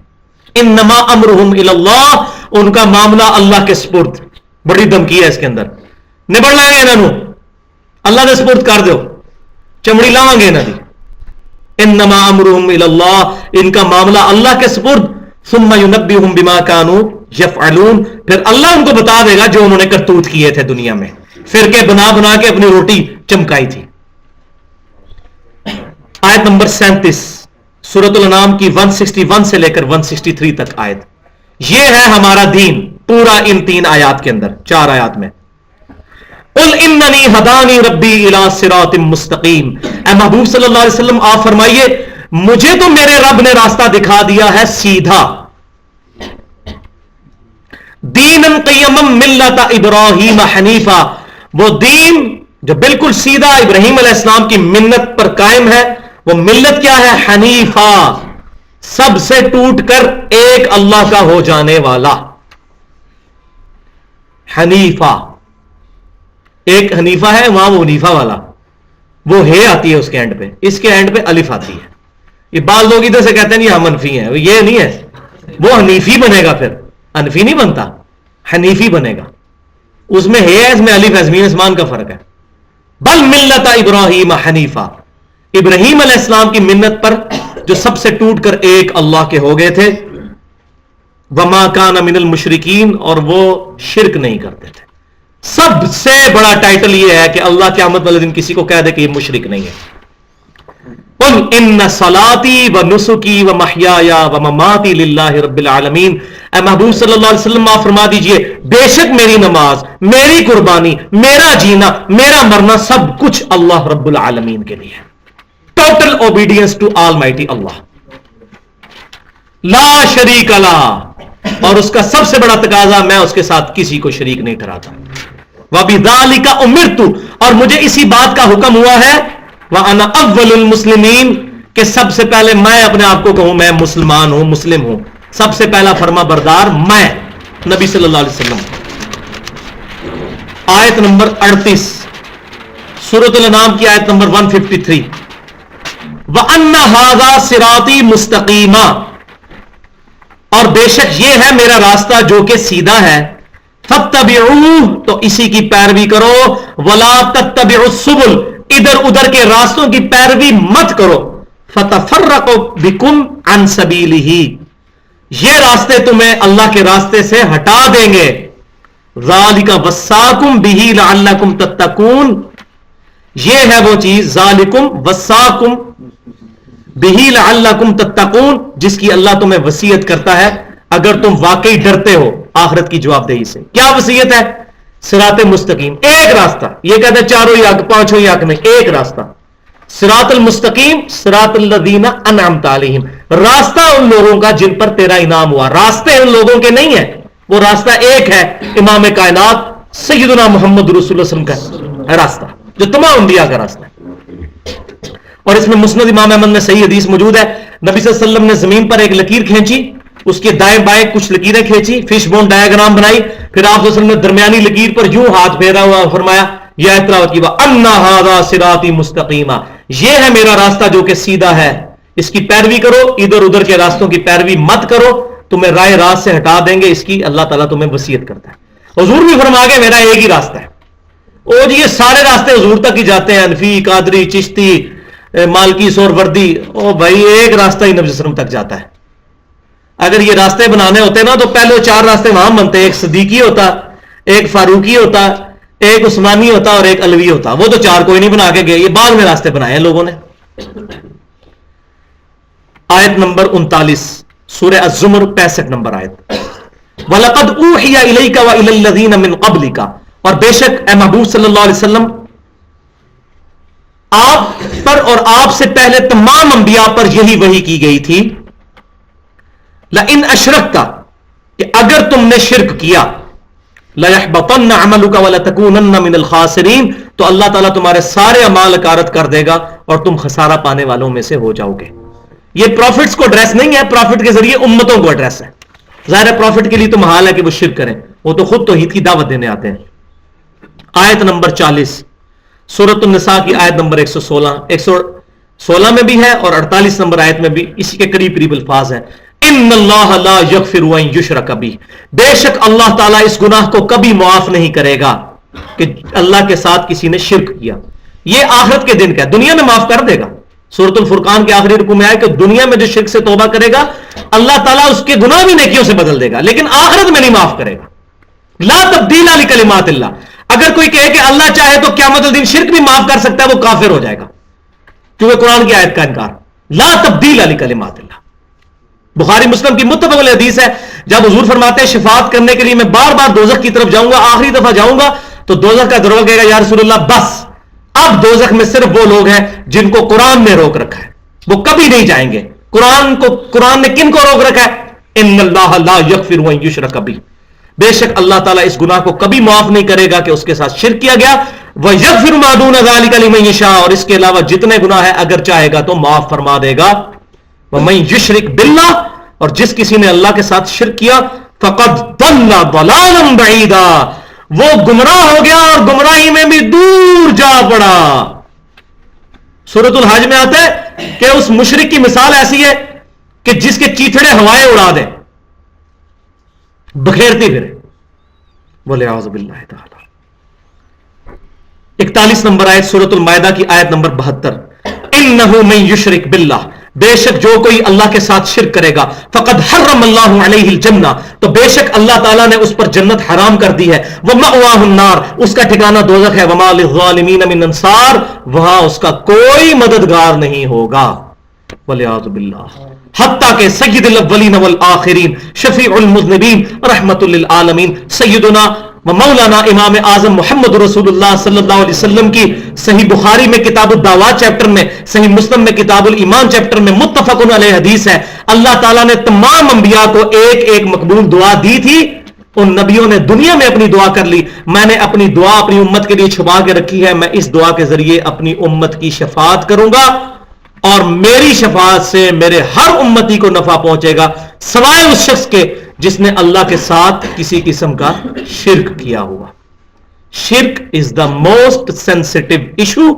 Speaker 1: انما امرہم الی اللہ، ان کا معاملہ اللہ کے سپرد. بڑی دھمکی ہے اس کے اندر، نبڑ لائیں گے انہوں، اللہ دے سپرد کر دو، چمڑی لاؤں گے انہوں دی. انما امرہم الی اللہ، ان کا معاملہ اللہ کے سپرد. ثم ینبئہم بما کانوا یفعلون، پھر اللہ ان کو بتا دے گا جو انہوں نے کرتوت کیے تھے دنیا میں، فرقے بنا بنا کے اپنی روٹی چمکائی تھی. آیت نمبر 37 سورۃ الانعام کی 161 سے لے کر 163 تک آیت. یہ ہے ہمارا دین پورا ان 3 آیات کے اندر، 4 آیات میں. قل اننی ہدانی ربی الی صراط مستقیم، اے محبوب صلی اللہ علیہ وسلم آپ فرمائیے مجھے تو میرے رب نے راستہ دکھا دیا ہے سیدھا. دینا قیما ملت ابراہیم حنیفا، وہ دین جو بالکل سیدھا ابراہیم علیہ السلام کی ملت پر قائم ہے. وہ ملت کیا ہے؟ حنیفا، سب سے ٹوٹ کر ایک اللہ کا ہو جانے والا. حنیفہ، ایک حنیفہ ہے وہاں، وہ حنیفہ والا، وہ ہے آتی ہے اس کے اینڈ پہ، اس کے اینڈ پہ الف آتی ہے. یہ بعض لوگ ادھر سے کہتے ہیں یہ منفی ہیں، یہ نہیں ہے. وہ حنیفی بنے گا، پھر انفی نہیں بنتا، حنیفی بنے گا. اس میں ہے، اس میں الف ہے، زمین اسمان کا فرق ہے. بل ملت ابراہیم حنیفہ، ابراہیم علیہ السلام کی ملت پر جو سب سے ٹوٹ کر ایک اللہ کے ہو گئے تھے. وما کان من المشرکین، اور وہ شرک نہیں کرتے تھے. سب سے بڑا ٹائٹل یہ ہے کہ اللہ قیامت والے دن کسی کو کہہ دے کہ یہ مشرک نہیں ہے. قل ان صلاتی و نسکی و محیایا و مماتی للہ رب العالمین، اے محبوب صلی اللہ علیہ وسلم آپ فرما دیجئے بے شک میری نماز، میری قربانی، میرا جینا، میرا مرنا سب کچھ اللہ رب العالمین کے لیے. Total obedience to almighty Allah, لا شریک لہ، اور اس کا سب سے بڑا تقاضا میں اس کے ساتھ کسی کو شریک نہیں ٹھہراتا. وَبِذَالِكَ أُمِرْتُ، اور مجھے اسی بات کا حکم ہوا ہے، وَأَنَا أَوَّلُ الْمُسْلِمِينَ، کہ سب سے پہلے میں اپنے آپ کو کہوں میں مسلمان ہوں، مسلم ہوں. سب سے پہلا فرما بردار میں. نبی صلی اللہ علیہ وسلم. آیت نمبر 38 سورۃ الانعام کی آیت نمبر 153. وَأَنَّ هَذَا صِرَاطِي مُسْتَقِيمًا، اور بے شک یہ ہے میرا راستہ جو کہ سیدھا ہے. فَاتَّبِعُوهُ، تو اسی کی پیروی کرو. وَلَا تَتَّبِعُوا السُّبُلَ، ادھر ادھر کے راستوں کی پیروی مت کرو. فَتَفَرَّقُ بِكُمْ عَنْ سَبِيلِهِ، یہ راستے تمہیں اللہ کے راستے سے ہٹا دیں گے. ذَلِكَ وَصَّاكُمْ بِهِ لَعَلَّكُمْ تَتَّقُونَ، یہ ہے وہ چیز ذالکم وصاکم بہ لعلکم تتقون، جس کی اللہ تمہیں وصیت کرتا ہے اگر تم واقعی ڈرتے ہو آخرت کی جواب دہی سے. کیا وصیت ہے؟ صراط مستقیم، ایک راستہ. یہ کہتے ہیں چاروں یا پانچوں یا نہیں، ایک راستہ. صراط المستقیم صراط الذین انعمت علیہم، راستہ ان لوگوں کا جن پر تیرا انعام ہوا. راستے ان لوگوں کے نہیں ہیں، وہ راستہ ایک ہے، امام کائنات سیدنا محمد رسول اللہ صلی اللہ علیہ وسلم کا راستہ، جو تمام انبیاء کا راستہ ہے. اور اس میں مسند امام احمد میں صحیح حدیث موجود ہے. نبی صلی اللہ علیہ وسلم نے زمین پر ایک لکیر کھینچی، اس کے دائیں بائیں کچھ لکیریں کھینچی، فش بون ڈایاگرام بنائی، پھر آپ صلی اللہ علیہ وسلم نے درمیانی لکیر پر یوں ہاتھ پھیرا ہوا فرمایا یا تلاوت کی وَأَنَّ هَذَا صِرَاطِي مُسْتَقِيمًا، یہ ہے میرا راستہ جو کہ سیدھا ہے، اس کی پیروی کرو، ادھر ادھر کے راستوں کی پیروی مت کرو، تمہیں رائے راست سے ہٹا دیں گے. اس کی اللہ تعالیٰ تمہیں وصیت کرتا ہے. حضور بھی فرما گئے میرا ایک ہی راستہ ہے. اور یہ سارے راستے حضور تک ہی جاتے ہیں، انفی، قادری، چشتی، مالکی، سہروردی. او بھائی ایک راستہ ہی نبی صلی اللہ علیہ وسلم تک جاتا ہے. اگر یہ راستے بنانے ہوتے نا تو پہلے 4 راستے وہاں بنتے، ایک صدیقی ہوتا، ایک فاروقی ہوتا، ایک عثمانی ہوتا اور ایک علوی ہوتا. وہ تو 4 کوئی نہیں بنا کے گئے، یہ بعد میں راستے بنائے ہیں لوگوں نے. آیت نمبر 39 سورہ الزمر 65 نمبر آیت. وَلَقَدْ أُوحِيَ إِلَيْكَ وَإِلَى الَّذِينَ مِنْ قَبْلِكَ، اور بے شک اے محبوب صلی اللہ علیہ وسلم آپ پر اور آپ سے پہلے تمام انبیاء پر یہی وحی کی گئی تھی. لَإِنْ أَشْرَكْتَ، کہ اگر تم نے شرک کیا، لَيَحْبَطَنَّ عَمَلُكَ وَلَتَكُونَنَّ مِنَ الْخَاسِرِينَ، تو اللہ تعالیٰ تمہارے سارے اعمال اکارت کر دے گا اور تم خسارہ پانے والوں میں سے ہو جاؤ گے. یہ پروفٹس کو ایڈریس نہیں ہے، پروفٹ کے ذریعے امتوں کو ایڈریس ہے. ظاہر ہے پروفٹ کے لیے تو محال ہے کہ وہ شرک کریں، وہ تو خود توحید کی دعوت دینے آتے ہیں. آیت نمبر 40 سورۃ النساء کی آیت نمبر 116 میں بھی ہے اور 48 نمبر آیت میں بھی اسی کے قریب قریب الفاظ ہیں. ان اللہ لا یغفر ان یشرک بہ، بے شک اللہ تعالیٰ اس گناہ کو کبھی معاف نہیں کرے گا کہ اللہ کے ساتھ کسی نے شرک کیا. یہ آخرت کے دن کا ہے، دنیا میں معاف کر دے گا. سورۃ الفرقان کے آخری رکوع میں آیا کہ دنیا میں جو شرک سے توبہ کرے گا اللہ تعالیٰ اس کے گناہ بھی نیکیوں سے بدل دے گا، لیکن آخرت میں نہیں معاف کرے گا. لا تبدیل لکلمات اللہ، اگر کوئی کہے کہ اللہ چاہے تو قیامت الدین شرک بھی معاف کر سکتا ہے، وہ کافر ہو جائے گا، کیونکہ قرآن کی آیت کا انکار. لا تبدیل لکلمات اللہ. بخاری مسلم کی متفق علیہ حدیث ہے، جب حضور فرماتے ہیں شفاعت کرنے کے لیے میں بار بار دوزخ کی طرف جاؤں گا، آخری دفعہ جاؤں گا تو دوزخ کا دروازہ کہے گا یا رسول اللہ بس اب دوزخ میں صرف وہ لوگ ہیں جن کو قرآن نے روک رکھا ہے، وہ کبھی نہیں جائیں گے. قرآن نے کن کو روک رکھا ہے؟ ان اللہ لا یغفر ان یشرک بہ، بے شک اللہ تعالیٰ اس گناہ کو کبھی معاف نہیں کرے گا کہ اس کے ساتھ شرک کیا گیا. وَيَغْفِرُ مَا دُونَ ذَلِكَ لِمَن يَشَاءُ، اور اس کے علاوہ جتنے گناہ ہیں اگر چاہے گا تو معاف فرما دے گا. وَمَن يُشْرِكْ بِاللَّهِ، اور جس کسی نے اللہ کے ساتھ شرک کیا فَقَدْ ضَلَّ ضَلَالًا بَعِيدًا، وہ گمراہ ہو گیا اور گمراہی میں بھی دور جا پڑا. سورۃ الحج میں آتا ہے کہ اس مشرک کی مثال ایسی ہے کہ جس کے چیتڑے ہوائیں اڑا دیں، بکھیرتی پھرے. بولے اعوذ باللہ تعالی. 41 نمبر آیت سورۃ المائدہ کی آیت نمبر 72. انہ من یشرک باللہ، بے شک جو کوئی اللہ کے ساتھ شرک کرے گا فقد حرم اللہ علیہ الجنہ، تو بے شک اللہ تعالیٰ نے اس پر جنت حرام کر دی ہے. ومأواہ النار، اس کا ٹھکانہ دوزخ ہے. وما للظالمین من انصار، وہاں اس کا کوئی مددگار نہیں ہوگا. والعیاذ باللہ. حتیٰ کہ سید الاولین والآخرین شفیع المذنبین رحمت للعالمین سیدنا و مولانا امام اعظم محمد رسول اللہ صلی اللہ علیہ وسلم کی صحیح بخاری میں کتاب الدعوات چیپٹر میں، صحیح مسلم میں کتاب الایمان چیپٹر میں متفق علیہ حدیث ہے، اللہ تعالیٰ نے تمام انبیاء کو ایک ایک مقبول دعا دی تھی. ان نبیوں نے دنیا میں اپنی دعا کر لی، میں نے اپنی دعا اپنی امت کے لیے چھپا کے رکھی ہے. میں اس دعا کے ذریعے اپنی امت کی شفاعت کروں گا اور میری شفاعت سے میرے ہر امتی کو نفع پہنچے گا، سوائے اس شخص کے جس نے اللہ کے ساتھ کسی قسم کا شرک کیا ہوا. شرک is the most sensitive issue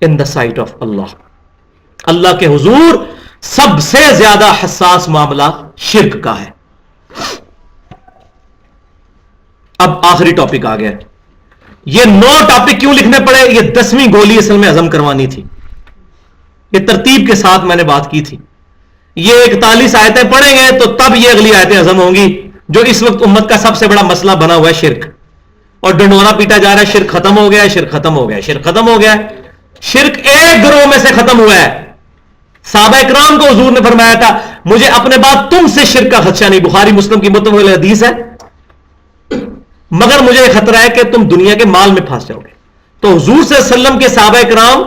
Speaker 1: in the sight of Allah. اللہ کے حضور سب سے زیادہ حساس معاملہ شرک کا ہے. اب آخری ٹاپک آ گیا. یہ 9 ٹاپک کیوں لکھنے پڑے؟ یہ 10ویں گولی اصل میں ہضم کروانی تھی. یہ ترتیب کے ساتھ میں نے بات کی تھی. یہ 41 آیتیں پڑھیں گے تو تب یہ اگلی آیتیں ہضم ہوں گی. جو اس وقت امت کا سب سے بڑا مسئلہ بنا ہوا ہے شرک, اور ڈنڈورا پیٹا جا رہا ہے شرک ختم ہو گیا ہے, شرک ختم ہو گیا ہے, شرک ختم ہو گیا ہے. شرک ایک گروہ میں سے ختم ہوا ہے. صحابہ اکرام کو حضور نے فرمایا تھا مجھے اپنے بعد تم سے شرک کا خدشہ نہیں. بخاری مسلم کی متفق حدیث ہے. مگر مجھے یہ خطرہ ہے کہ تم دنیا کے مال میں پھنس جاؤ گے. تو حضور صلی اللہ علیہ وسلم کے صحابہ اکرام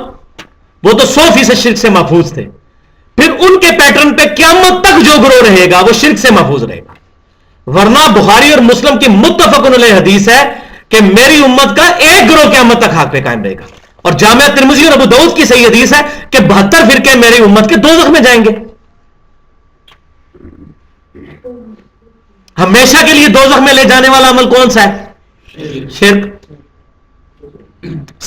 Speaker 1: وہ تو 100% شرک سے محفوظ تھے. پھر ان کے پیٹرن پہ قیامت تک جو گروہ رہے گا وہ شرک سے محفوظ رہے گا. ورنہ بخاری اور مسلم کی متفق علیہ حدیث ہے کہ میری امت کا ایک گروہ قیامت تک حق پہ قائم رہے گا. اور جامعہ ترمذی اور ابو داؤد کی صحیح حدیث ہے کہ 72 فرقے میری امت کے دوزخ میں جائیں گے. ہمیشہ کے لیے دوزخ میں لے جانے والا عمل کون سا ہے؟ شرک.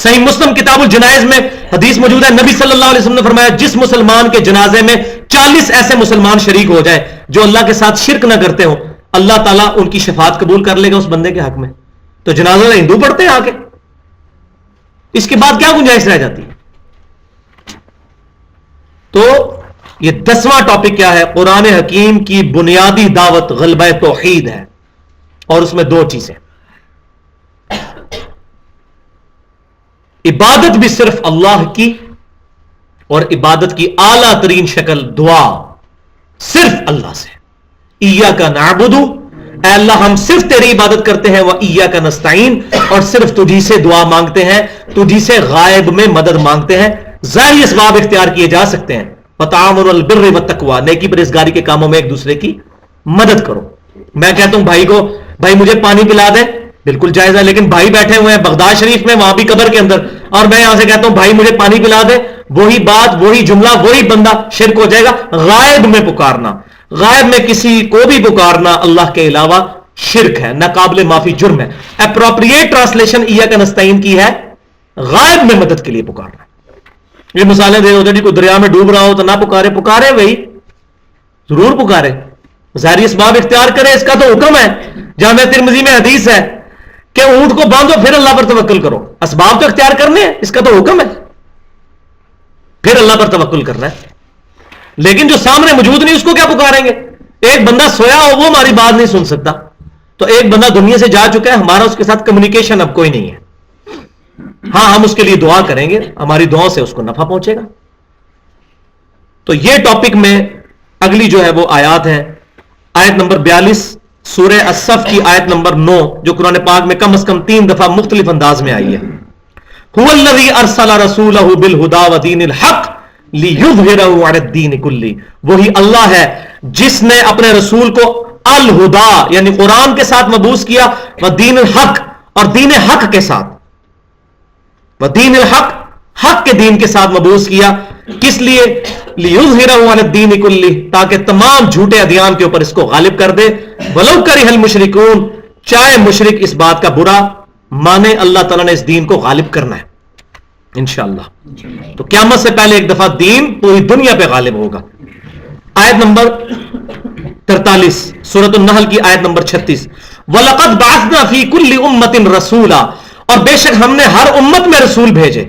Speaker 1: صحیح مسلم کتاب الجنائز میں حدیث موجود ہے, نبی صلی اللہ علیہ وسلم نے فرمایا جس مسلمان کے جنازے میں 40 ایسے مسلمان شریک ہو جائے جو اللہ کے ساتھ شرک نہ کرتے ہوں, اللہ تعالیٰ ان کی شفاعت قبول کر لے گا اس بندے کے حق میں. تو جنازہ ہندو پڑھتے ہیں آ کے, اس کے بعد کیا گنجائش رہ جاتی ہے؟ تو یہ 10واں ٹاپک کیا ہے؟ قرآن حکیم کی بنیادی دعوت غلبہ توحید ہے. اور اس میں 2 چیزیں, عبادت بھی صرف اللہ کی, اور عبادت کی اعلیٰ ترین شکل دعا صرف اللہ سے. ایاک نعبد, اے اللہ ہم صرف تیری عبادت کرتے ہیں, وہ ایاک نستعین, اور صرف تجھی سے دعا مانگتے ہیں, تجھی سے غائب میں مدد مانگتے ہیں. ظاہری اسباب اختیار کیے جا سکتے ہیں, وتعاونوا علی البر والتقوی, نیکی پرہیزگاری کے کاموں میں ایک دوسرے کی مدد کرو. میں کہتا ہوں بھائی کو بھائی مجھے پانی پلا دے, بالکل جائز ہے. لیکن بھائی بیٹھے ہوئے ہیں بغداد شریف میں, وہاں بھی قبر کے اندر, اور میں یہاں سے کہتا ہوں بھائی مجھے پانی پلا دے, وہی بات وہی جملہ وہی بندہ, شرک ہو جائے گا. غائب میں پکارنا, غائب میں کسی کو بھی پکارنا اللہ کے علاوہ شرک ہے, ناقابل معافی جرم ہے. اپروپریٹ ٹرانسلیشن ایاک نستعین کی ہے غائب میں مدد کے لیے پکارنا. یہ مثالیں دے ہوتے جی کوئی دریا میں ڈوب رہا ہو تو نہ پکارے, پکارے بھائی ضرور پکارے, ظاہری اسباب اختیار کرے, اس کا تو حکم ہے. جامعہ ترمذی میں حدیث ہے کہ اونٹ کو باندھو پھر اللہ پر توکل کرو. اسباب تو اختیار کرنے ہیں, اس کا تو حکم ہے, پھر اللہ پر توکل کرنا ہے. لیکن جو سامنے موجود نہیں اس کو کیا پکاریں گے؟ ایک بندہ سویا ہو وہ ہماری بات نہیں سن سکتا, تو ایک بندہ دنیا سے جا چکا ہے, ہمارا اس کے ساتھ کمیونیکیشن اب کوئی نہیں ہے. ہاں ہم اس کے لیے دعا کریں گے, ہماری دعاؤں سے اس کو نفع پہنچے گا. تو یہ ٹاپک میں اگلی جو ہے وہ آیات ہے. آیت نمبر 42 سورہ الصف کی آیت نمبر 9 جو قرآن پاک میں کم از کم 3 دفعہ مختلف انداز میں آئی ہے. هو الذی ارسل رسولہ بالہدی ودین الحق لیظہرہ علی الدین کلہ, وہی اللہ ہے جس نے اپنے رسول کو الہدی یعنی قرآن کے ساتھ مبعوث کیا, ودین الحق اور دین حق کے ساتھ, ودین الحق حق کے دین کے ساتھ مبعوث کیا. کس لیے؟ لیظہرہ علی الدین کلہ, تاکہ تمام جھوٹے ادیان کے اوپر اس کو غالب کر دے. ولو کرہ المشرکون, چاہے مشرک اس بات کا برا مانے, اللہ تعالیٰ نے اس دین کو غالب کرنا ہے انشاءاللہ. تو قیامت سے پہلے ایک دفعہ دین پوری دنیا پہ غالب ہوگا. آیت نمبر 43 سورۃ النحل کی آیت نمبر 36 وَلَقَدْ بَعَثْنَا فِي كُلِّ أُمَّةٍ رَسُولًا, اور بے شک ہم نے ہر امت میں رسول بھیجے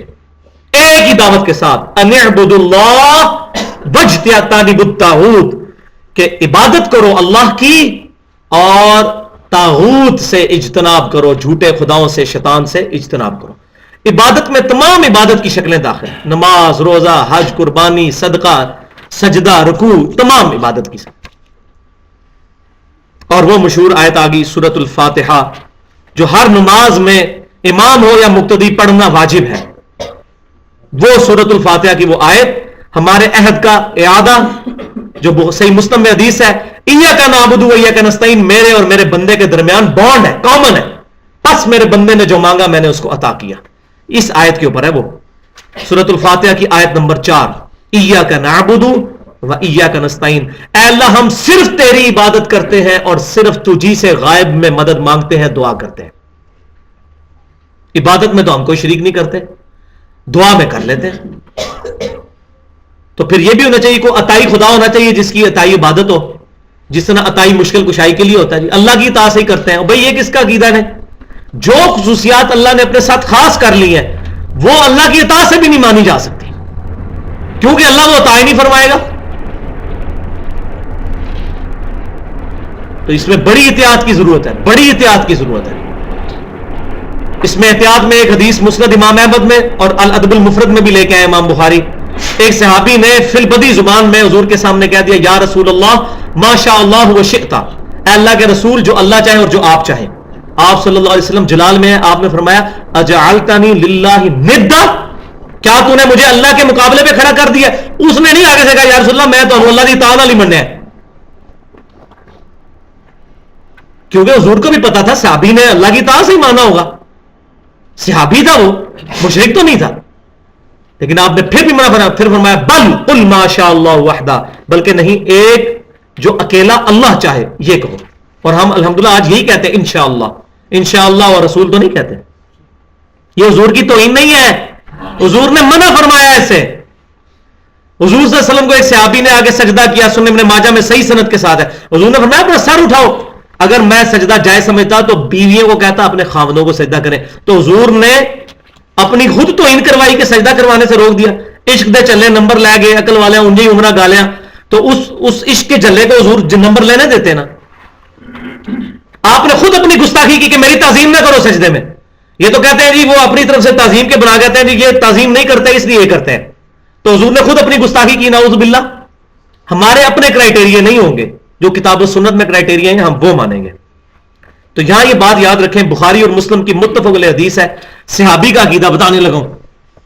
Speaker 1: ایک ہی دعوت کے ساتھ, أَنِ اعْبُدُوا اللَّهَ وَاجْتَنِبُوا الطَّاغُوتَ, کہ عبادت کرو اللہ کی اور طاغوت سے اجتناب کرو, جھوٹے خداؤں سے شیطان سے اجتناب کرو. عبادت میں تمام عبادت کی شکلیں داخل ہیں, نماز, روزہ, حج, قربانی, صدقہ, سجدہ, رکوع, تمام عبادت کی شکل. اور وہ مشہور آیت آگئی سورۃ الفاتحہ جو ہر نماز میں امام ہو یا مقتدی پڑھنا واجب ہے. وہ سورۃ الفاتحہ کی وہ آیت ہمارے عہد کا اعادہ جو صحیح مسلم میں حدیث ہے, ایاک نعبد و ایاک نستعین, میرے اور میرے بندے کے درمیان بانڈ ہے, کامن ہے, بس میرے بندے نے جو مانگا میں نے اس کو عطا کیا. اس آیت کے اوپر ہے وہ سورۃ الفاتحہ کی آیت نمبر 4, ایاک نعبد وَإِيَّاكَ نَسْتَعِينُ، اے اللہ ہم صرف تیری عبادت کرتے ہیں اور صرف تجھی سے غائب میں مدد مانگتے ہیں، دعا کرتے ہیں. عبادت میں تو ہم کوئی شریک نہیں کرتے، دعا میں کر لیتے ہیں. تو پھر یہ بھی ہونا چاہیے کوئی عطائی خدا ہونا چاہیے جس کی عطائی عبادت ہو، جس طرح عطائی مشکل کشائی کے لیے ہوتا ہے. جی اللہ کی اطاعت سے ہی کرتے ہیں. اور بھئی یہ کس کا عقیدہ ہے؟ جو خصوصیات اللہ نے اپنے ساتھ خاص کر لی ہیں وہ اللہ کی اطاعت سے بھی نہیں مانی جا سکتی، کیونکہ اللہ وہ عطا ہی نہیں فرمائے گا. تو اس میں بڑی احتیاط کی ضرورت ہے، بڑی احتیاط کی ضرورت ہے. اس میں احتیاط میں ایک حدیث مسند امام احمد میں اور الادب المفرد میں بھی لے کے آئے امام بخاری. ایک صحابی نے فی البدی زبان میں حضور کے سامنے کہہ دیا، یا رسول اللہ ما شاء اللہ وشئت، اے اللہ کے رسول جو اللہ چاہے اور جو آپ چاہیں. آپ صلی اللہ علیہ وسلم جلال میں ہیں، آپ نے فرمایا اجعلتنی للہ ندا، کیا تو نے مجھے اللہ کے مقابلے پہ کھڑا کر دیا؟ اس نے نہیں آگے سے کہا یا رسول اللہ میں تو اللہ کی اطاعت والی مننے ہے، کیونکہ حضور کو بھی پتا تھا صحابی نے اللہ کی اطاعت سے ہی مانا ہوگا، صحابی تھا وہ، مشرک تو نہیں تھا. لیکن آپ نے پھر بھی منع فرمایا، پھر فرمایا بل قل ما شاء اللہ وحدہ، بلکہ نہیں ایک جو اکیلا اللہ چاہے یہ کہو. اور ہم الحمدللہ آج یہی کہتے ہیں انشاءاللہ، انشاءاللہ اور رسول تو نہیں کہتے. یہ حضور کی توہین نہیں ہے، حضور نے منع فرمایا ایسے. حضور صلی اللہ علیہ وسلم کو ایک صحابی نے آگے سجدہ کیا، سنن ابن ماجہ میں صحیح سند کے ساتھ ہے. حضور نے فرمایا اپنا سر اٹھاؤ. اگر میں سجدہ جائز سمجھتا تو بیویوں کو کہتا اپنے خاوندوں کو سجدہ کریں. تو حضور نے اپنی خود توہین کروائی کہ سجدہ کروانے سے روک دیا. عشق دے چلے نمبر لے گئے عقل والے انجی عمرہ گالیاں، تو اس عشق کے جلے کو حضور نمبر لینے دیتے نا. آپ نے خود اپنی گستاخی کی کہ میری تعظیم نہ کرو سجدے میں. یہ تو کہتے ہیں جی وہ اپنی طرف سے تعظیم کے بنا کہتے ہیں جی یہ تعظیم نہیں کرتے اس لیے یہ کرتے ہیں. تو حضور نے خود اپنی گستاخی کی، نعوذ باللہ. ہمارے اپنے کرائٹیریا نہیں ہوں گے، جو کتاب و سنت میں کرائٹیریا ہیں ہم وہ مانیں گے. تو یہاں یہ بات یاد رکھیں، بخاری اور مسلم کی متفق علیہ حدیث ہے. صحابی کا عقیدہ بتانے لگا ہوں،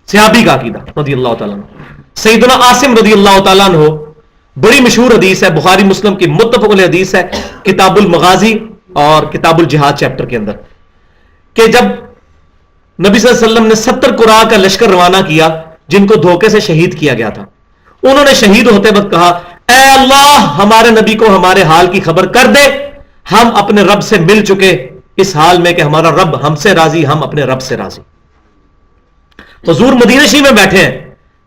Speaker 1: صحابی کا عقیدہ رضی اللہ تعالیٰ عنہ. سیدنا عاصم رضی اللہ تعالیٰ عنہ، بڑی مشہور حدیث ہے، بخاری مسلم کی متفق علیہ حدیث ہے، کتاب المغازی اور کتاب الجہاد چیپٹر کے اندر، کہ جب نبی صلی اللہ علیہ وسلم نے 70 قراء کا لشکر روانہ کیا جن کو دھوکے سے شہید کیا گیا تھا، انہوں نے شہید ہوتے وقت کہا اے اللہ ہمارے نبی کو ہمارے حال کی خبر کر دے، ہم اپنے رب سے مل چکے اس حال میں کہ ہمارا رب ہم سے راضی، ہم اپنے رب سے راضی. حضور مدینہ شریف میں بیٹھے ہیں،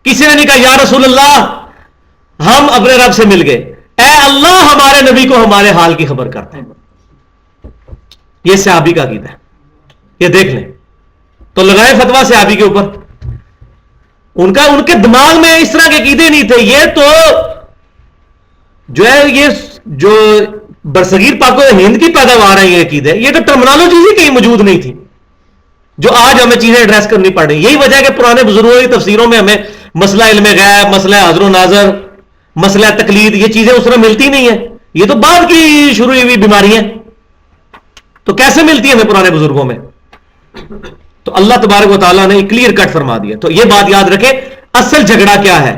Speaker 1: کسی نے نہیں کہا یا رسول اللہ ہم اپنے رب سے مل گئے، اے اللہ ہمارے نبی کو ہمارے حال کی خبر کرتے ہیں. یہ صحابی کا عقیدہ ہے، یہ دیکھ لیں. تو لگائے فتویٰ صحابی کے اوپر، ان کے دماغ میں اس طرح کے عقیدے نہیں تھے. یہ تو جو ہے یہ جو برصغیر پاک و ہند کی پیداوار ہے یہ عقیدے، یہ تو ٹرمنالوجی ہی کہیں موجود نہیں تھی جو آج ہمیں چیزیں ایڈریس کرنی پڑ رہی. یہی وجہ ہے کہ پرانے بزرگوں کی تفسیروں میں ہمیں مسئلہ علم غیب، مسئلہ حضر و ناظر، مسئلہ تقلید، یہ چیزیں اس طرح ملتی نہیں ہیں. یہ تو بعد کی شروع ہوئی بیماری ہیں، تو کیسے ملتی ہیں ہمیں پرانے بزرگوں میں؟ تو اللہ تبارک و تعالیٰ نے کلیئر کٹ فرما دیا. تو یہ بات یاد رکھے، اصل جھگڑا کیا ہے؟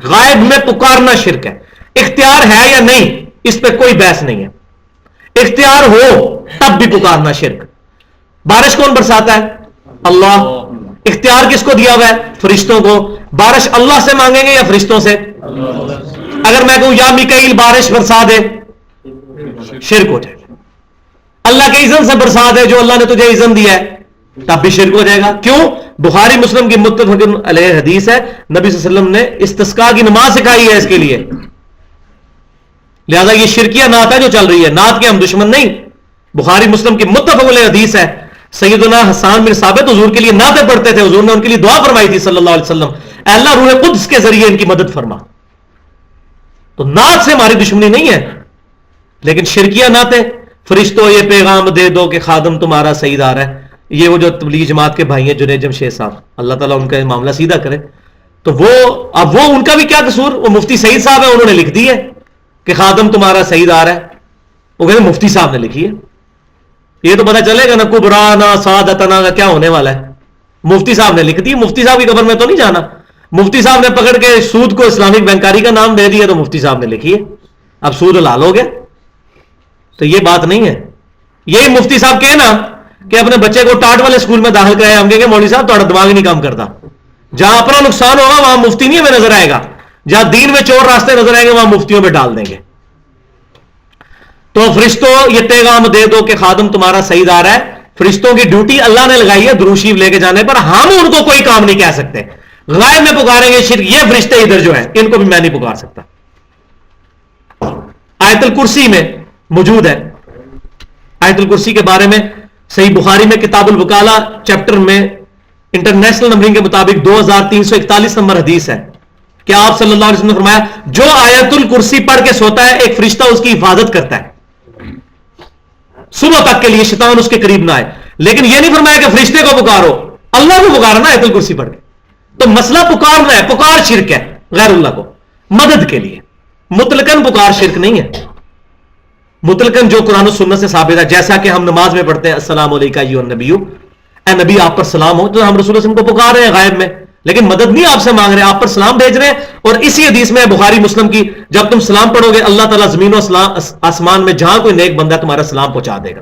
Speaker 1: غائب میں پکارنا شرک ہے. اختیار ہے یا نہیں اس پہ کوئی بحث نہیں ہے، اختیار ہو تب بھی پکارنا شرک. بارش کون برساتا ہے؟ اللہ. اختیار کس کو دیا ہوا ہے؟ فرشتوں کو. بارش اللہ سے مانگیں گے یا فرشتوں سے؟ اگر میں کہوں یا میکائیل بارش برسا دے، شرک ہو جائے گا. اللہ کے اذن سے برسا دے جو اللہ نے تجھے اذن دیا ہے، تب بھی شرک ہو جائے گا. کیوں؟ بخاری مسلم کی متفق علیہ حدیث ہے، نبی صلی اللہ علیہ وسلم نے استسقاء کی نماز سکھائی ہے اس کے لیے. لہذا یہ شرکیہ نعت ہے جو چل رہی ہے، نعت کے ہم دشمن نہیں. بخاری مسلم کی متفق علیہ حدیث ہے، سیدنا حسان بن ثابت حضور کے لیے نعتیں پڑھتے تھے، حضور نے ان کے لیے دعا فرمائی تھی صلی اللہ علیہ وسلم، اے اللہ روح قدس کے ذریعے ان کی مدد فرما. تو نعت سے ہماری دشمنی نہیں ہے، لیکن شرکیہ نعتیں، فرشتوں یہ پیغام دے دو کہ خادم تمہارا سعید آ رہا ہے، یہ وہ جو تبلیغ جماعت کے بھائی ہیں جنید جمشید صاحب، اللہ تعالیٰ ان کا معاملہ سیدھا کرے. تو وہ اب وہ ان کا بھی کیا قصور؟ وہ مفتی سعید صاحب ہے، انہوں نے لکھ دی ہے کہ خادم تمہارا سعید آ رہا ہے. وہ کہتے ہیں مفتی صاحب نے لکھی ہے. یہ تو پتہ چلے گا نا کبرا نا سعادتنا کا کیا ہونے والا ہے. مفتی صاحب نے لکھ دی، مفتی صاحب کی قبر میں تو نہیں جانا. مفتی صاحب نے پکڑ کے سود کو اسلامک بینکاری کا نام دے دیا تو مفتی صاحب نے لکھی ہے، اب سود حلال ہو گیا. تو یہ بات نہیں ہے. یہی مفتی صاحب کہنا کہ اپنے بچے کو ٹاٹ والے اسکول میں داخل کرائے، ہم کہیں گے مولوی صاحب تھوڑا دماغ نہیں کام کرتا. جہاں اپنا نقصان ہوگا وہاں مفتی نہیں ہمیں نظر آئے گا، جہاں دین میں چور راستے نظر آئیں گے وہاں مفتیوں پہ ڈال دیں گے. تو فرشتوں یہ پیغام دے دو کہ خادم تمہارا صحیح جا رہا ہے. فرشتوں کی ڈیوٹی اللہ نے لگائی ہے درود شریف لے کے جانے پر. ہم ان کو کوئی کام نہیں کہہ سکتے. غائب میں پکاریں گے شرک. یہ فرشتے ادھر جو ہیں ان کو بھی میں نہیں پکار سکتا. آیت الکرسی میں موجود ہے. آیت الکرسی کے بارے میں صحیح بخاری میں کتاب الوکالہ چیپٹر میں انٹرنیشنل نمبرنگ کے مطابق 2341 نمبر حدیث ہے کہ آپ صلی اللہ علیہ وسلم نے فرمایا جو آیت الکرسی پڑھ کے سوتا ہے ایک فرشتہ اس کی حفاظت کرتا ہے صبح تک کے لیے شیطان اس کے قریب نہ آئے. لیکن یہ نہیں فرمایا کہ فرشتے کو پکارو, اللہ کو پکارو نا آیت الکرسی پڑھ کے. تو مسئلہ پکارنا ہے, پکار شرک ہے غیر اللہ کو مدد کے لیے. مطلقاً پکار شرک نہیں ہے. مطلقاً جو قرآن و سنت سے ثابت ہے, جیسا کہ ہم نماز میں پڑھتے ہیں السلام علیکم ایھا النبی, اے نبی آپ پر سلام ہو, تو ہم رسول اللہ صلی اللہ علیہ وسلم کو پکار رہے ہیں غائب میں, لیکن مدد نہیں آپ سے مانگ رہے, آپ پر سلام بھیج رہے ہیں. اور اسی حدیث میں بخاری مسلم کی, جب تم سلام پڑھو گے اللہ تعالیٰ زمین و آسمان میں جہاں کوئی نیک بندہ تمہارا سلام پہنچا دے گا.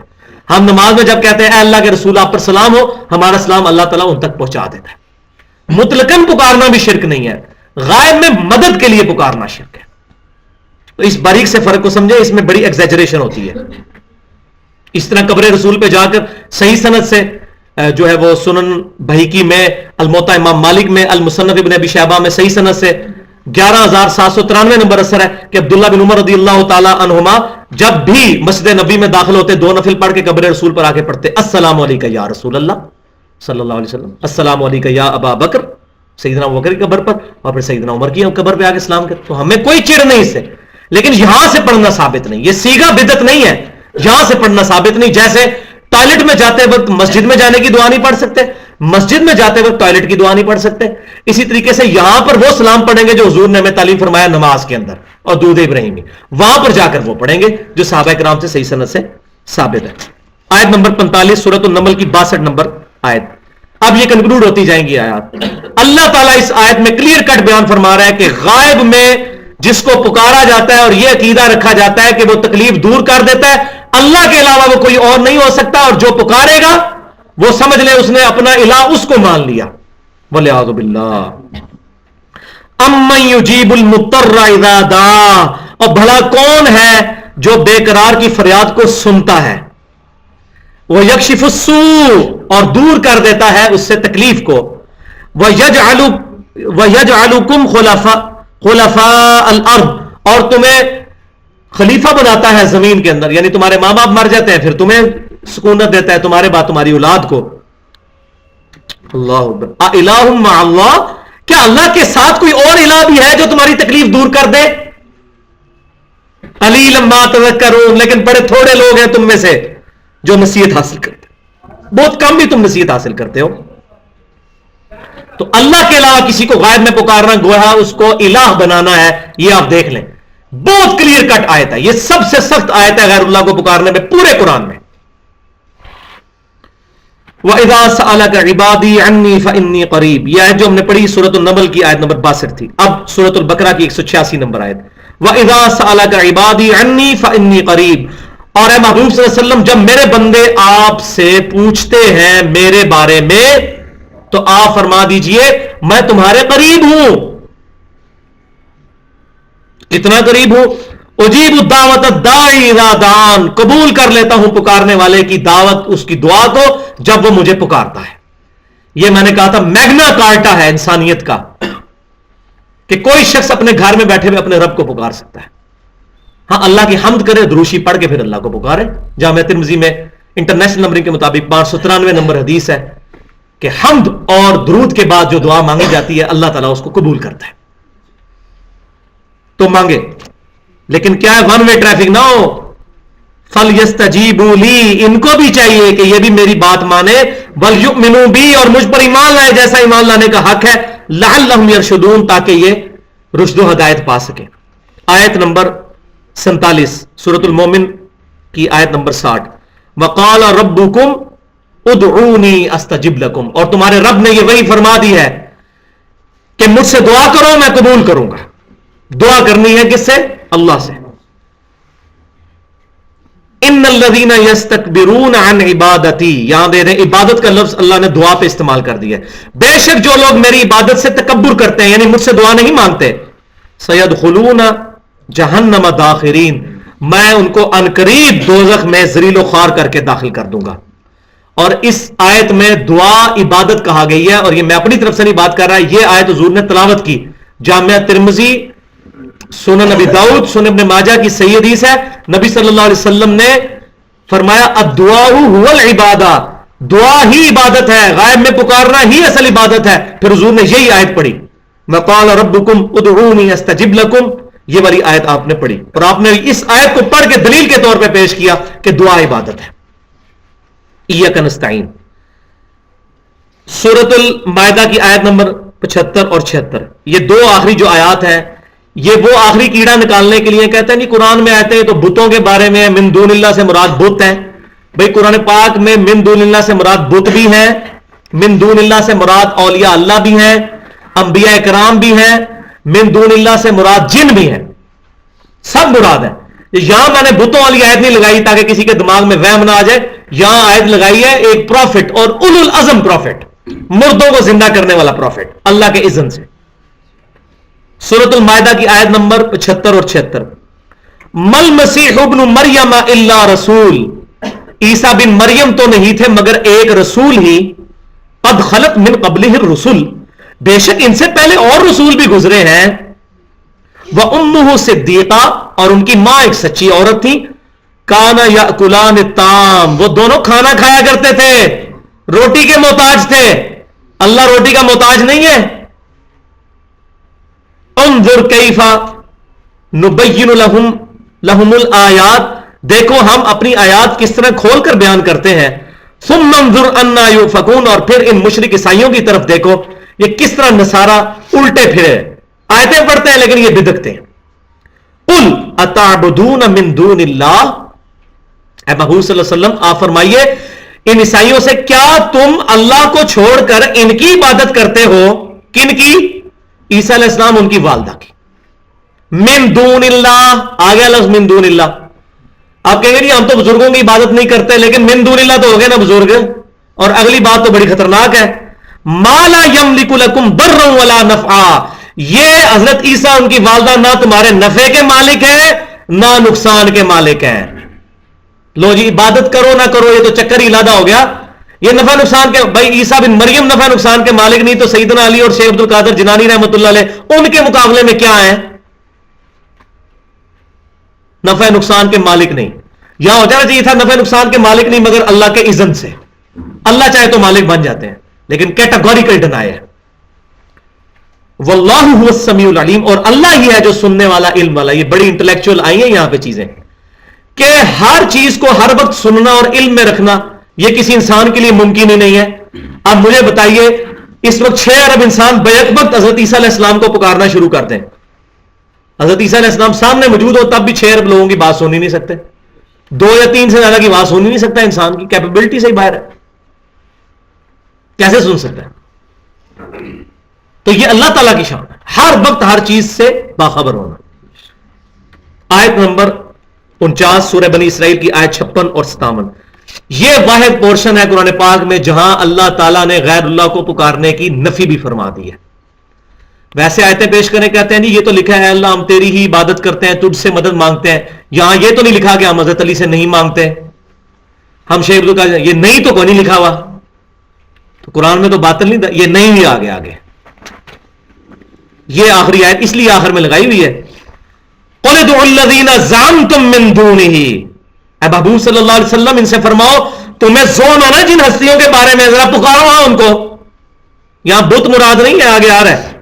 Speaker 1: ہم نماز میں جب کہتے ہیں اے اللہ کے رسول آپ پر سلام ہو, ہمارا سلام اللہ تعالیٰ ان تک پہنچا دیتا ہے. مطلقاً پکارنا بھی شرک نہیں ہے, غائب میں مدد کے لیے پکارنا شرک ہے. تو اس باریک سے فرق کو سمجھے, اس میں بڑی ایگزیجریشن ہوتی ہے. اس طرح قبر رسول پہ جا کر صحیح سند سے جو ہے وہ سنن بہیقی میں, الموطا امام مالک میں, المصنف ابن ابی شیبہ میں صحیح سند سے 11793 نمبر اثر ہے کہ عبداللہ بن عمر رضی اللہ تعالی عنہما جب بھی مسجد نبی میں داخل ہوتے 2 نفل پڑھ کے قبر رسول پر آ کے پڑھتے السلام علیکم یا رسول اللہ صلی اللہ علیہ وسلم, السلام علیکم یا ابا بکر, سیدنا ابو بکر کی قبر پر, اور پھر سیدنا عمر کی قبر پہ آ کے سلام کرتے. تو ہمیں کوئی چڑ نہیں اس سے, لیکن یہاں سے پڑھنا ثابت نہیں. یہ سیگا بدعت نہیں ہے, یہاں سے پڑھنا ثابت نہیں. جیسے ٹوائلٹ میں جاتے وقت مسجد میں جانے کی دعا نہیں پڑھ سکتے, مسجد میں جاتے وقت ٹوائلٹ کی دعا نہیں پڑھ سکتے, اسی طریقے سے یہاں پر وہ سلام پڑھیں گے جو حضور نے ہمیں تعلیم فرمایا نماز کے اندر اور درود ابراہیمی, وہاں پر جا کر وہ پڑھیں گے جو صحابہ کرام سے صحیح سند سے ثابت ہے. آیت نمبر 45 سورۃ النمل کی 62 نمبر آیت. اب یہ کنکلوڈ ہوتی جائیں گی آیات. اللہ تعالیٰ اس آیت میں کلیئر کٹ بیان فرما رہا ہے کہ غائب میں جس کو پکارا جاتا ہے اور یہ عقیدہ رکھا جاتا ہے کہ وہ تکلیف دور کر دیتا ہے, اللہ کے علاوہ وہ کوئی اور نہیں ہو سکتا, اور جو پکارے گا وہ سمجھ لے اس نے اپنا الہ اس کو مان لیا. وَلِعَاذُ بِاللَّهِ. أَمَّن يُجِيبُ الْمُضْطَرَّ إِذَا دَعَاهُ, اور بھلا کون ہے جو بے قرار کی فریاد کو سنتا ہے, وَيَكْشِفُ السُّوءَ, اور دور کر دیتا ہے اس سے تکلیف کو, وَيَجْعَلُكُمْ خُلَفَاءَ الْأَرْضِ, اور تمہیں خلیفہ بناتا ہے زمین کے اندر, یعنی تمہارے ماں باپ مر جاتے ہیں پھر تمہیں سکونت دیتا ہے تمہارے بعد تمہاری اولاد کو. اللہ اکبر. الہ مع اللہ, کیا اللہ کے ساتھ کوئی اور الہ بھی ہے جو تمہاری تکلیف دور کر دے؟ قلیلا ما تذکرون, لیکن بڑے تھوڑے لوگ ہیں تم میں سے جو نصیحت حاصل کرتے, بہت کم بھی تم نصیحت حاصل کرتے ہو. تو اللہ کے علاوہ کسی کو غائب میں پکارنا گویا اس کو الہ بنانا ہے. یہ آپ دیکھ لیں, بہت کلیئر کٹ آیت ہے, یہ سب سے سخت آیت ہے غیر اللہ کو پکارنے میں پورے قرآن میں. وَإِذَا سَأَلَكَ عِبَادِي عَنِّي فَإِنِّي قَرِيبٌ, یہ آیت جو ہم نے پڑھی سورۃ النمل کی آیت نمبر 62 تھی. اب سورۃ البقرہ کی 186 نمبر آیت. وَإِذَا سَأَلَكَ عِبَادِي عَنِّي فَإِنِّي قَرِيبٌ, اور اے محبوب صلی اللہ علیہ وسلم جب میرے بندے آپ سے پوچھتے ہیں میرے بارے میں تو آپ فرما دیجئے میں تمہارے قریب ہوں. کتنا قریب ہوں؟ اجیب الدعوت الداعی اذا دعان, قبول کر لیتا ہوں پکارنے والے کی دعوت, اس کی دعا کو جب وہ مجھے پکارتا ہے. یہ میں نے کہا تھا میگنا کارٹا ہے انسانیت کا کہ کوئی شخص اپنے گھر میں بیٹھے ہوئے اپنے رب کو پکار سکتا ہے. ہاں اللہ کی حمد کرے, دروشی پڑھ کے پھر اللہ کو پکارے. جامعہ ترمذی میں انٹرنیشنل نمبرنگ کے مطابق 593 نمبر حدیث ہے کہ حمد اور درود کے بعد جو دعا مانگی جاتی ہے اللہ تعالیٰ اس کو قبول کرتا ہے. تو مانگے, لیکن کیا ہے ون وے ٹریفک نہ ہو. فَلْيَسْتَجِيبُوا لِي, ان کو بھی چاہیے کہ یہ بھی میری بات مانے, وَلْيُؤْمِنُوا بِي, اور مجھ پر ایمان لائے جیسا ایمان لانے کا حق ہے, لَعَلَّهُمْ يَرْشُدُونَ, تاکہ یہ رشد و ہدایت پا سکے. آیت نمبر 47 سورۃ المومن کی آیت نمبر 60. وَقَالَ رَبُّكُمْ ادعونی استجب لکم, اور تمہارے رب نے یہ وہی فرما دی ہے کہ مجھ سے دعا کرو میں قبول کروں گا. دعا کرنی ہے کس سے؟ اللہ سے. ان الذین یستکبرون عن عبادتی, یہاں دے دیں عبادت کا لفظ اللہ نے دعا پہ استعمال کر دیا ہے. بے شک جو لوگ میری عبادت سے تکبر کرتے ہیں, یعنی مجھ سے دعا نہیں مانگتے, سیدخلون جہنم داخرین، میں ان کو عنقریب دوزخ میں ذلیل و خوار کر کے داخل کر دوں گا. اور اس آیت میں دعا عبادت کہا گئی ہے، اور یہ میں اپنی طرف سے نہیں بات کر رہا، یہ آیت حضور نے تلاوت کی. جامعہ ترمذی، سنن نبی داؤد، سنن ابن ماجہ کی صحیح حدیث ہے. نبی صلی اللہ علیہ وسلم نے فرمایا الدعاء هو العبادہ، دعا ہی عبادت ہے، غائب میں پکارنا ہی اصل عبادت ہے. پھر حضور نے یہی آیت پڑھی، وقال ربکم ادعونی استجب لکم، یہ والی آیت آپ نے پڑھی، اور آپ نے اس آیت کو پڑھ کے دلیل کے طور پہ پیش کیا کہ دعا عبادت ہے. ایاک نستعین. سورۃ المائدہ کی آیت نمبر 75 اور 76، یہ دو آخری جو آیات ہیں، یہ وہ آخری کیڑا نکالنے کے لیے کہتے ہیں نہیں قرآن میں آتے تو بتوں کے بارے میں، من دون اللہ سے مراد بت ہیں. بھئی قرآن پاک میں من دون اللہ سے مراد بت بھی ہیں، من دون اللہ سے مراد اولیاء اللہ بھی ہیں، انبیاء کرام بھی ہیں، من دون اللہ سے مراد جن بھی ہیں، سب مراد ہیں. یہاں میں نے بتوں والی آیت نہیں لگائی تاکہ کسی کے دماغ میں وہم نہ آ جائے، یہاں آیت لگائی ہے ایک پروفٹ، اور اولو العزم پروفٹ، مردوں کو زندہ کرنے والا پروفٹ اللہ کے اذن سے. سورۃ المائدہ کی آیت نمبر 75 اور 76، مل مسیح ابن مریم الا رسول، عیسیٰ بن مریم تو نہیں تھے مگر ایک رسول ہی، قد خلت من قبلہ الرسل، بے شک ان سے پہلے اور رسول بھی گزرے ہیں، وامہ صدیقہ، اور ان کی ماں ایک سچی عورت تھی، کانا یاکلان الطعام، وہ دونوں کھانا کھایا کرتے تھے، روٹی کے محتاج تھے. اللہ روٹی کا محتاج نہیں ہے. انظر کیف نبین لہم الآیات، دیکھو ہم اپنی آیات کس طرح کھول کر بیان کرتے ہیں. ثم انظر انا یؤفکون، اور پھر ان مشرک عیسائیوں کی طرف دیکھو یہ کس طرح نصارہ الٹے پھرے، آیتیں پڑھتے ہیں لیکن یہ بدعتیں. قل اتعبدون من دون اللہ، اے محبوب صلی اللہ علیہ وسلم آپ فرمائیے ان عیسائیوں سے، کیا تم اللہ کو چھوڑ کر ان کی عبادت کرتے ہو؟ کن کی؟ عیسیٰ علیہ السلام ان کی والدہ کی. من دون اللہ، آگے لفظ من دون اللہ. آپ کہیں گے جی ہم تو بزرگوں کی عبادت نہیں کرتے، لیکن من دون اللہ تو ہو گئے نا بزرگ. اور اگلی بات تو بڑی خطرناک ہے، ما لا یملک لکم ضرا ولا نفعا، یہ حضرت عیسیٰ ان کی والدہ نہ تمہارے نفع کے مالک ہیں نہ نقصان کے مالک ہیں. لو جی عبادت کرو نہ کرو یہ تو چکر ہی لادا ہو گیا. یہ نفع نقصان کے، بھائی عیسیٰ بن مریم نفع نقصان کے مالک نہیں تو سیدنا علی اور شیخ عبد القادر جنانی رحمۃ اللہ علیہ ان کے مقابلے میں کیا ہیں؟ نفع نقصان کے مالک نہیں. یہاں ہو جانا چاہیے تھا نفع نقصان کے مالک نہیں مگر اللہ کے اذن سے، اللہ چاہے تو مالک بن جاتے ہیں، لیکن کیٹاگوریکل ڈینائی ہے. واللہ هو السمیع العلیم، اور اللہ ہی ہے جو سننے والا علم والا. یہ بڑی انٹلیکچوئل آئی ہیں یہاں پہ چیزیں کہ ہر چیز کو ہر وقت سننا اور علم میں رکھنا یہ کسی انسان کے لیے ممکن ہی نہیں ہے. اب مجھے بتائیے اس وقت 6 ارب انسان بیک وقت حضرت عیسیٰ علیہ السلام کو پکارنا شروع کر دیں، حضرت عیسیٰ علیہ السلام سامنے موجود ہو تب بھی 6 ارب لوگوں کی بات سن ہی نہیں سکتے. 2 یا 3 سے زیادہ کی بات سن ہی نہیں سکتا، انسان کی کیپیبلٹی سے ہی باہر ہے، کیسے سن سکتا ہے؟ تو یہ اللہ تعالیٰ کی شان ہے، ہر وقت ہر چیز سے باخبر ہونا. آیت نمبر 49 سورہ بنی اسرائیل کی آیت 56 اور 57، یہ واحد پورشن ہے قرآن پاک میں جہاں اللہ تعالیٰ نے غیر اللہ کو پکارنے کی نفی بھی فرما دی ہے. ویسے آیتیں پیش کریں کہتے ہیں جی یہ تو لکھا ہے اللہ ہم تیری ہی عبادت کرتے ہیں، تجھ سے مدد مانگتے ہیں. یہاں یہ تو نہیں لکھا کہ ہم حضرت علی سے نہیں مانگتے، ہم شیخ عبد القادر، یہ نہیں تو کوئی نہیں لکھا ہوا. تو قرآن میں تو باطل نہیں تھا، یہ نہیں بھی آگے یہ آخری آیت اس لیے آخر میں لگائی ہوئی ہے. قُلِ ادْعُوا الَّذِينَ زَعَمْتُم مِّن دُونِهِ، اے محبوب صلی اللہ علیہ وسلم ان سے فرماؤ تمہیں زون ہے نا جن ہستیوں کے بارے میں، ذرا پکارو ہاں ان کو. یہاں بت مراد نہیں ہے، آگے آ رہا ہے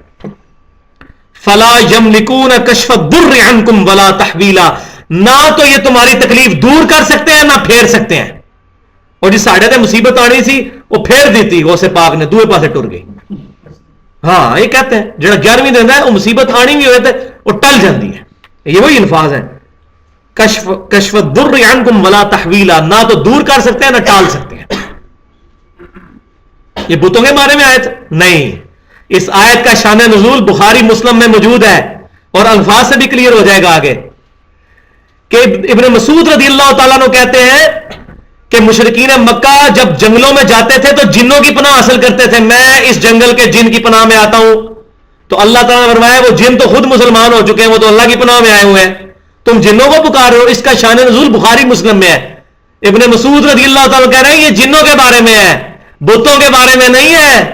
Speaker 1: فَلَا يَمْلِكُونَ كَشْفَ الضُّرِّ عَنْكُمْ وَلَا تَحْوِيلًا، نہ تو یہ تمہاری تکلیف دور کر سکتے ہیں نہ پھیر سکتے ہیں. اور جس ساڑھے تے مصیبت آنی سی وہ پھیر دیتی غوث پاک نے، دوئے پاسے ٹر گئی. ہاں یہ کہتے ہیں جڑا 11ویں دن ہے وہ مصیبت آنی بھی ہوئے تھے وہ ٹل جاتی ہے. یہ وہی الفاظ ہیں کشف الضر عنکم ولا تحویلا، نہ تو دور کر سکتے ہیں نہ ٹال سکتے ہیں. یہ بتوں کے بارے میں آیت نہیں، اس آیت کا شان نزول بخاری مسلم میں موجود ہے اور الفاظ سے بھی کلیئر ہو جائے گا آگے کہ ابن مسعود رضی اللہ تعالیٰ عنہ کہتے ہیں کہ مشرکین مکہ جب جنگلوں میں جاتے تھے تو جنوں کی پناہ حاصل کرتے تھے. میں اس جنگل کے جن کی پناہ میں آتا ہوں، تو اللہ تعالیٰ نے فرمایا وہ جن تو خود مسلمان ہو چکے ہیں, وہ تو اللہ کی پناہ میں آئے ہوئے ہیں, تم جنوں کو پکار رہے ہو. اس کا شان نزول بخاری مسلم میں ہے. ابن مسعود رضی اللہ تعالیٰ کہہ رہے ہیں یہ جنوں کے بارے میں ہے, بتوں کے بارے میں نہیں ہے,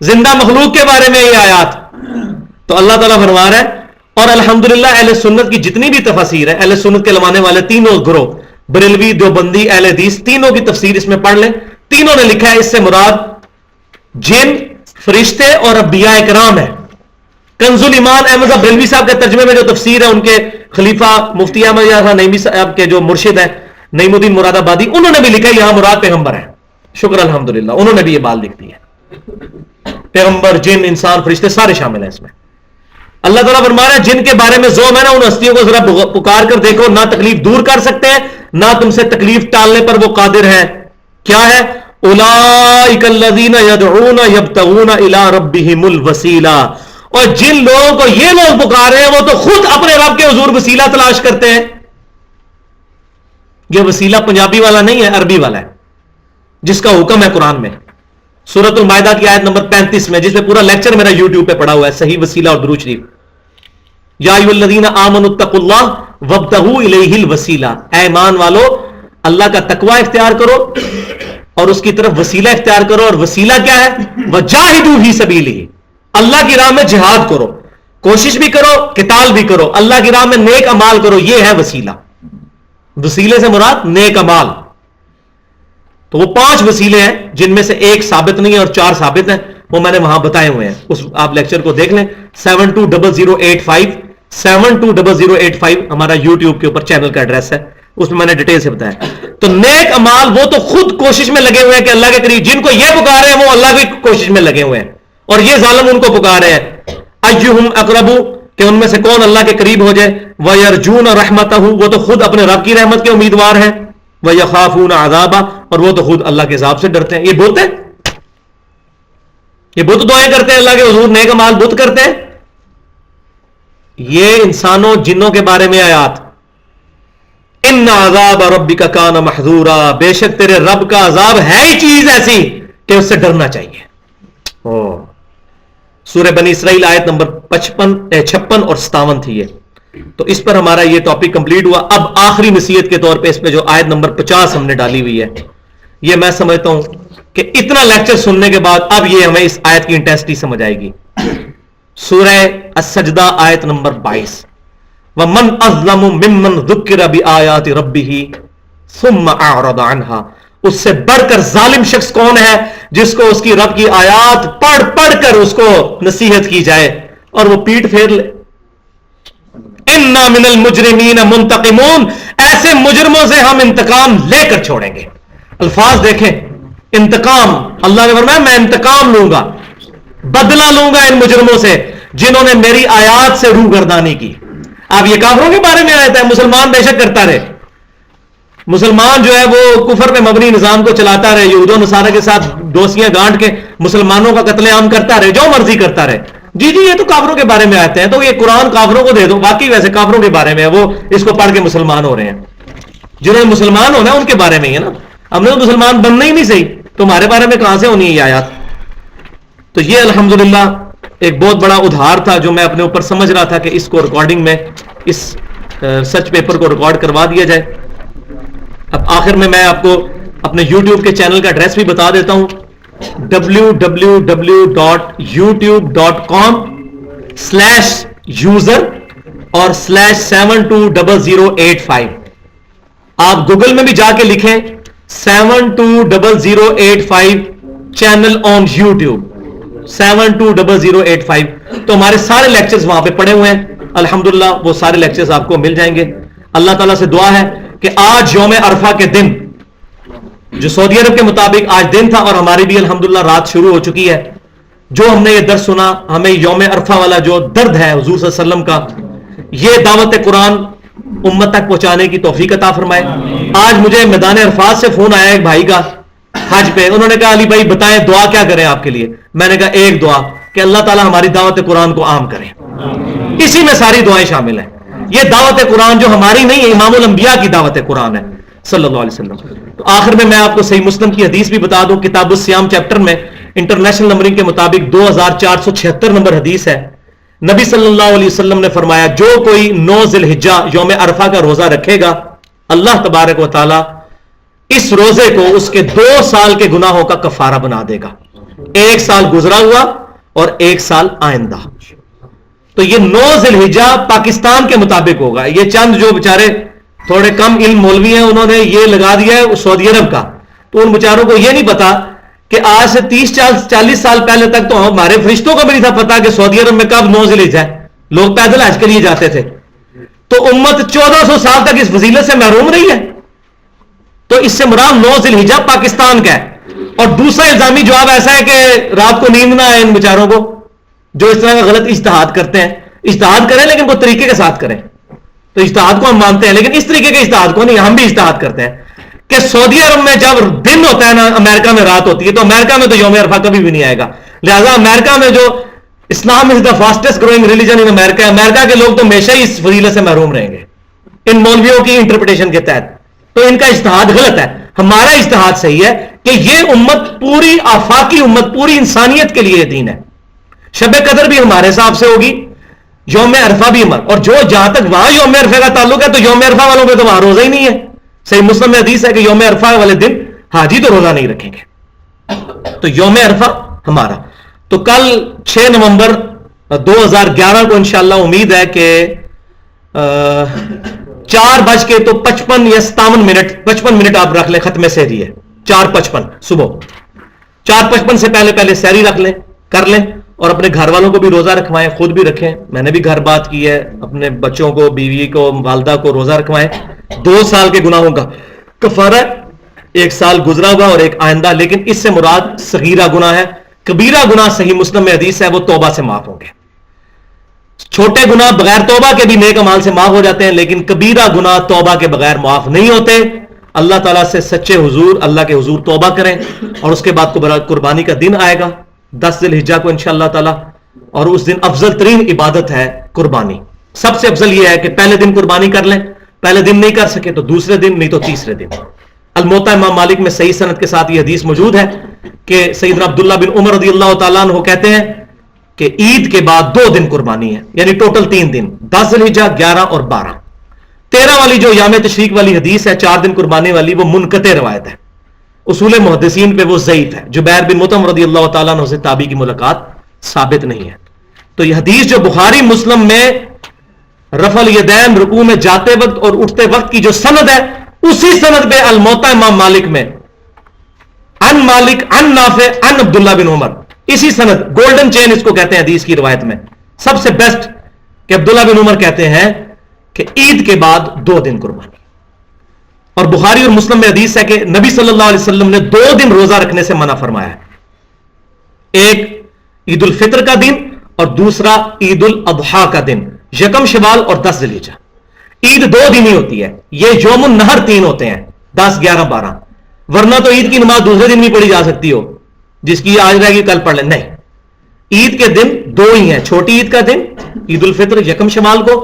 Speaker 1: زندہ مخلوق کے بارے میں یہ آیات. تو اللہ تعالیٰ فرما رہا ہے. اور الحمدللہ اہل سنت کی جتنی بھی تفاسیر ہے, اہل سنت کے لمانے والے تینوں گروہ, بریلوی, دیوبندی, اہل حدیث, تینوں کی تفسیر اس میں پڑھ لیں. تینوں نے لکھا ہے اس سے مراد جن, فرشتے اور انبیاء کرام ہے. کنز الایمان احمد صاحب بریلوی صاحب کے ترجمے میں جو تفسیر ہے, ان کے خلیفہ مفتی احمد یار نعیمی صاحب کے جو مرشد ہیں نعیم الدین مراد آبادی, انہوں نے بھی لکھا ہے یہاں مراد پیغمبر ہے. شکر الحمدللہ, انہوں نے بھی یہ بات لکھ دی ہے. پیغمبر, جن, انسان, فرشتے سارے شامل ہیں اس میں. اللہ تعالیٰ فرما رہا ہے جن کے بارے میں زوم ہے نا, ان ہستیوں کو ذرا پکار کر دیکھو, نہ تکلیف دور کر سکتے ہیں نہ تم سے تکلیف ٹالنے پر وہ قادر ہیں. کیا ہے؟ اولئک الذین یدعون یبتغون الی ربہم الوسیلہ. اور جن لوگوں کو یہ لوگ پکار رہے ہیں وہ تو خود اپنے رب کے حضور وسیلہ تلاش کرتے ہیں. یہ وسیلہ پنجابی والا نہیں ہے, عربی والا ہے, جس کا حکم ہے قرآن میں سورۃ المائدہ کی آیت نمبر 35 میں, جس میں پورا لیکچر میرا یوٹیوب پہ پڑا ہوا ہے, صحیح وسیلہ اور درود شریف. یا ایھا الذین آمنوا اتقوا اللہ وابتغوا الیہ الوسیلہ. اے ایمان والو, اللہ کا تقوی اختیار کرو اور اس کی طرف وسیلہ اختیار کرو. اور وسیلہ کیا ہے؟ وجاہدوا فی سبیلہ, اللہ کی راہ میں جہاد کرو, کوشش بھی کرو, قتال بھی کرو, اللہ کی راہ میں نیک اعمال کرو. یہ ہے وسیلہ. وسیلے سے مراد نیک اعمال. تو وہ 5 وسیلے ہیں جن میں سے ایک ثابت نہیں ہے اور 4 ثابت ہیں, وہ میں نے وہاں بتائے ہوئے ہیں. اس آپ لیکچر کو دیکھ لیں. 720085 720085 ہمارا یوٹیوب کے اوپر چینل کا ایڈریس ہے, اس میں نے ڈیٹیل سے بتایا. تو نیک اعمال وہ تو خود کوشش میں لگے ہوئے ہیں کہ اللہ کے قریب, جن کو یہ پکارے ہیں وہ اللہ کی کوشش میں لگے ہوئے ہیں, اور یہ ظالم ان کو پکار رہے ہیں. ایہم اقرب, کہ ان میں سے کون اللہ کے قریب ہو جائے. وَيَرْجُونَ رَحْمَتَهُ, وہ تو خود اپنے رب کی رحمت کے امیدوار ہیں. وَيَخَافُونَ عَذَابَهُ, اور وہ تو خود اللہ کے عذاب سے ڈرتے ہیں. یہ بت ہے, یہ بت دعائیں کرتے ہیں اللہ کے حضور, نیک اعمال بت کرتے ہیں. یہ انسانوں جنوں کے بارے میں آیات. ان عذاب ربک کان محذورا, بے شک تیرے رب کا عذاب ہے ہی چیز ایسی کہ اس سے ڈرنا چاہیے. سورہ بنی اسرائیل آیت نمبر 56 اور 57 تھی یہ. تو اس پر ہمارا یہ ٹاپک کمپلیٹ ہوا. اب آخری نصیحت کے طور پہ اس پہ جو آیت نمبر 50 ہم نے ڈالی ہوئی ہے, یہ میں سمجھتا ہوں کہ اتنا لیکچر سننے کے بعد اب یہ ہمیں اس آیت کی انٹینسٹی سمجھ آئے گی. سورہ السجدہ آیت نمبر 22, وَمَنْ أَظْلَمُ مِمَّنْ ذُكِّرَ بِآيَاتِ رَبِّهِ ثُمَّ أَعْرَضَ عَنْهَا. اس سے بڑھ کر ظالم شخص کون ہے جس کو اس کی رب کی آیات پڑھ پڑھ کر اس کو نصیحت کی جائے اور وہ پیٹ پھیر لے. اِنَّا مِنَ الْمُجْرِمِينَ مُنْتَقِمُونَ, ایسے مجرموں سے ہم انتقام لے کر چھوڑیں گے. الفاظ دیکھیں, انتقام. اللہ نے فرمایا میں انتقام لوں گا, بدلہ لوں گا ان مجرموں سے جنہوں نے میری آیات سے روگردانی کی. آپ یہ کافروں کے بارے میں آیت ہے, مسلمان بے شک کرتا رہے, مسلمان جو ہے وہ کفر پہ مبنی نظام کو چلاتا رہے, یہود و نصارہ کے ساتھ دوستیاں گانٹ کے مسلمانوں کا قتل عام کرتا رہے, جو مرضی کرتا رہے. جی یہ تو کافروں کے بارے میں آتے ہیں, تو یہ قرآن کافروں کو دے دو. باقی ویسے کافروں کے بارے میں ہے, وہ اس کو پڑھ کے مسلمان ہو رہے ہیں. جنہوں نے مسلمان ہونا ہے ان کے بارے میں ہی ہے نا, ہم نے تو مسلمان بننا ہی نہیں صحیح, تمہارے بارے میں کہاں سے ہونی ہے یہ آیات. تو یہ الحمدللہ ایک بہت بڑا ادھار تھا جو میں اپنے اوپر سمجھ رہا تھا کہ اس کو ریکارڈنگ میں, اس سچ پیپر کو ریکارڈ کروا دیا جائے. اب آخر میں آپ کو اپنے یوٹیوب کے چینل کا ایڈریس بھی بتا دیتا ہوں, www.youtube.com/user اور /720085. آپ گوگل میں بھی جا کے لکھیں 72085 چینل آن یوٹیوب 72085, تو ہمارے سارے لیکچرز وہاں پہ پڑے ہوئے ہیں. الحمدللہ وہ سارے لیکچرز آپ کو مل جائیں گے. اللہ تعالیٰ سے دعا ہے کہ آج یوم عرفہ کے دن, جو سعودی عرب کے مطابق آج دن تھا اور ہماری بھی الحمدللہ رات شروع ہو چکی ہے, جو ہم نے یہ درس سنا, ہمیں یوم عرفہ والا جو درد ہے حضور صلی اللہ علیہ وسلم کا, یہ دعوت قرآن امت تک پہنچانے کی توفیق عطا فرمائے. آج مجھے میدان عرفات سے فون آیا ایک بھائی کا حج پہ, انہوں نے کہا علی بھائی بتائیں دعا کیا کریں آپ کے لیے. میں نے کہا ایک دعا کہ اللہ تعالیٰ ہماری دعوت قرآن کو عام کرے. اسی میں ساری دعائیں شامل ہیں. یہ دعوت قرآن جو ہماری نہیں ہے, امام الانبیاء کی دعوت قرآن ہے صلی اللہ علیہ وسلم. تو آخر میں آپ کو صحیح مسلم کی حدیث بھی بتا دوں. کتاب الصیام چیپٹر میں انٹرنیشنل نمبرنگ کے مطابق 2476 نمبر حدیث ہے نبی صلی اللہ علیہ وسلم نے فرمایا جو کوئی 9 ذی الحجہ یوم عرفہ کا روزہ رکھے گا اللہ تبارک و تعالی اس روزے کو اس کے 2 سال کے گناہوں کا کفارہ بنا دے گا، 1 سال گزرا ہوا اور 1 سال آئندہ۔ تو یہ 9 ذی الحجہ پاکستان کے مطابق ہوگا۔ یہ چند جو بیچارے تھوڑے کم علم مولوی ہیں انہوں نے یہ لگا دیا ہے سعودی عرب کا، تو ان بیچاروں کو یہ نہیں پتا کہ آج سے 30-40 سال پہلے تک تو ہمارے فرشتوں کو بھی نہیں تھا پتا کہ سعودی عرب میں کب 9 ذی الحجہ ہے، لوگ پیدل حج کے لیے جاتے تھے۔ تو امت 1400 سال تک اس فضیلت سے محروم رہی ہے۔ تو اس سے مراد 9 ذی الحجہ پاکستان کا ہے۔ اور دوسرا الزامی جواب ایسا ہے کہ رات کو نیند نہ آئے ان بیچاروں کو جو اس طرح کا غلط اجتہاد کرتے ہیں۔ اجتہاد کریں لیکن وہ طریقے کے ساتھ کریں۔ تو اجتہاد کو ہم مانتے ہیں لیکن اس طریقے کے اجتہاد کو نہیں، ہم بھی اجتہاد کرتے ہیں کہ سعودی عرب میں جب دن ہوتا ہے نا امریکہ میں رات ہوتی ہے، تو امریکہ میں تو یوم عرفہ کبھی بھی نہیں آئے گا۔ لہذا امریکہ میں جو اسلام is the fastest growing religion ان امریکہ، امریکہ کے لوگ تو ہمیشہ ہی اس فضیلت سے محروم رہیں گے ان مولویوں کی انٹرپریٹیشن کے تحت۔ تو ان کا اجتہاد غلط ہے، ہمارا اجتہاد صحیح ہے کہ یہ امت پوری آفاقی امت، پوری انسانیت کے لیے دین ہے۔ شب قدر بھی ہمارے حساب سے ہوگی، یوم عرفہ بھی اور جو جہاں تک وہاں یوم عرفہ کا تعلق ہے تو یوم عرفہ والوں پہ تو وہاں روزہ ہی نہیں ہے۔ صحیح مسلم میں حدیث ہے کہ یوم عرفہ والے دن حاجی تو روزہ نہیں رکھیں گے۔ تو یوم عرفہ ہمارا تو کل 6 نومبر 2011 کو انشاءاللہ امید ہے کہ 4:55 یا 57 منٹ آپ رکھ لیں، ختم سحری ہے 4:55 صبح، 4:55 سے پہلے سحری رکھ لیں، کر لیں، اور اپنے گھر والوں کو بھی روزہ رکھوائیں، خود بھی رکھیں۔ میں نے بھی گھر بات کی ہے، اپنے بچوں کو، بیوی کو، والدہ کو روزہ رکھوائیں۔ 2 سال کے گناہوں کا کفارہ ہے، 1 سال گزرا ہوا اور 1 آئندہ، لیکن اس سے مراد صغیرہ گناہ ہے۔ کبیرہ گناہ صحیح مسلم میں حدیث ہے وہ توبہ سے معاف ہوں گے۔ چھوٹے گناہ بغیر توبہ کے بھی نیک اعمال سے معاف ہو جاتے ہیں، لیکن کبیرہ گناہ توبہ کے بغیر معاف نہیں ہوتے۔ اللہ تعالیٰ سے سچے حضور، اللہ کے حضور توبہ کریں، اور اس کے بعد قربانی کا دن آئے گا 10 ذی الحجہ کو انشاءاللہ تعالیٰ، اور اس دن افضل ترین عبادت ہے قربانی۔ سب سے افضل یہ ہے کہ پہلے دن قربانی کر لیں، پہلے دن نہیں کر سکے تو دوسرے دن، نہیں تو تیسرے دن۔ الموطا امام مالک میں صحیح سند کے ساتھ یہ حدیث موجود ہے کہ سیدنا عبداللہ بن عمر رضی اللہ تعالیٰ عنہ کہتے ہیں کہ عید کے بعد 2 دن قربانی ہے، یعنی ٹوٹل 3 دن، 10 ذی الحجہ، 11 اور 12۔ 13 والی جو یوم تشریق والی حدیث ہے 4 دن قربانی والی، وہ منقطع روایت ہے، اصول محدثین پہ وہ ضعیف ہے۔ جبیر بن مطعم رضی اللہ تعالیٰ عنہ سے تابعی کی ملاقات ثابت نہیں ہے۔ تو یہ حدیث جو بخاری مسلم میں رفع الیدین رکوع میں جاتے وقت اور اٹھتے وقت کی جو سند ہے، اسی سند پہ الموطا امام مالک میں عن مالک عن نافع عن عبداللہ بن عمر، اسی سند، گولڈن چین اس کو کہتے ہیں حدیث کی روایت میں، سب سے بیسٹ، کہ عبداللہ بن عمر کہتے ہیں کہ عید کے بعد 2 دن قربانی۔ اور بخاری اور مسلم میں حدیث ہے کہ نبی صلی اللہ علیہ وسلم نے 2 دن روزہ رکھنے سے منع فرمایا ہے، ایک عید الفطر کا دن اور دوسرا عید الاضحیٰ کا دن، یکم شوال اور 10 ذی الحجہ۔ عید 2 دن ہی ہوتی ہے، یہ یوم النہر 3 ہوتے ہیں، 10، 11، 12، ورنہ تو عید کی نماز دوسرے دن بھی پڑھی جا سکتی ہو، جس کی آج رہے گی کل پڑھ لیں، نہیں، عید کے دن 2 ہی ہیں، چھوٹی عید کا دن عید الفطر یکم شوال کو،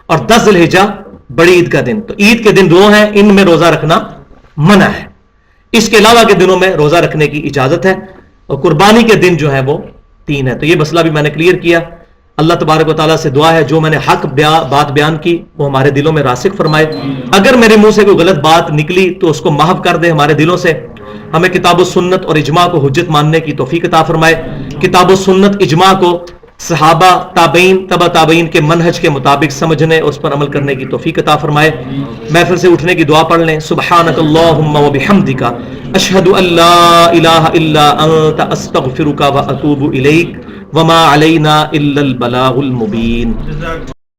Speaker 1: اور 10 ذی الحجہ بڑی عید کا دن۔ تو عید کے دن 2 ہیں، ان میں روزہ رکھنا منع ہے، اس کے علاوہ کے دنوں میں روزہ رکھنے کی اجازت ہے، اور قربانی کے دن جو ہے وہ 3 ہے۔ تو یہ مسئلہ بھی میں نے کلیئر کیا۔ اللہ تبارک و تعالیٰ سے دعا ہے جو میں نے حق بات بیان کی وہ ہمارے دلوں میں راسخ فرمائے، اگر میرے منہ سے کوئی غلط بات نکلی تو اس کو محو کر دے ہمارے دلوں سے، ہمیں کتاب و سنت اور اجماع کو حجت ماننے کی توفیق عطا فرمائے، کتاب و سنت اجماع کو صحابہ، تابعین، تبع تابعین کے منہج کے مطابق سمجھنے اور اس پر عمل کرنے کی توفیق عطا فرمائے۔ محفل سے اٹھنے کی دعا پڑھ لیں، سبحانک اللہم و بحمدک، اشہد ان لا الہ الا انت، استغفرک و اتوب الیک، وما علینا الا البلاغ المبین۔